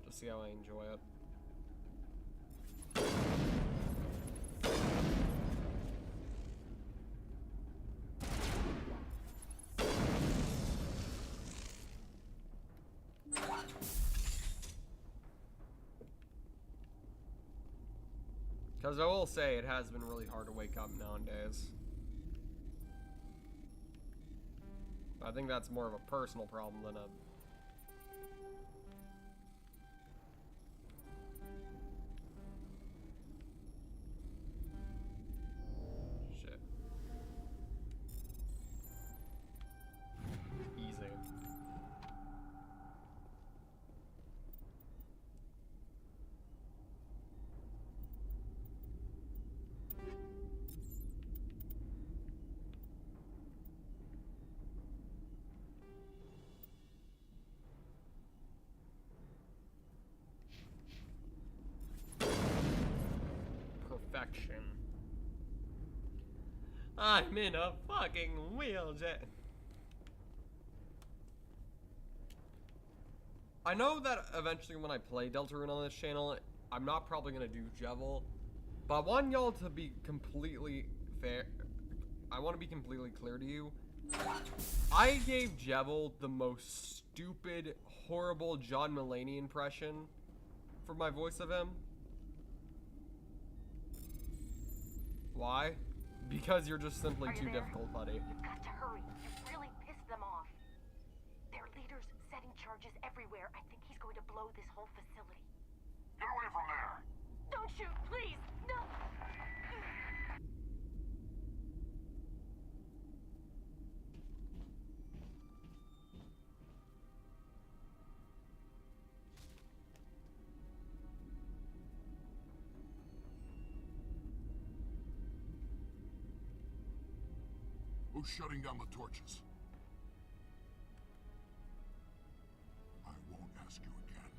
Just see how I enjoy it. Because I will say, it has been really hard to wake up nowadays. I think that's more of a personal problem than a... Shit. Easy. Perfection. I'm in a fucking wheelchair. I know that eventually when I play Deltarune on this channel, I'm not probably gonna do Jevil, but I want y'all to be completely fair. I want to be completely clear to you. I gave Jevil the most stupid, horrible John Mulaney impression for my voice of him. Why? Because you're just simply too difficult, buddy. You've got to hurry. You've really pissed them off. Their leader's setting charges everywhere. I think he's going to blow this whole facility. Get away from there! Don't shoot, please! No! Who's shutting down the torches? I won't ask you again.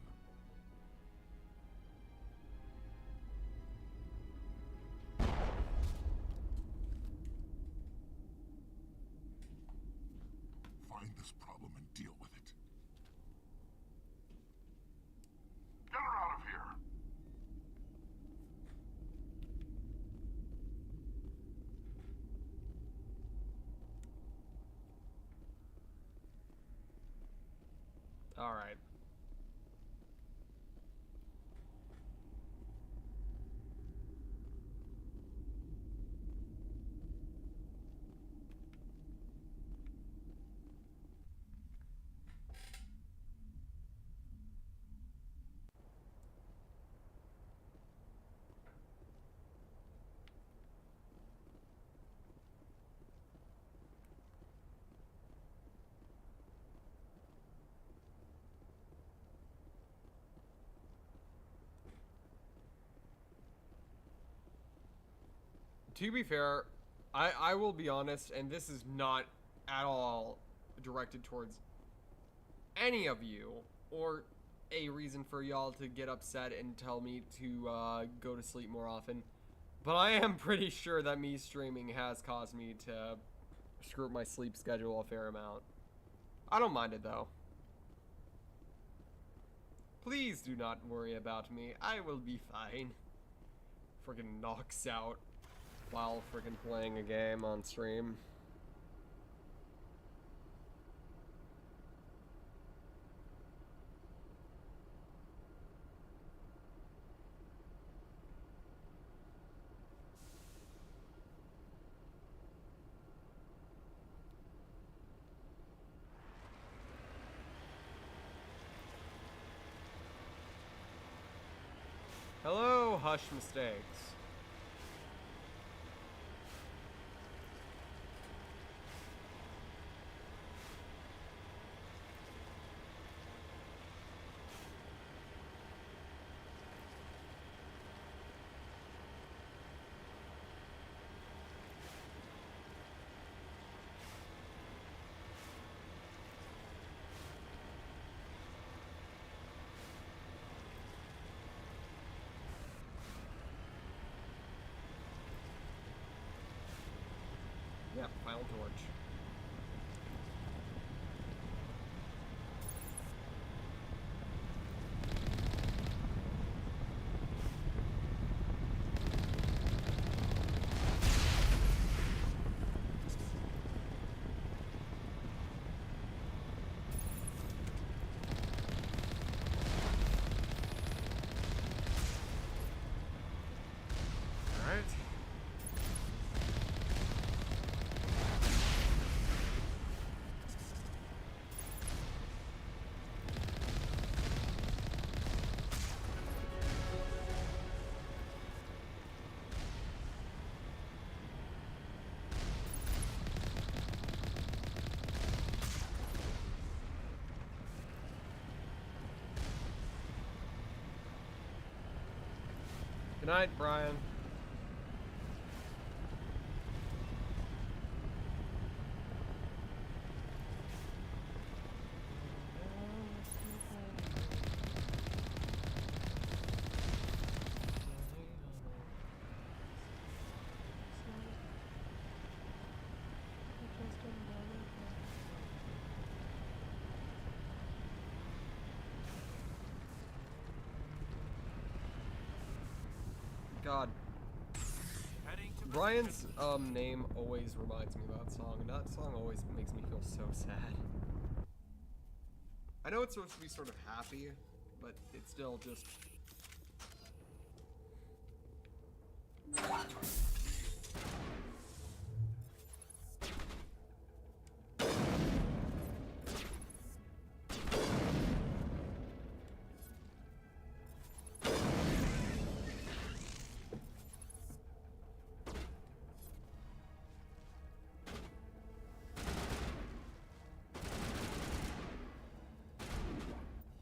Find this problem and deal with it. Get her out of here! All right. To be fair, I will be honest, and this is not at all directed towards any of you, or a reason for y'all to get upset and tell me to go to sleep more often, but I am pretty sure that me streaming has caused me to screw up my sleep schedule a fair amount. I don't mind it though. Please do not worry about me. I will be fine. Friggin' knocks out while friggin' playing a game on stream. Hello, Hush Mistakes. Yeah, final torch. Good night, Brian. God. Brian's name always reminds me of that song, and that song always makes me feel so sad. I know it's supposed to be sort of happy, but it's still just...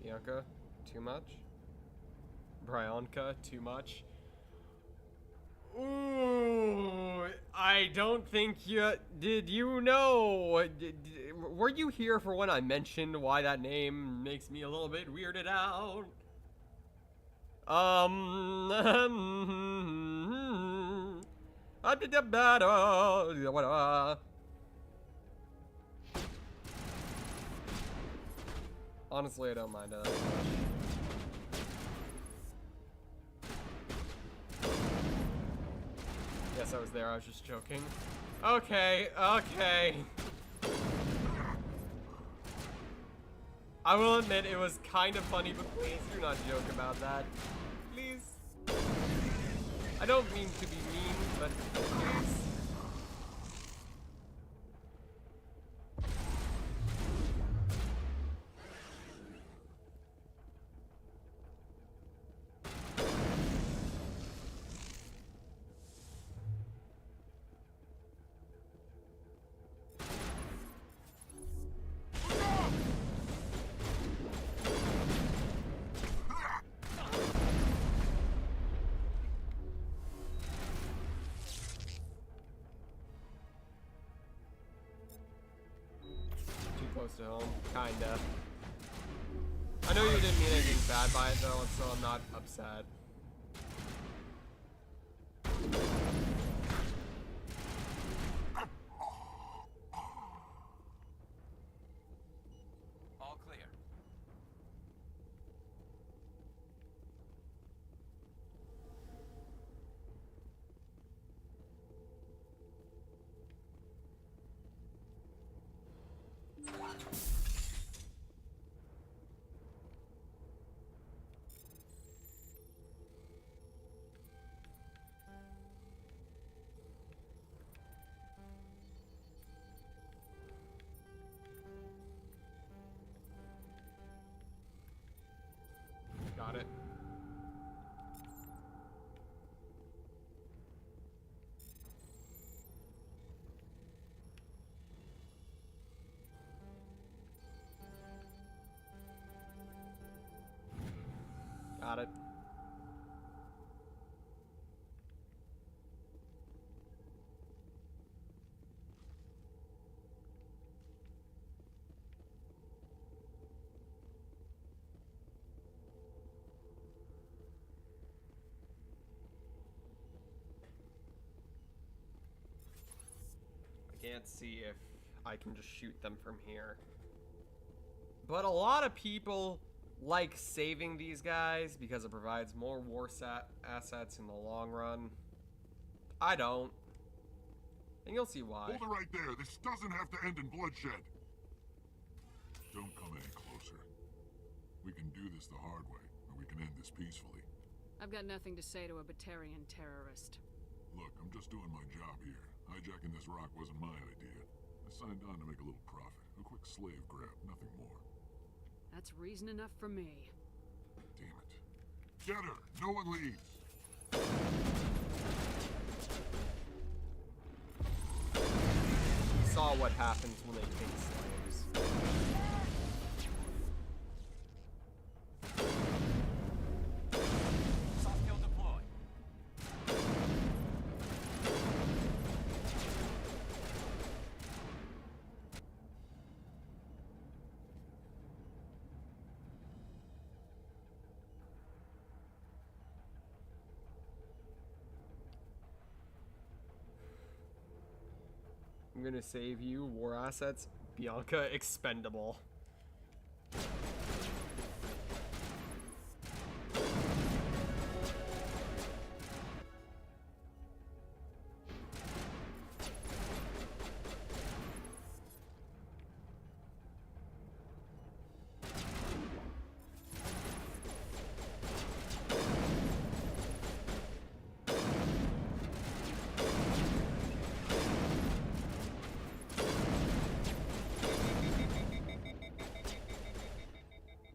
Bianca, too much? Bryanka, too much? Ooh, I don't think you... Did you know? Were you here for when I mentioned why that name makes me a little bit weirded out? I did the better. Honestly, I don't mind it that much. Yes, I was there. I was just joking. Okay, okay. I will admit it was kind of funny, but please do not joke about that. Please. I don't mean to be mean, but please. Close to home, kinda. I know you didn't mean anything bad by it though, and so I'm not upset. All clear. Got it. Got it. I can't see if I can just shoot them from here. But a lot of people like saving these guys because it provides more war assets in the long run. I don't. And you'll see why. Hold it right there. This doesn't have to end in bloodshed. Don't come any closer. We can do this the hard way, or we can end this peacefully. I've got nothing to say to a Batarian terrorist. Look, I'm just doing my job here. Hijacking this rock wasn't my idea. I signed on to make a little profit. A quick slave grab, nothing more. That's reason enough for me. Damn it. Get her! No one leaves! You saw what happens when they take slaves. Soft kill deployed. I'm gonna save you. War assets. Bianca expendable.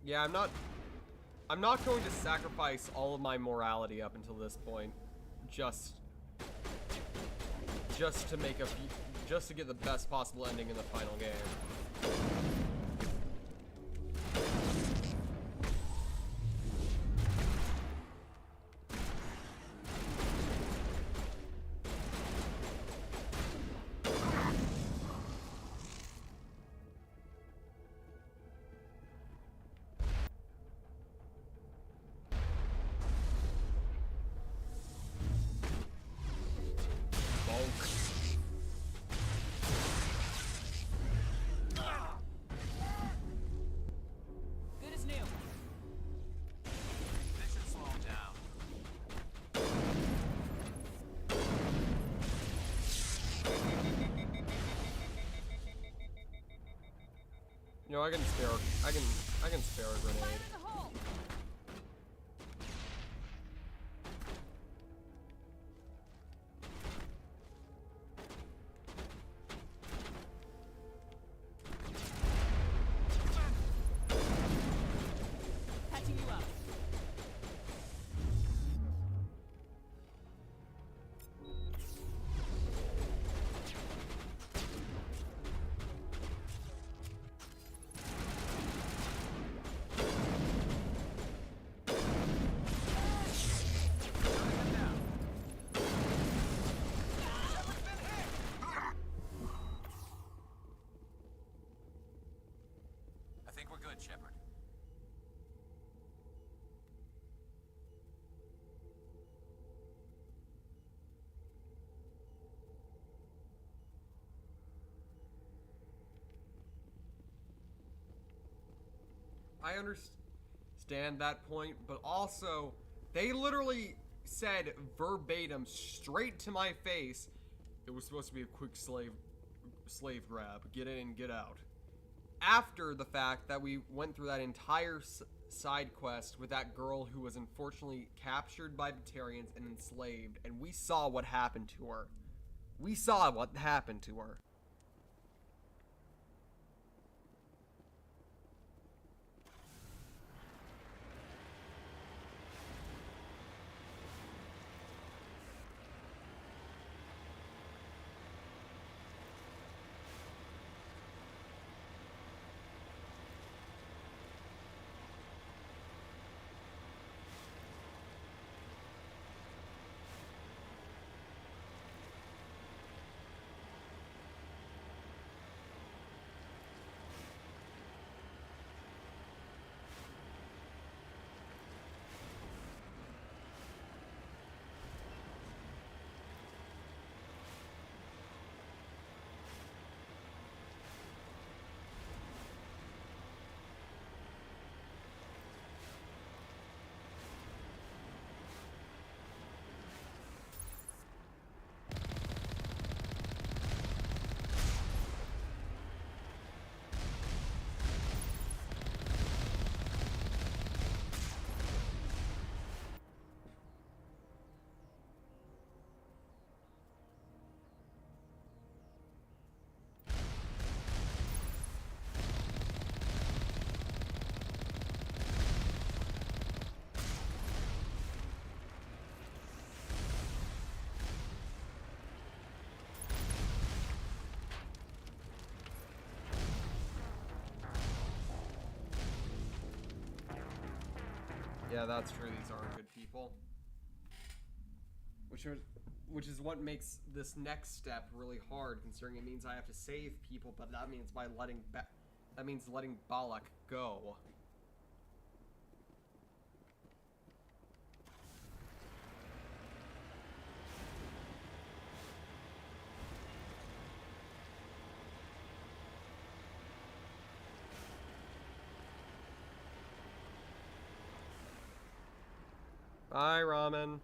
Yeah, I'm not going to sacrifice all of my morality up until this point, just to make just to get the best possible ending in the final game. Good as new. This should slow him down. You know, I can spare a grenade. Patching you up. I think we're good, Shepard. I understand that point, but also, they literally said verbatim, straight to my face, it was supposed to be a quick slave grab, get in, get out. After the fact that we went through that entire side quest with that girl who was unfortunately captured by Batarians and enslaved, and we saw what happened to her. We saw what happened to her. Yeah, that's true. These aren't good people. Which is what makes this next step really hard, considering it means I have to save people, but that means letting Balak go. Bye, ramen.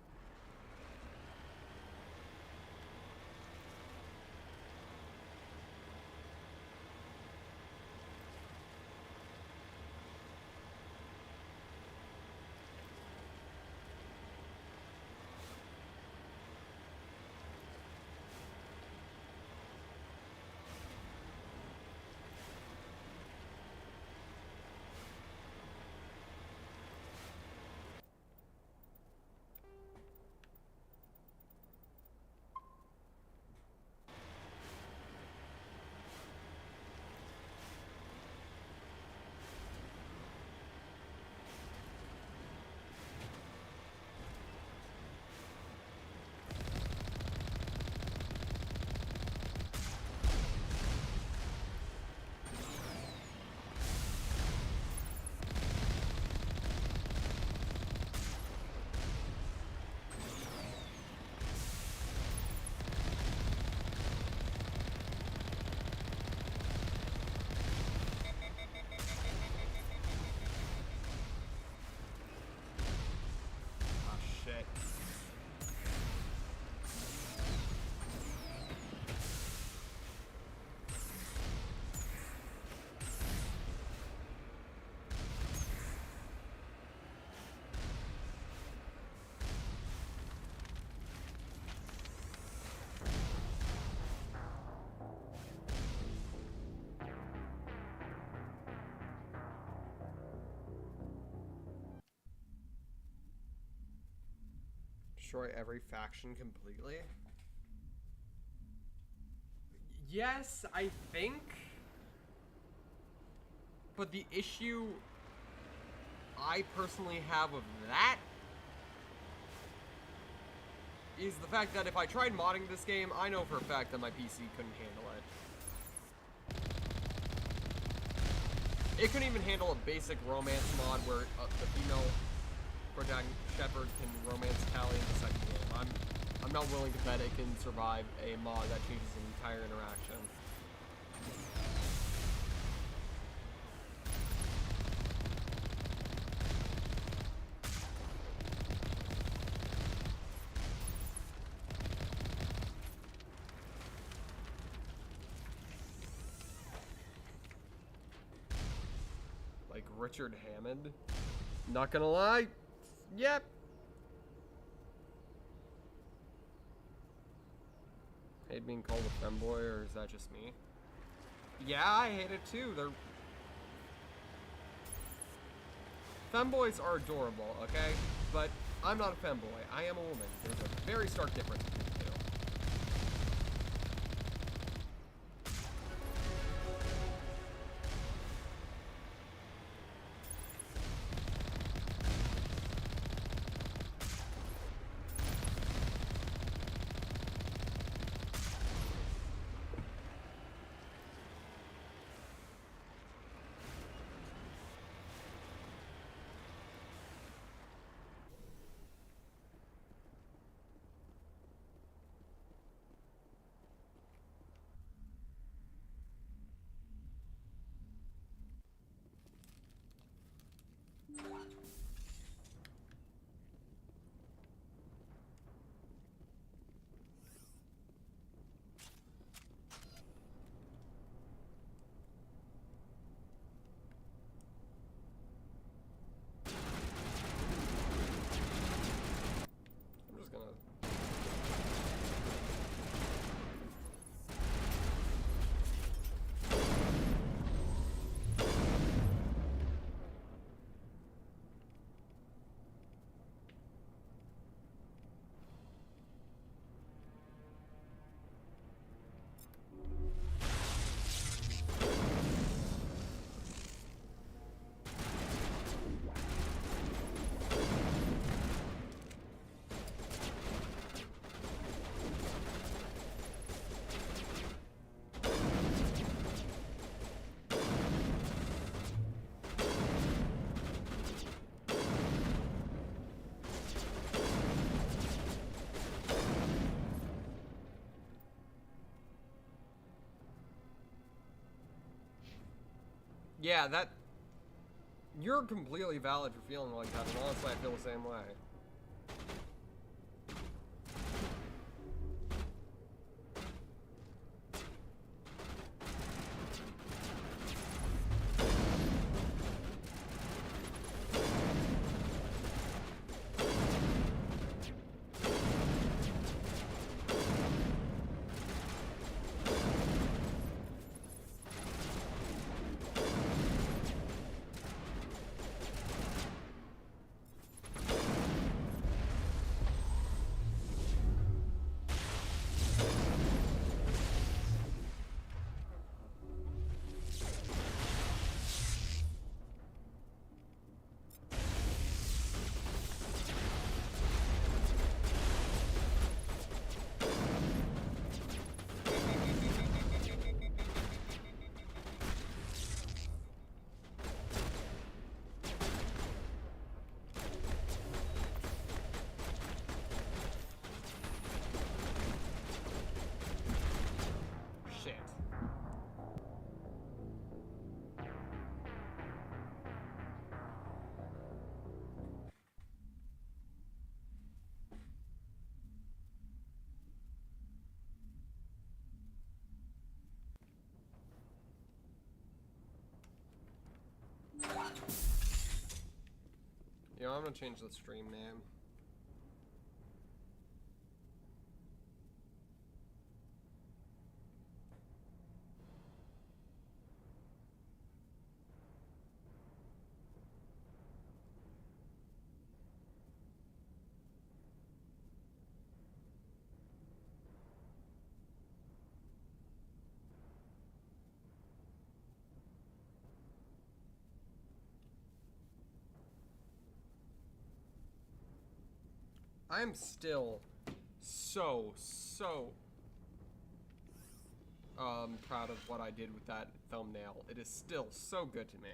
Destroy every faction completely? Yes, I think. But the issue I personally have with that is the fact that if I tried modding this game, I know for a fact that my PC couldn't handle it. It couldn't even handle a basic romance mod where the female protagonist Shepard can romance Callie in the second game. I'm not willing to bet it can survive a mod that changes the entire interaction. Like Richard Hammond? Not gonna lie. Yep. Hate being called a femboy, or is that just me? Yeah, I hate it too. Femboys are adorable, okay? But I'm not a femboy. I am a woman. There's a very stark difference between the two. Yeah, you're completely valid for feeling like that, and honestly, I feel the same way. You know, I'm gonna change the stream name. I am still so proud of what I did with that thumbnail. It is still so good to me.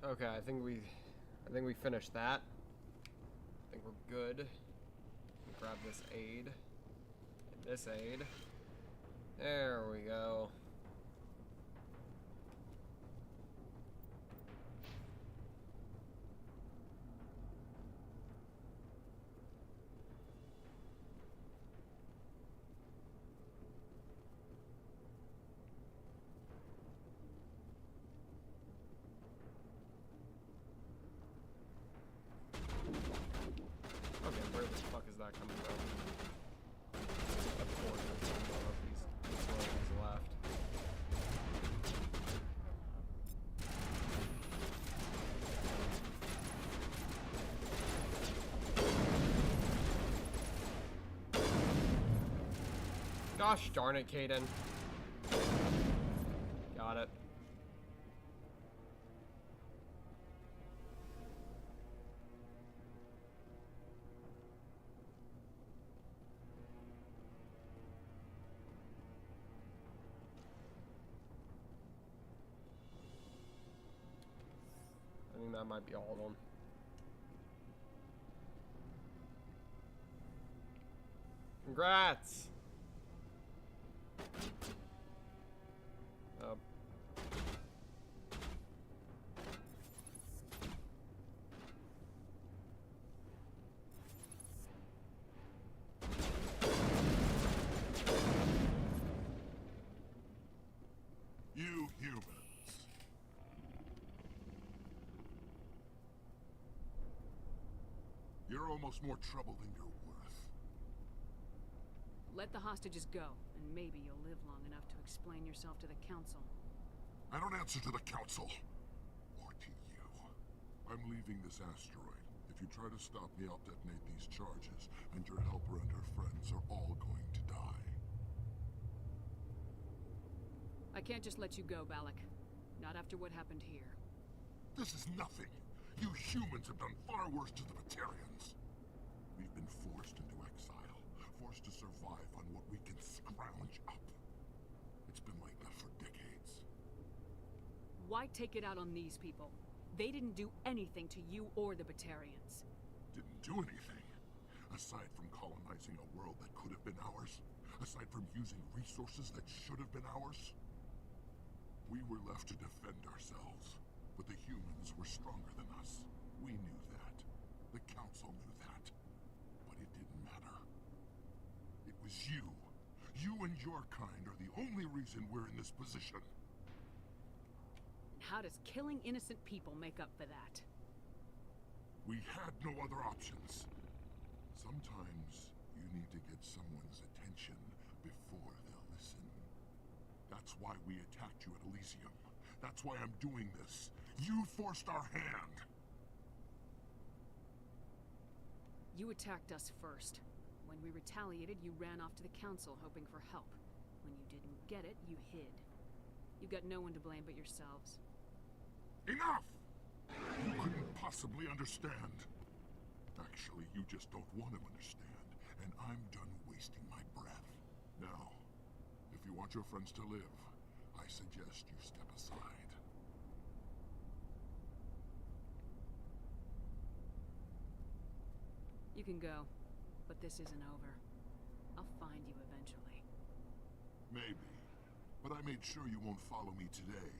Okay, I think we finished that. I think we're good. Grab this aid. And this aid. There we go. Okay, where the fuck is that coming from? Of course, there's one of these ones left. Gosh darn it, Caden. Got it. I think that might be all of them. Congrats! You humans. You're almost more trouble than you're worth. Let the hostages go, and maybe you'll live long enough to explain yourself to the council. I don't answer to the council. Or to you. I'm leaving this asteroid. If you try to stop me, I'll detonate these charges, and your helper and her friends are all going to die. I can't just let you go, Balak. Not after what happened here. This is nothing. You humans have done far worse to the Batarians. We've been forced into exile, forced to survive on what we can scrounge up. It's been like that for decades. Why take it out on these people? They didn't do anything to you or the Batarians. Didn't do anything. Aside from colonizing a world that could have been ours. Aside from using resources that should have been ours. We were left to defend ourselves. But the humans were stronger than us. We knew that. The council knew that. But it didn't matter. It was you. You and your kind are the only reason we're in this position. How does killing innocent people make up for that? We had no other options. Sometimes you need to get someone's attention before they'll listen. That's why we attacked you at Elysium. That's why I'm doing this. You forced our hand. You attacked us first. When we retaliated, you ran off to the council hoping for help. When you didn't get it, you hid. You got no one to blame but yourselves. Enough! You couldn't possibly understand. Actually, you just don't want to understand. And I'm done wasting my breath. Now, if you want your friends to live, I suggest you step aside. You can go, but this isn't over. I'll find you eventually. Maybe. But I made sure you won't follow me today.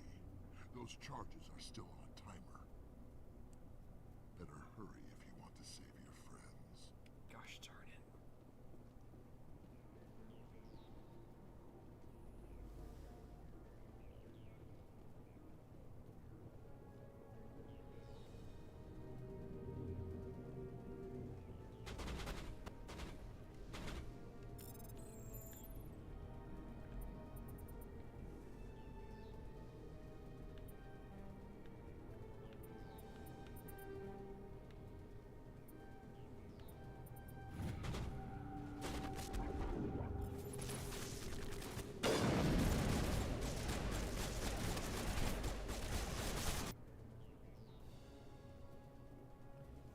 Those charges are still on a timer. Better hurry if you want to save your friends. Gosh darn it.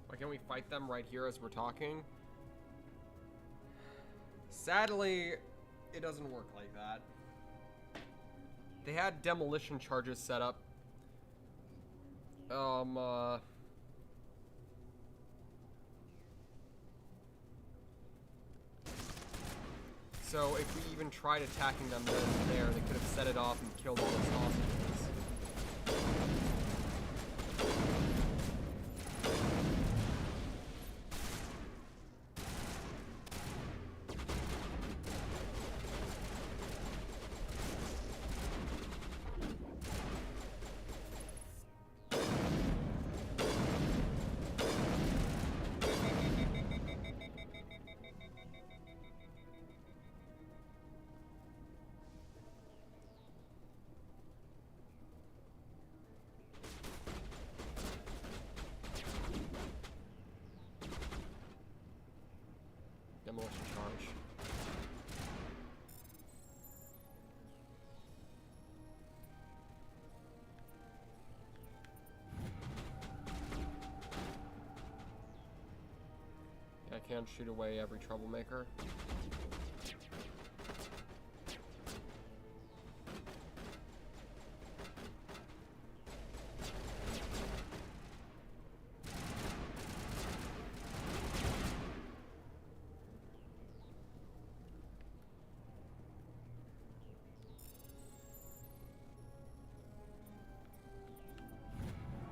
Why can't we fight them right here as we're talking? Sadly, it doesn't work like that. They had demolition charges set up So if we even tried attacking them then and there, they could have set it off and killed all those hostages. Demolition charge. I can't shoot away every troublemaker.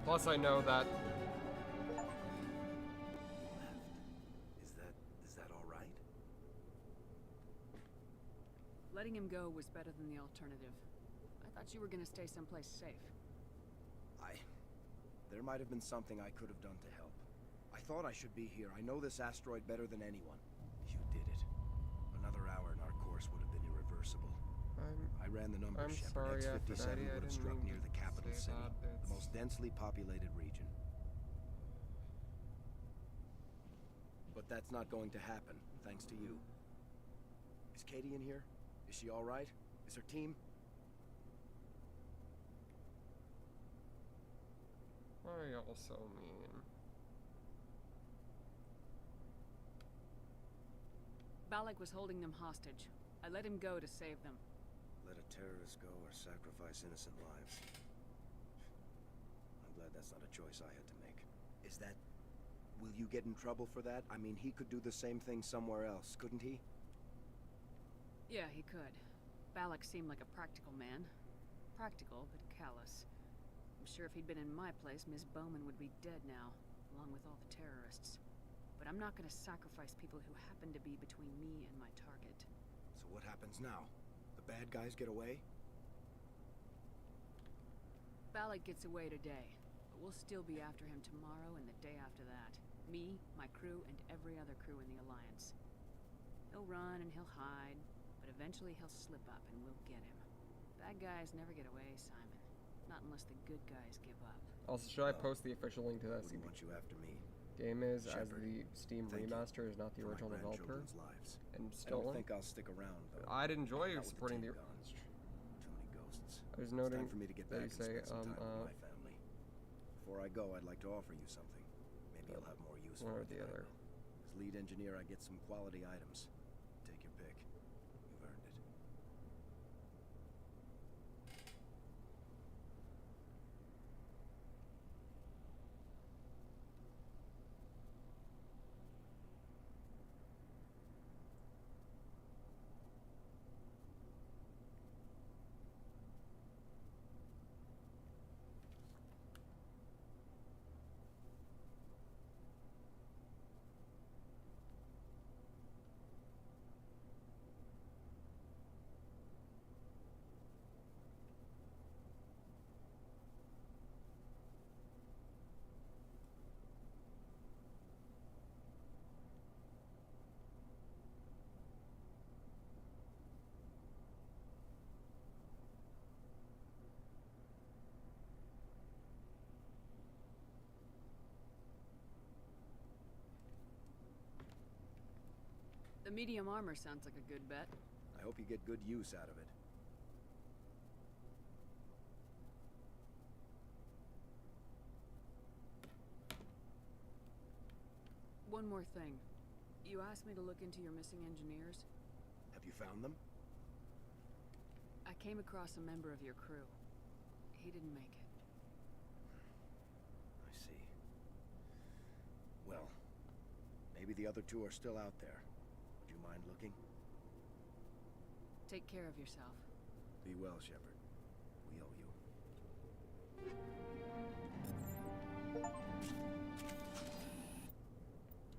Plus, I know that Is that all right? Letting him go was better than the alternative. I thought you were gonna stay someplace safe. There might have been something I could have done to help. I thought I should be here. I know this asteroid better than anyone. You did it. Another hour and our course would have been irreversible. I ran the numbers, Shepard. X-57 would have struck near the capital city, the most densely populated region. But that's not going to happen, thanks to you. Is Katie in here? Is she all right? Is her team? I also mean... Balak was holding them hostage. I let him go to save them. Let a terrorist go or sacrifice innocent lives. I'm glad that's not a choice I had to make. Is that... Will you get in trouble for that? I mean, he could do the same thing somewhere else, couldn't he? Yeah, he could. Balak seemed like a practical man. Practical, but callous. I'm sure if he'd been in my place, Miss Bowman would be dead now, along with all the terrorists. But I'm not gonna sacrifice people who happen to be between me and my target. So what happens now? The bad guys get away? Balak gets away today, but we'll still be after him tomorrow and the day after that. Me, my crew, and every other crew in the Alliance. He'll run and he'll hide, but eventually he'll slip up and we'll get him. Bad guys never get away, Simon. Not unless the good guys give up. Also, should I post the official link to that Wouldn't want you after me. game as Shepard, the Steam thank remaster is not the for my original developer grandchildren's lives. and I stolen? don't think I'll stick around, though. I'd enjoy Not with supporting team the... gone. Too many ghosts. I was It's noting time for me to get that back you and say, spend some time with my family. Before I go, I'd like to offer you something. Maybe you'll have more use one or for it the than I other. will. As lead engineer, I get some quality items. Take your pick. You've earned it. The medium armor sounds like a good bet. I hope you get good use out of it. One more thing. You asked me to look into your missing engineers. Have you found them? I came across a member of your crew. He didn't make it. Maybe the other two are still out there. Would you mind looking? Take care of yourself. Be well, Shepard. We owe you.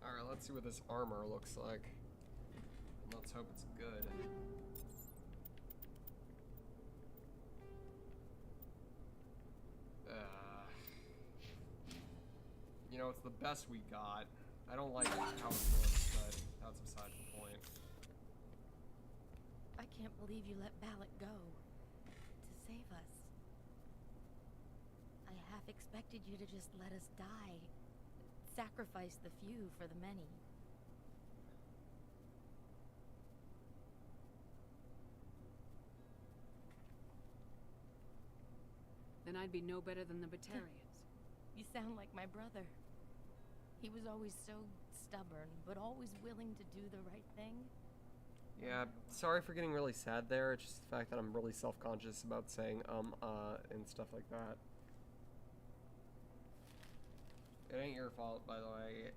Alright, let's see what this armor looks like. Let's hope it's good. You know, it's the best we got. I don't like how it looks, but that's beside the point. I can't believe you let Balak go. To save us. I half expected you to just let us die. Sacrifice the few for the many. Then I'd be no better than the Batarians. You sound like my brother. He was always so stubborn, but always willing to do the right thing. Yeah, sorry for getting really sad there. It's just the fact that I'm really self-conscious about saying and stuff like that. It ain't your fault, by the way.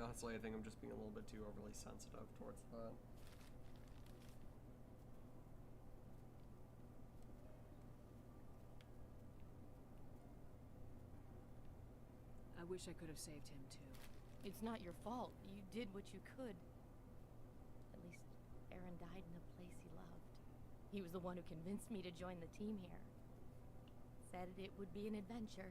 Honestly, I think I'm just being a little bit too overly sensitive towards that. I wish I could have saved him, too. It's not your fault. You did what you could. At least Aaron died in a place he loved. He was the one who convinced me to join the team here. Said it would be an adventure.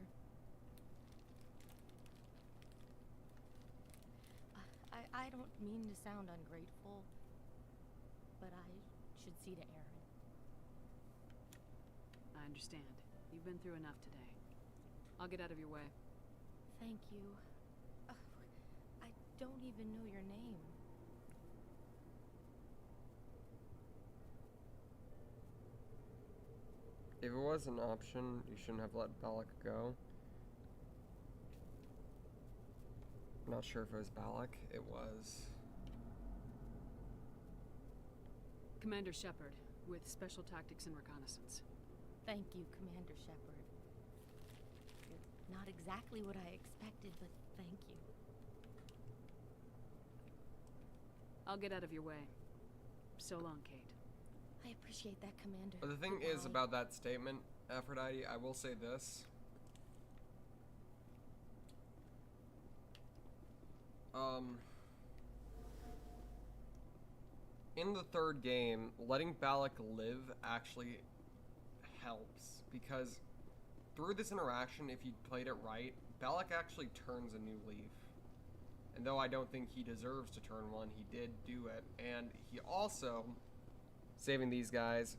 I don't mean to sound ungrateful, but I should see to Aaron. I understand. You've been through enough today. I'll get out of your way. Thank you. I don't even know your name. If it was an option, you shouldn't have let Balak go. I'm not sure if it was Balak. It was... Commander Shepard, with Special Tactics and Reconnaissance. Thank you, Commander Shepard. You're not exactly what I expected, but thank you. I'll get out of your way. So long, Kate. I appreciate that, Commander. But the thing is about that statement, Aphrodite, I will say this. In the third game, letting Balak live actually helps, because through this interaction, if you played it right, Balak actually turns a new leaf. And though I don't think he deserves to turn one, he did do it. And he also, saving these guys,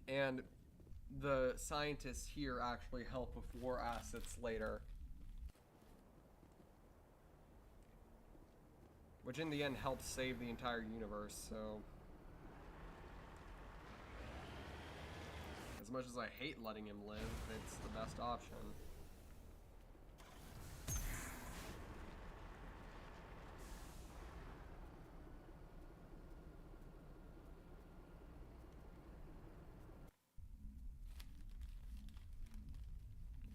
and the scientists here actually help with war assets later. Which in the end helps save the entire universe, so... As much as I hate letting him live, it's the best option.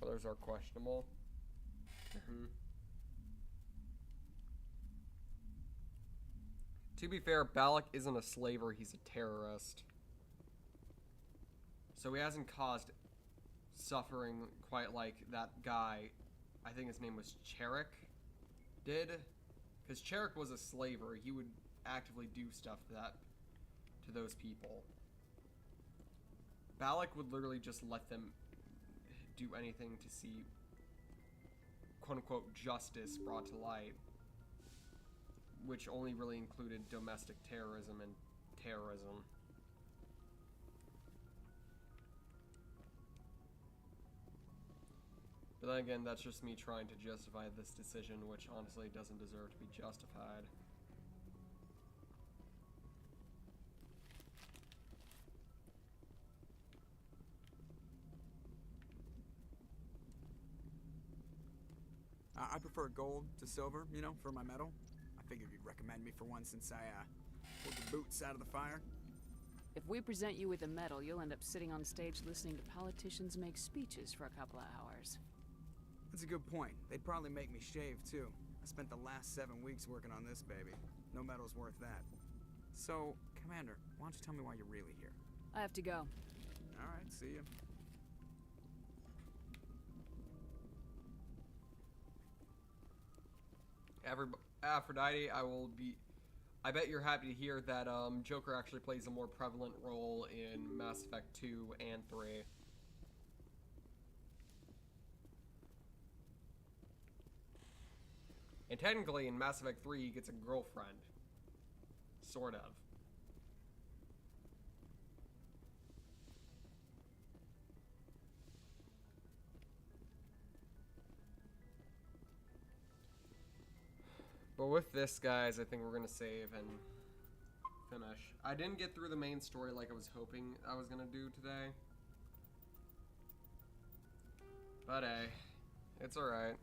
Others are questionable. To be fair, Balak isn't a slaver, he's a terrorist. So he hasn't caused suffering quite like that guy, I think his name was Cherrick, did. Because Cherrick was a slaver, he would actively do stuff to those people. Balak would literally just let them do anything to see quote-unquote justice brought to light, which only really included domestic terrorism and terrorism. But then again, that's just me trying to justify this decision, which honestly doesn't deserve to be justified. I prefer gold to silver, you know, for my medal. I figured you'd recommend me for one since I, pulled the boots out of the fire. If we present you with a medal, you'll end up sitting on stage listening to politicians make speeches for a couple of hours. That's a good point. They'd probably make me shave, too. I spent the last 7 weeks working on this baby. No medal's worth that. So, Commander, why don't you tell me why you're really here? I have to go. Alright, see ya. Aphrodite, I bet you're happy to hear that Joker actually plays a more prevalent role in Mass Effect 2 and 3. And technically in Mass Effect 3 he gets a girlfriend. Sort of. But with this, guys, I think we're going to save and finish. I didn't get through the main story like I was hoping I was going to do today. But hey, it's alright.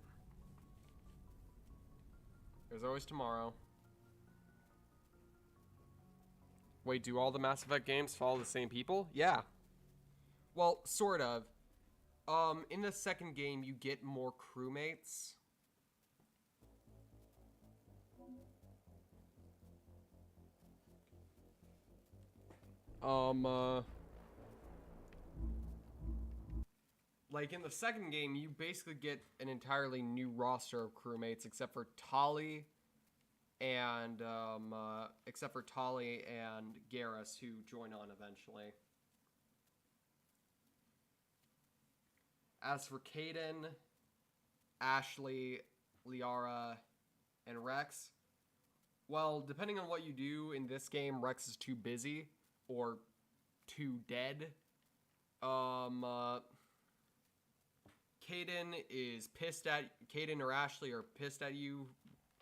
There's always tomorrow. Wait, do all the Mass Effect games follow the same people? Yeah. Well, sort of. In the second game, you get more crewmates. Like in the second game, you basically get an entirely new roster of crewmates, except for Tali and Garrus, who join on eventually. As for Kaidan, Ashley, Liara, and Rex, well, depending on what you do in this game, Rex is too busy or too dead. Kaidan or Ashley are pissed at you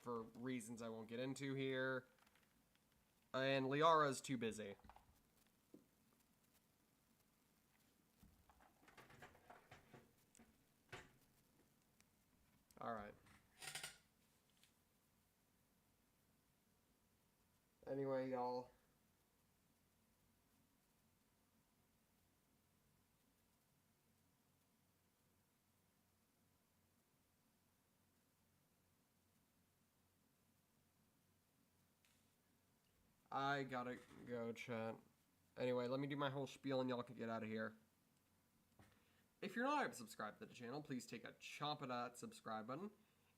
for reasons I won't get into here. And Liara's too busy. Alright. Anyway, y'all. I gotta go, chat. Anyway, let me do my whole spiel and y'all can get out of here. If you're not subscribed to the channel, please take a chomp at that subscribe button.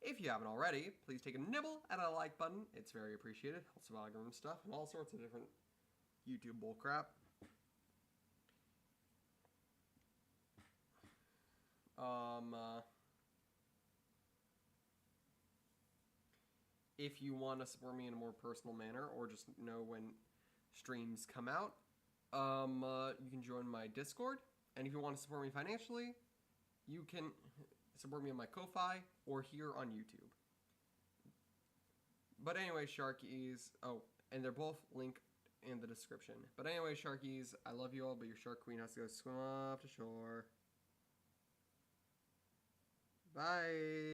If you haven't already, please take a nibble at a like button. It's very appreciated. Helps with algorithm stuff and all sorts of different YouTube bullcrap. If you want to support me in a more personal manner or just know when streams come out, you can join my Discord. And if you want to support me financially, you can support me on my Ko-Fi or here on YouTube. But anyway, Sharkies, oh, and they're both linked in the description. But anyway, Sharkies, I love you all, but your Shark Queen has to go swim off to shore. Bye!